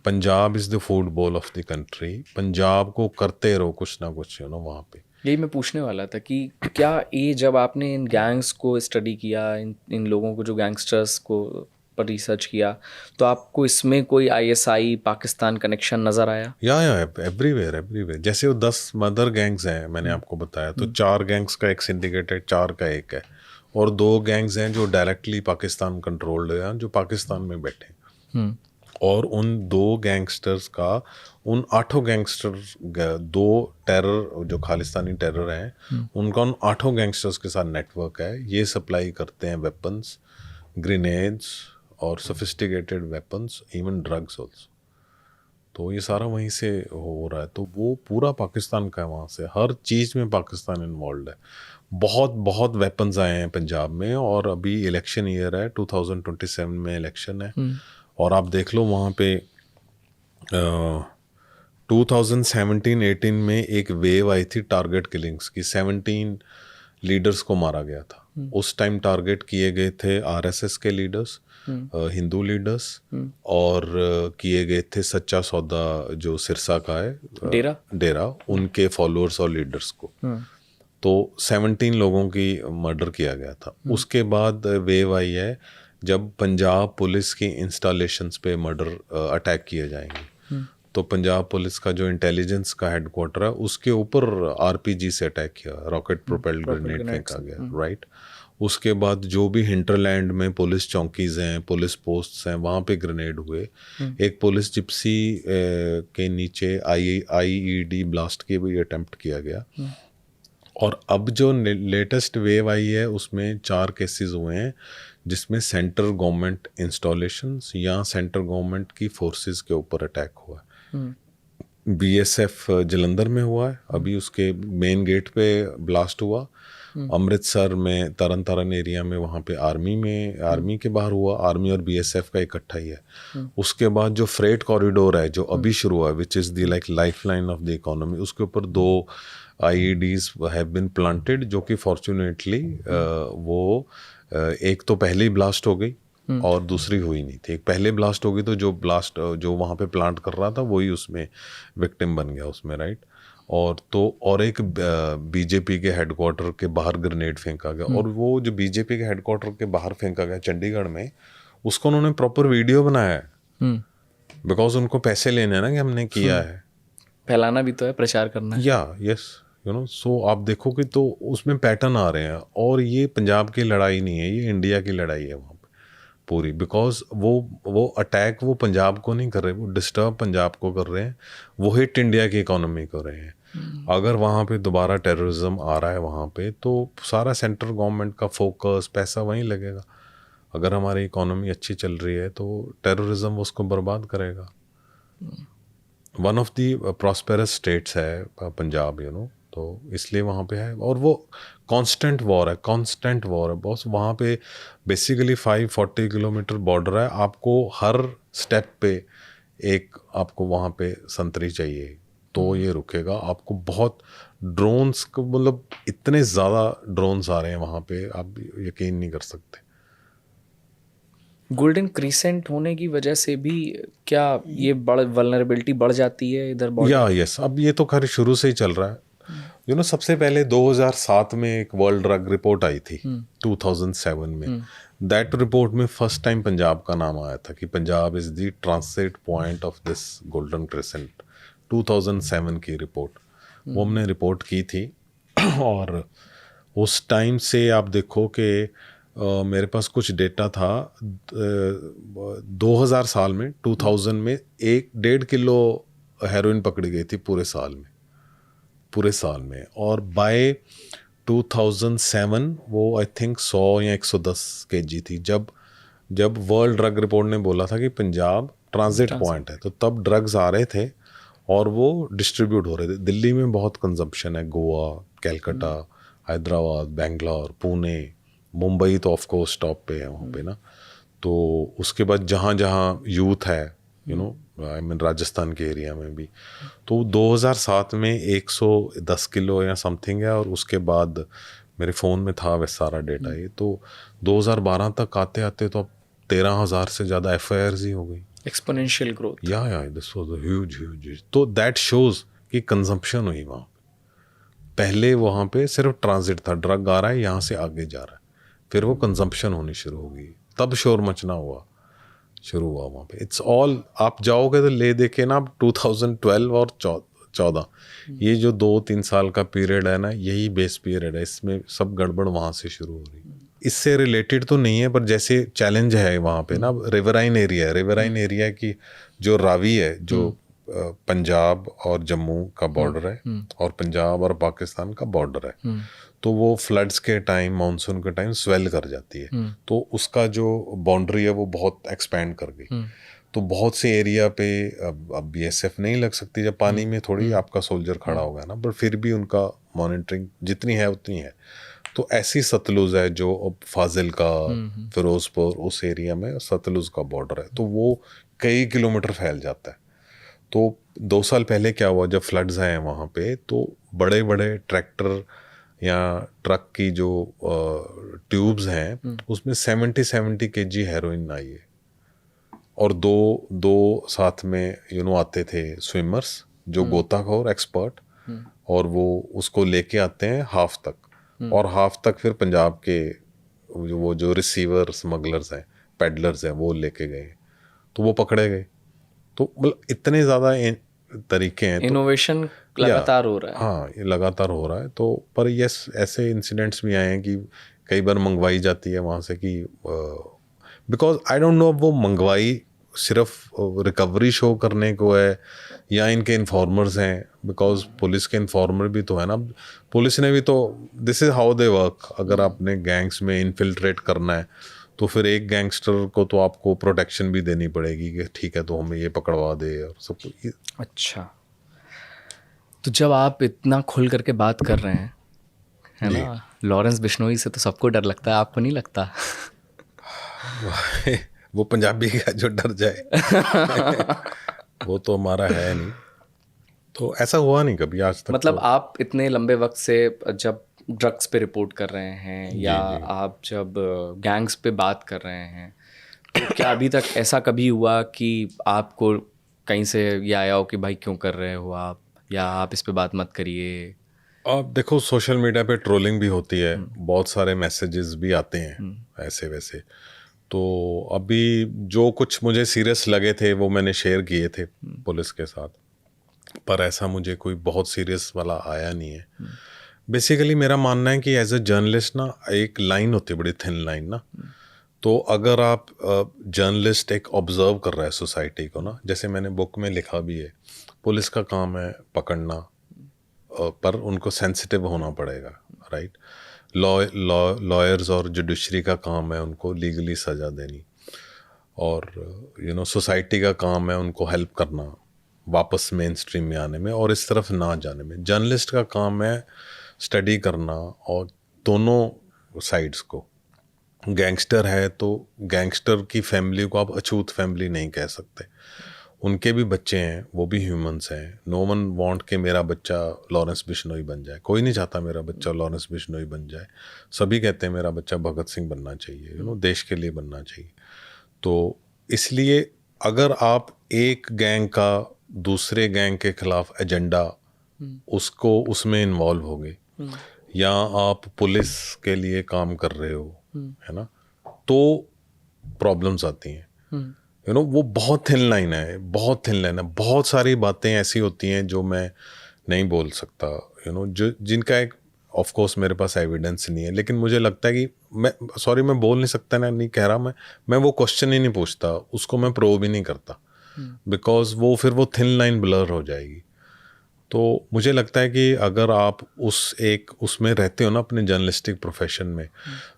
Speaker 2: Punjab is the football of the country. Punjab को करते रहो कुछ ना कुछ वहाँ पे।
Speaker 1: यही मैं पूछने वाला था कि क्या ये जब आपने इन गैंग्स को स्टडी किया, इन लोगों को जो गैंगस्टर्स को पर रिसर्च किया, तो आपको इसमें कोई आईएसआई पाकिस्तान कनेक्शन नज़र आया?
Speaker 2: या एवरीवेयर। जैसे वो 10 मदर गैंग्स हैं मैंने आपको बताया, तो 4 गैंग्स का एक सिंडिकेटेड, 4 का एक है, और 2 गैंग्स हैं जो डायरेक्टली पाकिस्तान कंट्रोल्ड है, जो पाकिस्तान में बैठे। और उन 2 गैंगस्टर्स का, उन 8 गैंगस्टर्स, 2 टेरर जो खालिस्तानी टेरर हैं, उनका उन 8 गैंगस्टर्स के साथ नेटवर्क है। ये सप्लाई करते हैं वेपन्स, ग्रेनेड्स और sophisticated weapons, even drugs also. तो ये सारा वहीं से हो रहा है। तो वो पूरा पाकिस्तान का है, वहाँ से हर चीज़ में पाकिस्तान इन्वॉल्व है। बहुत वेपन्स आए हैं पंजाब में, और अभी इलेक्शन ईयर है, 2027 में इलेक्शन है। और आप देख लो वहाँ पे 2017-18 में एक वेव आई थी टारगेट किलिंग्स की, 17 लीडर्स को मारा गया था। उस टाइम टारगेट किए गए थे आरएसएस के लीडर्स, हिंदू लीडर्स, और किए गए थे सच्चा सौदा जो सिरसा का है डेरा, उनके फॉलोअर्स और लीडर्स को। तो 17 लोगों की मर्डर किया गया था। उसके बाद वेव आई है जब पंजाब पुलिस की इंस्टॉलेशंस पे मर्डर अटैक किए जाएंगे। तो पंजाब पुलिस का जो इंटेलिजेंस का हेडक्वार्टर है उसके ऊपर आरपीजी से अटैक किया, रॉकेट प्रोपेल्ड ग्रेनेड फेंका गया, राइट। उसके बाद जो भी हिंटरलैंड में पुलिस चौकीज हैं, पुलिस पोस्ट्स हैं, वहाँ पे ग्रेनेड हुए। एक पुलिस जिप्सी के नीचे आईईडी ब्लास्ट की भी अटेम्प्ट किया गया। और अब जो लेटेस्ट वेव आई है उसमें 4 केसेस हुए हैं जिसमें सेंट्रल गवर्नमेंट इंस्टॉलेशंस या सेंट्रल गवर्नमेंट की फोर्सेस के ऊपर अटैक हुआ है। बीएसएफ जलंधर में हुआ है, अभी उसके मेन गेट पे ब्लास्ट हुआ। अमृतसर में तरन तारण एरिया में वहाँ पे आर्मी के बाहर हुआ, आर्मी और बीएसएफ का इकट्ठा ही है। उसके बाद जो फ्रेट कॉरिडोर है जो अभी शुरू हुआ है, which is the lifeline of the economy, उसके ऊपर 2 IEDs हैव बिन प्लांटेड, जो कि फॉर्चुनेटली वो एक तो पहले ही ब्लास्ट हो गई और दूसरी हुई नहीं थी। एक पहले ब्लास्ट हो गई तो जो वहाँ पे प्लांट कर रहा था वही उसमें विक्टिम बन गया उसमें, राइट। और एक बीजेपी के हेडक्वार्टर के बाहर ग्रेनेड फेंका गया, और वो जो बीजेपी के हेडक्वार्टर के बाहर फेंका गया चंडीगढ़ में, उसको उन्होंने प्रॉपर वीडियो बनाया है, बिकॉज उनको पैसे लेने हैं ना कि हमने किया है।
Speaker 1: फैलाना भी तो है, प्रचार करना है।
Speaker 2: यस, सो आप देखो कि तो उसमें पैटर्न आ रहे हैं। और ये पंजाब की लड़ाई नहीं है, ये इंडिया की लड़ाई है वहाँ पे पूरी, बिकॉज वो अटैक वो पंजाब को नहीं कर रहे, वो डिस्टर्ब पंजाब को कर रहे हैं, वो हिट इंडिया की इकोनॉमी कर रहे हैं। अगर वहाँ पे दोबारा टेररिज्म आ रहा है वहाँ पे, तो सारा सेंट्रल गवर्नमेंट का फोकस, पैसा वहीं लगेगा। अगर हमारी इकोनॉमी अच्छी चल रही है तो टेररिज्म उसको बर्बाद करेगा। One of the prosperous states है पंजाब, तो इसलिए वहाँ पे है। और वो कांस्टेंट वॉर है बॉस। वहाँ पे बेसिकली 540 किलोमीटर बॉर्डर है, आपको हर स्टेप पे एक आपको वहाँ पे संतरी चाहिए तो ये रुकेगा। आपको बहुत ड्रोन्स को, मतलब इतने ज़्यादा ड्रोन्स आ रहे हैं वहाँ पे, आप यकीन नहीं कर सकते।
Speaker 1: गोल्डन क्रीसेंट होने की वजह से भी क्या ये वल्नरेबिलिटी बढ़ जाती है इधर?
Speaker 2: यस, अब ये तो खैर शुरू से ही चल रहा है। सबसे पहले 2007 में एक वर्ल्ड ड्रग रिपोर्ट आई थी 2007 में। दैट रिपोर्ट में फर्स्ट टाइम पंजाब का नाम आया था कि Punjab is the transit point of this golden crescent. 2007 की रिपोर्ट वो हमने रिपोर्ट की थी। और उस टाइम से आप देखो कि मेरे पास कुछ डेटा था, 2000 साल में 2000 में 1.5 किलो हेरोइन पकड़ी गई थी पूरे साल में। और बाय 2007 वो आई थिंक 100 या 110 kg थी। जब वर्ल्ड ड्रग रिपोर्ट ने बोला था कि पंजाब ट्रांजिट पॉइंट है, तो तब ड्रग्स आ रहे थे और वो डिस्ट्रीब्यूट हो रहे थे। दिल्ली में बहुत कंजम्पशन है, गोवा, कैलकाटा, हैदराबाद, बेंगलोर, पुणे, मुंबई तो ऑफ कोर्स टॉप पे है वहाँ पे ना। तो उसके बाद जहाँ जहाँ यूथ है, आई मीन राजस्थान के एरिया में भी, तो 2007 में 110 किलो या समथिंग है। और उसके बाद मेरे फ़ोन में था वैसे सारा डेटा ये, तो 2012 तक आते आते तो अब 13,000 से ज़्यादा FIRs ही हो गई।
Speaker 1: Exponential growth.
Speaker 2: या दिस वाज अ ह्यूज। तो दैट शोज कि कंजम्पशन हुई वहाँ पे। पहले वहाँ पे सिर्फ ट्रांजिट था, ड्रग आ रहा है यहाँ से आगे जा रहा है, फिर वो कंजम्पशन होनी शुरू हो गई, तब शोर मचना शुरू हुआ वहाँ पे। इट्स ऑल, आप जाओगे तो ले देखे ना, आप 2012 और 14 ये जो 2-3 साल का पीरियड है ना, यही बेस पीरियड है, इसमें सब गड़बड़ वहाँ से शुरू हो रही। इससे रिलेटेड तो नहीं है, पर जैसे चैलेंज है वहाँ पे ना, रिवराइन एरिया की जो रावी है, जो पंजाब और जम्मू का बॉर्डर है और पंजाब और पाकिस्तान का बॉर्डर है, तो वो फ्लड्स के टाइम, मानसून के टाइम स्वेल कर जाती है। तो उसका जो बाउंड्री है वो बहुत एक्सपैंड कर गई। तो बहुत से एरिया पे अब BSF नहीं लग सकती, जब पानी में थोड़ी आपका सोल्जर खड़ा होगा ना, पर फिर भी उनका मॉनिटरिंग जितनी है उतनी है। तो ऐसी सतलुज है जो अब फाजिल का, फिरोजपुर, उस एरिया में सतलुज का बॉर्डर है, तो वो कई किलोमीटर फैल जाता है। तो 2 साल पहले क्या हुआ, जब फ्लड्स आए वहाँ पे, तो बड़े बड़े ट्रैक्टर या ट्रक की जो ट्यूब्स हैं उसमें 70 kg हेरोइन आई है। और दो साथ में आते थे स्विमर्स जो गोताखोर एक्सपर्ट, और वो उसको लेके आते हैं हाफ तक, और हाफ तक फिर पंजाब के वो जो रिसीवर स्मगलर्स हैं, पेडलर्स हैं, वो लेके गए, तो वो पकड़े गए। तो मतलब इतने ज़्यादा तरीके हैं,
Speaker 1: इनोवेशन लगातार हो रहा है।
Speaker 2: हाँ, ये लगातार हो रहा है। तो पर यस, ऐसे इंसिडेंट्स भी आए हैं कि कई बार मंगवाई जाती है वहाँ से कि बिकॉज आई डोंट नो वो मंगवाई सिर्फ रिकवरी शो करने को है या इनके इन्फॉर्मर्स हैं, बिकॉज पुलिस के इन्फॉर्मर भी तो है ना। पुलिस ने भी तो, this is how they work. अगर आपने गैंग्स में इन्फिल्ट्रेट करना है तो फिर एक गैंगस्टर को तो आपको प्रोटेक्शन भी देनी पड़ेगी कि ठीक है तो हमें ये पकड़वा दे और सब कुछ।
Speaker 1: अच्छा, तो जब आप इतना खुल करके बात कर रहे हैं, है ना, लॉरेंस बिश्नोई से तो सबको डर लगता है, आपको नहीं लगता?
Speaker 2: वो पंजाबी का जो डर जाए वो तो हमारा है नहीं, तो ऐसा हुआ नहीं कभी आज तक।
Speaker 1: मतलब
Speaker 2: तो
Speaker 1: आप इतने लंबे वक्त से जब ड्रग्स पे रिपोर्ट कर रहे हैं या आप जब गैंग्स पे बात कर रहे हैं, तो क्या अभी तक ऐसा कभी हुआ कि आपको कहीं से ये आया हो कि भाई क्यों कर रहे हो आप, या आप इस पे बात मत करिए?
Speaker 2: अब देखो, सोशल मीडिया पे ट्रोलिंग भी होती है, बहुत सारे मैसेजेस भी आते हैं ऐसे वैसे। तो अभी जो कुछ मुझे सीरियस लगे थे वो मैंने शेयर किए थे पुलिस के साथ, पर ऐसा मुझे कोई बहुत सीरियस वाला आया नहीं है। बेसिकली मेरा मानना है कि एज अ जर्नलिस्ट ना, एक लाइन होती है, बड़ी थिन लाइन ना। तो अगर आप जर्नलिस्ट एक ऑब्जर्व कर रहा है सोसाइटी को ना, जैसे मैंने बुक में लिखा भी है, पुलिस का काम है पकड़ना, पर उनको सेंसिटिव होना पड़ेगा, राइट। लॉयर्स और जुडिशरी का काम है उनको लीगली सज़ा देनी, और सोसाइटी का काम है उनको हेल्प करना वापस मेन स्ट्रीम में आने में और इस तरफ ना जाने में। जर्नलिस्ट का काम है स्टडी करना और दोनों साइड्स को। गैंगस्टर है तो गैंगस्टर की फैमिली को आप अछूत फैमिली नहीं कह सकते, उनके भी बच्चे हैं, वो भी ह्यूमंस हैं। नो वन वांट कि मेरा बच्चा लॉरेंस बिश्नोई बन जाए, कोई नहीं चाहता मेरा बच्चा लॉरेंस बिश्नोई बन जाए। सभी कहते हैं मेरा बच्चा भगत सिंह बनना चाहिए, देश के लिए बनना चाहिए। तो इसलिए अगर आप एक गैंग का दूसरे गैंग के खिलाफ एजेंडा उसको उसमें इन्वॉल्व हो गए, या आप पुलिस के लिए काम कर रहे हो, है ना, तो प्रॉब्लम्स आती हैं। वो बहुत थिन लाइन है, बहुत थिन लाइन है। बहुत सारी बातें ऐसी होती हैं जो मैं नहीं बोल सकता, जो जिनका एक ऑफ कोर्स मेरे पास एविडेंस नहीं है, लेकिन मुझे लगता है कि मैं बोल नहीं सकता ना, नहीं कह रहा मैं वो क्वेश्चन ही नहीं पूछता, उसको मैं प्रोब ही नहीं करता, बिकॉज वो थिन लाइन ब्लर हो जाएगी। तो मुझे लगता है कि अगर आप उसमें रहते हो ना, अपने जर्नलिस्टिक प्रोफेशन में,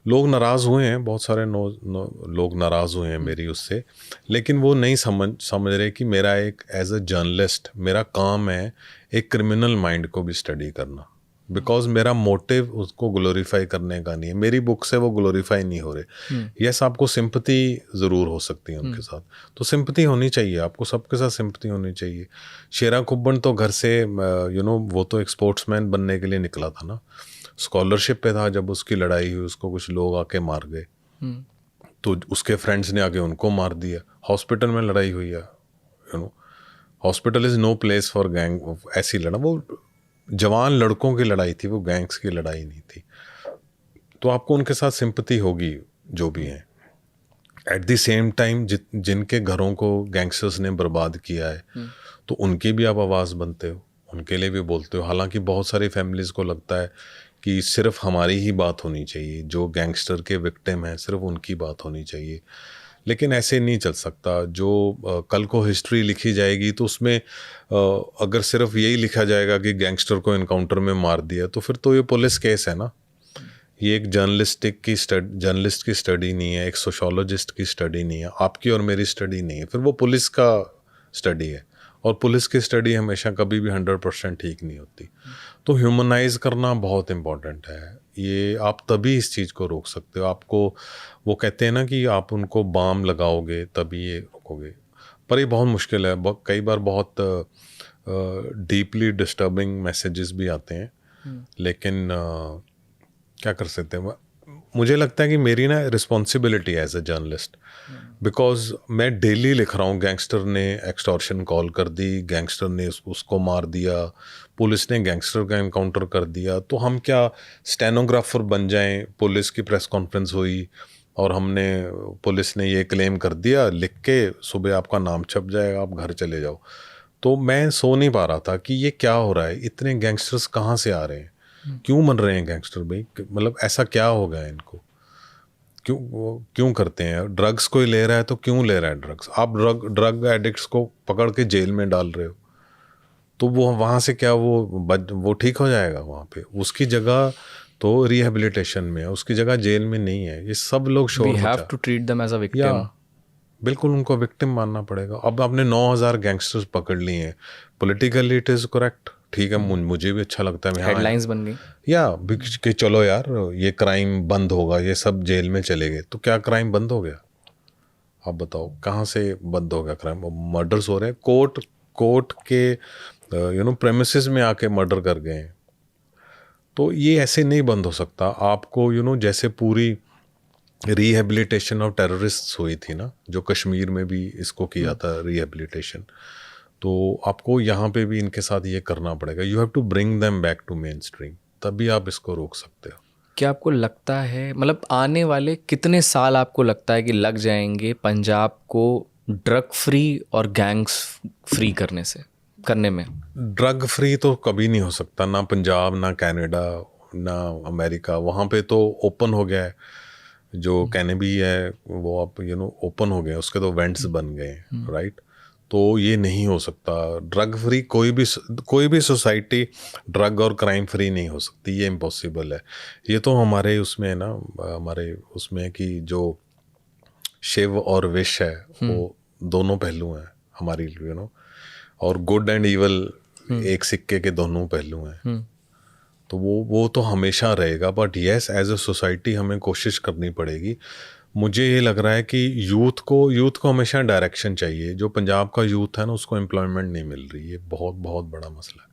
Speaker 2: लोग नाराज़ हुए हैं, बहुत सारे लोग नाराज़ हुए हैं मेरी उससे, लेकिन वो नहीं समझ रहे कि मेरा एक एज अ जर्नलिस्ट मेरा काम है एक क्रिमिनल माइंड को भी स्टडी करना, बिकॉज मेरा मोटिव उसको ग्लोरीफाई करने का नहीं है। मेरी बुक से वो ग्लोरीफाई नहीं हो रहे। यस, आपको सिंपैथी ज़रूर हो सकती है उनके साथ, तो सिंपैथी होनी चाहिए, आपको सबके साथ सिंपैथी होनी चाहिए। शेरा कुब्बन तो घर से वो तो एक स्पोर्ट्समैन बनने के लिए निकला था ना, स्कॉलरशिप पे था, जब उसकी लड़ाई हुई उसको कुछ लोग आके मार गए, तो उसके फ्रेंड्स ने आके उनको मार दिया। हॉस्पिटल में लड़ाई हुई है, hospital is no place for gang. ऐसी लड़ा, वो जवान लड़कों की लड़ाई थी, वो गैंग्स की लड़ाई नहीं थी। तो आपको उनके साथ सिंपैथी होगी जो भी हैं। एट द सेम टाइम जिनके घरों को गैंगस्टर्स ने बर्बाद किया है, तो उनकी भी आप आवाज़ बनते हो, उनके लिए भी बोलते हो। हालांकि बहुत सारी फैमिलीज़ को लगता है कि सिर्फ हमारी ही बात होनी चाहिए, जो गैंगस्टर के विक्टिम हैं सिर्फ उनकी बात होनी चाहिए, लेकिन ऐसे नहीं चल सकता। जो कल को हिस्ट्री लिखी जाएगी तो उसमें अगर सिर्फ यही लिखा जाएगा कि गैंगस्टर को इनकाउंटर में मार दिया, तो फिर तो ये पुलिस केस है ना। ये एक जर्नलिस्ट की स्टडी नहीं है, एक सोशोलॉजिस्ट की स्टडी नहीं है, आपकी और मेरी स्टडी नहीं है, फिर वो पुलिस का स्टडी है। और पुलिस की स्टडी हमेशा कभी भी 100% ठीक नहीं होती। तो ह्यूमनाइज करना बहुत इम्पॉर्टेंट है। ये आप तभी इस चीज़ को रोक सकते हो। आपको वो कहते हैं ना कि आप उनको बाम लगाओगे तभी ये रोकोगे। पर ये बहुत मुश्किल है, कई बार बहुत डीपली डिस्टर्बिंग मैसेजेस भी आते हैं, लेकिन क्या कर सकते हैं। मुझे लगता है कि मेरी ना रिस्पॉन्सिबिलिटी है एज ए जर्नलिस्ट, बिकॉज मैं डेली लिख रहा हूँ गैंगस्टर ने एक्सटॉर्शन कॉल कर दी, गैंगस्टर ने उसको मार दिया, पुलिस ने गैंगस्टर का एनकाउंटर कर दिया, तो हम क्या स्टेनोग्राफर बन जाएं। पुलिस की प्रेस कॉन्फ्रेंस हुई और पुलिस ने ये क्लेम कर दिया, लिख के सुबह आपका नाम छप जाएगा, आप घर चले जाओ। तो मैं सो नहीं पा रहा था कि ये क्या हो रहा है, इतने गैंगस्टर्स कहाँ से आ रहे हैं, क्यों बन रहे हैं गैंगस्टर भाई, मतलब ऐसा क्या हो गया इनको, क्यों करते हैं। ड्रग्स कोई ले रहा है तो क्यों ले रहा है ड्रग्स, आप ड्रग एडिक्ट्स को पकड़ के जेल में डाल रहे हो, तो वो वहाँ से क्या वो ठीक हो जाएगा वहाँ पे, उसकी जगह तो रिहेबिलिटेशन में है, उसकी जगह जेल में नहीं है। ये सब लोग शोर
Speaker 1: We have to treat them as a victim.
Speaker 2: बिल्कुल उनको विक्टिम मानना पड़ेगा। अब आपने 9,000 गैंगस्टर्स पकड़ लिए हैं, पॉलिटिकली इट इज़ करेक्ट, ठीक है, मुझे भी अच्छा लगता है,
Speaker 1: हेडलाइंस बन गई
Speaker 2: कि चलो यार ये क्राइम बंद होगा, ये सब जेल में चले गए, तो क्या क्राइम बंद हो गया? आप बताओ कहाँ से बंद हो गया क्राइम? मर्डर्स हो रहे हैं, कोर्ट के प्रेमिसेस में आके मर्डर कर गए हैं, तो ये ऐसे नहीं बंद हो सकता। आपको जैसे पूरी रिहेबिलिटेशन ऑफ टेररिस्ट्स हुई थी ना, जो कश्मीर में भी इसको किया था रिहेबिलिटेशन, तो आपको यहाँ पे भी इनके साथ ये करना पड़ेगा। You have to bring them back to mainstream, तभी आप इसको रोक सकते हो।
Speaker 1: क्या आपको लगता है, मतलब आने वाले कितने साल आपको लगता है कि लग जाएंगे पंजाब को ड्रग फ्री और गैंग्स फ्री करने में?
Speaker 2: ड्रग फ्री तो कभी नहीं हो सकता, ना पंजाब, ना कनाडा, ना अमेरिका। वहाँ पे तो ओपन हो गया है, जो कैनेबी है वो आप ओपन हो गए, उसके तो वेंट्स बन गए, राइट। तो ये नहीं हो सकता ड्रग फ्री, कोई भी सोसाइटी ड्रग और क्राइम फ्री नहीं हो सकती, ये इम्पॉसिबल है। ये तो हमारे उसमें है ना, हमारे उसमें है कि जो शिव और विष है वो दोनों पहलू हैं हमारी, और गुड एंड इवल एक सिक्के के दोनों पहलू हैं। तो वो तो हमेशा रहेगा, but yes as a society हमें कोशिश करनी पड़ेगी। मुझे ये लग रहा है कि यूथ को हमेशा डायरेक्शन चाहिए। जो पंजाब का यूथ है ना, उसको एम्प्लॉयमेंट नहीं मिल रही, ये बहुत बहुत बड़ा मसला है।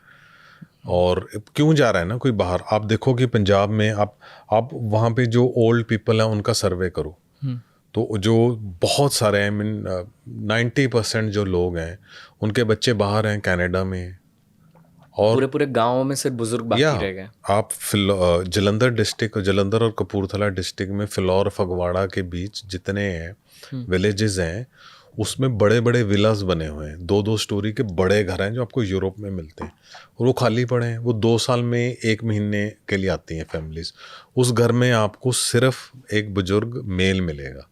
Speaker 2: और क्यों जा रहा है ना कोई बाहर? आप देखो कि पंजाब में आप वहाँ पे जो ओल्ड पीपल हैं उनका सर्वे करो, तो जो बहुत सारे हैं, 90% जो लोग हैं उनके बच्चे बाहर हैं, कनाडा में, और
Speaker 1: पूरे गांवों में सिर्फ बुजुर्ग बाकी रह गए।
Speaker 2: आप जलंधर और कपूरथला डिस्ट्रिक्ट में फिलौर फगवाड़ा के बीच जितने हैं विलेजेस हैं, उसमें बड़े बड़े विलास बने हुए हैं, 2-2 स्टोरी के बड़े घर हैं जो आपको यूरोप में मिलते हैं, और वो खाली पड़े हैं। वो 2 साल में 1 महीने के लिए आती हैं फैमिलीज। उस घर में आपको सिर्फ एक बुजुर्ग मेल मिलेगा,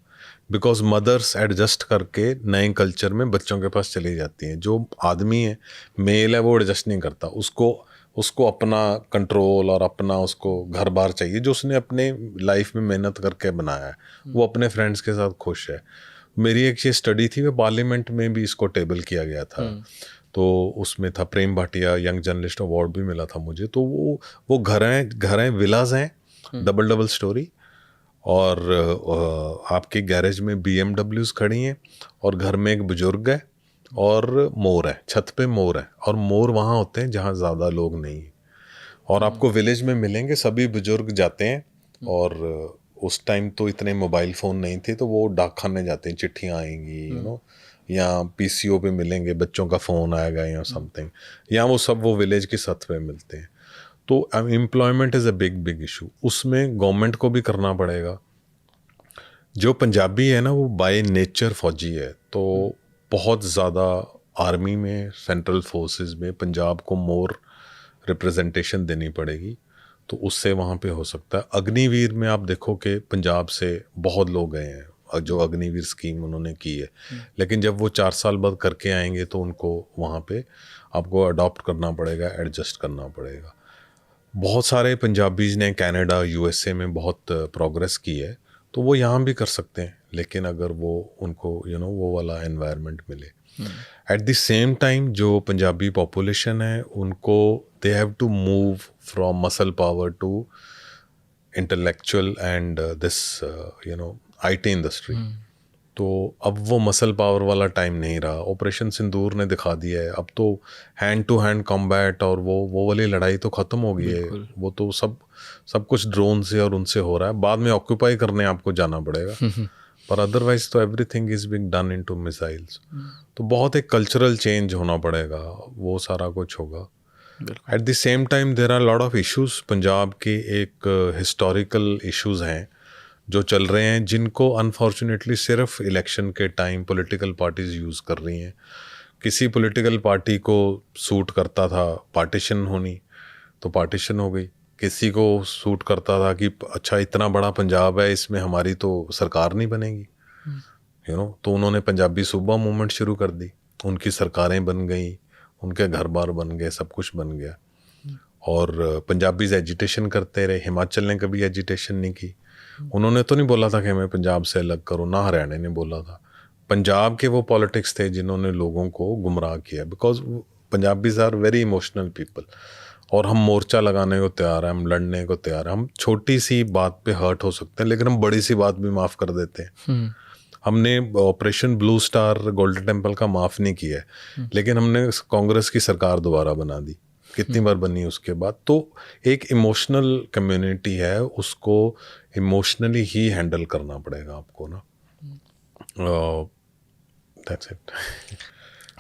Speaker 2: बिकॉज मदर्स एडजस्ट करके नए कल्चर में बच्चों के पास चली जाती हैं। जो आदमी है, मेल है, वो एडजस्ट नहीं करता, उसको अपना कंट्रोल और अपना उसको घर बार चाहिए, जो उसने अपने लाइफ में मेहनत करके बनाया है। वो अपने फ्रेंड्स के साथ खुश है। मेरी एक ये स्टडी थी, वो पार्लियामेंट में भी इसको टेबल किया गया था, तो उसमें था प्रेम भाटिया यंग जर्नलिस्ट अवार्ड भी मिला था मुझे। तो वो घर हैं, विलाज हैं, डबल स्टोरी, और आपके गैरेज में BMWs खड़ी हैं, और घर में एक बुजुर्ग है, और मोर है, छत पे मोर है, और मोर वहाँ होते हैं जहाँ ज़्यादा लोग नहीं हैं। और आपको विलेज में मिलेंगे, सभी बुजुर्ग जाते हैं, और उस टाइम तो इतने मोबाइल फ़ोन नहीं थे, तो वो डाकखाने जाते हैं, चिट्ठियाँ आएंगी, या PCO पे मिलेंगे, बच्चों का फ़ोन आएगा या समथिंग, या वो विलेज की छत पे मिलते हैं। तो employment is a big issue, उसमें गवर्नमेंट को भी करना पड़ेगा। जो पंजाबी है ना, वो बाय नेचर फौजी है, तो बहुत ज़्यादा आर्मी में, सेंट्रल फोर्सेस में पंजाब को मोर रिप्रेजेंटेशन देनी पड़ेगी, तो उससे वहाँ पे हो सकता है। अग्निवीर में आप देखो कि पंजाब से बहुत लोग गए हैं, जो अग्निवीर स्कीम उन्होंने की है, लेकिन जब वो 4 साल बाद करके आएंगे तो उनको वहाँ पे आपको अडॉप्ट करना पड़ेगा, एडजस्ट करना पड़ेगा। बहुत सारे पंजाबीज ने कनाडा, USA में बहुत प्रोग्रेस की है, तो वो यहाँ भी कर सकते हैं, लेकिन अगर वो उनको वो वाला एनवायरनमेंट मिले। एट द सेम टाइम जो पंजाबी पॉपुलेशन है, उनको they have to move from muscle power to intellectual and this IT industry. तो अब वो मसल पावर वाला टाइम नहीं रहा। ऑपरेशन सिंदूर ने दिखा दिया है, अब तो हैंड टू हैंड कॉम्बैट और वो वाली लड़ाई तो ख़त्म हो गई है। वो तो सब कुछ ड्रोन से और उनसे हो रहा है। बाद में ऑक्यूपाई करने आपको जाना पड़ेगा पर अदरवाइज तो everything is being done into missiles. तो बहुत एक कल्चरल चेंज होना पड़ेगा, वो सारा कुछ होगा। At the same time there are lot of issues. Punjab के एक हिस्टोरिकल इश्यूज हैं जो चल रहे हैं, जिनको अनफॉर्चुनेटली सिर्फ इलेक्शन के टाइम पॉलिटिकल पार्टीज यूज़ कर रही हैं। किसी पॉलिटिकल पार्टी को सूट करता था पार्टीशन होनी, तो पार्टीशन हो गई। किसी को सूट करता था कि अच्छा इतना बड़ा पंजाब है, इसमें हमारी तो सरकार नहीं बनेगी, तो उन्होंने पंजाबी सूबा मूवमेंट शुरू कर दी। उनकी सरकारें बन गई, उनके घर बार बन गए, सब कुछ बन गया। और पंजाबीज एजिटेशन करते रहे। हिमाचल ने कभी एजिटेशन नहीं की। उन्होंने तो नहीं बोला था कि हमें पंजाब से अलग करो, ना हरियाणा ने बोला था। पंजाब के वो पॉलिटिक्स थे जिन्होंने लोगों को गुमराह किया, because Punjabis are very emotional people. और हम मोर्चा लगाने को तैयार हैं, हम लड़ने को तैयार हैं। हम छोटी सी बात पे हर्ट हो सकते हैं, लेकिन हम बड़ी सी बात भी माफ़ कर देते हैं। हमने operation blue star golden temple का माफ़ नहीं किया है, लेकिन हमने कांग्रेस की सरकार दोबारा बना दी। कितनी बार बनी उसके बाद। तो एक इमोशनल कम्युनिटी है, उसको इमोशनली ही हैंडल करना पड़ेगा आपको ना। That's it.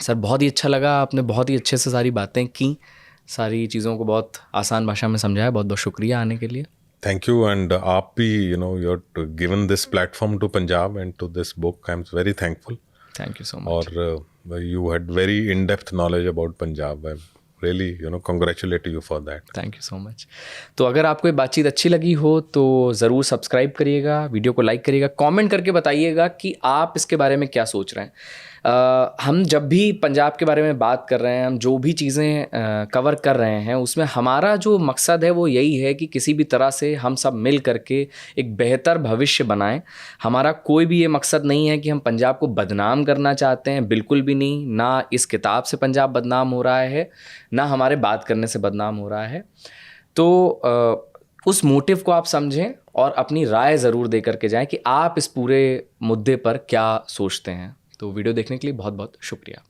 Speaker 1: सर बहुत ही अच्छा लगा, आपने बहुत ही अच्छे से सारी बातें की, सारी चीज़ों को बहुत आसान भाषा में समझाया। बहुत बहुत शुक्रिया आने के लिए।
Speaker 2: Thank you. एंड आप भी you are given this platform to Punjab and to this book. I am very thankful.
Speaker 1: Thank you so much.
Speaker 2: और you had very in depth knowledge about Punjab. I really congratulate you for that.
Speaker 1: Thank you so much. तो अगर आपको ये बातचीत अच्छी लगी हो तो ज़रूर सब्सक्राइब करिएगा, वीडियो को लाइक करिएगा, कमेंट करके बताइएगा कि आप इसके बारे में क्या सोच रहे हैं। हम जब भी पंजाब के बारे में बात कर रहे हैं, हम जो भी चीज़ें कवर कर रहे हैं, उसमें हमारा जो मकसद है वो यही है कि किसी भी तरह से हम सब मिल करके एक बेहतर भविष्य बनाएं। हमारा कोई भी ये मकसद नहीं है कि हम पंजाब को बदनाम करना चाहते हैं, बिल्कुल भी नहीं। ना इस किताब से पंजाब बदनाम हो रहा है, ना हमारे बात करने से बदनाम हो रहा है। तो उस मोटिव को आप समझें और अपनी राय ज़रूर दे करके जाएं कि आप इस पूरे मुद्दे पर क्या सोचते हैं। तो वीडियो देखने के लिए बहुत बहुत शुक्रिया।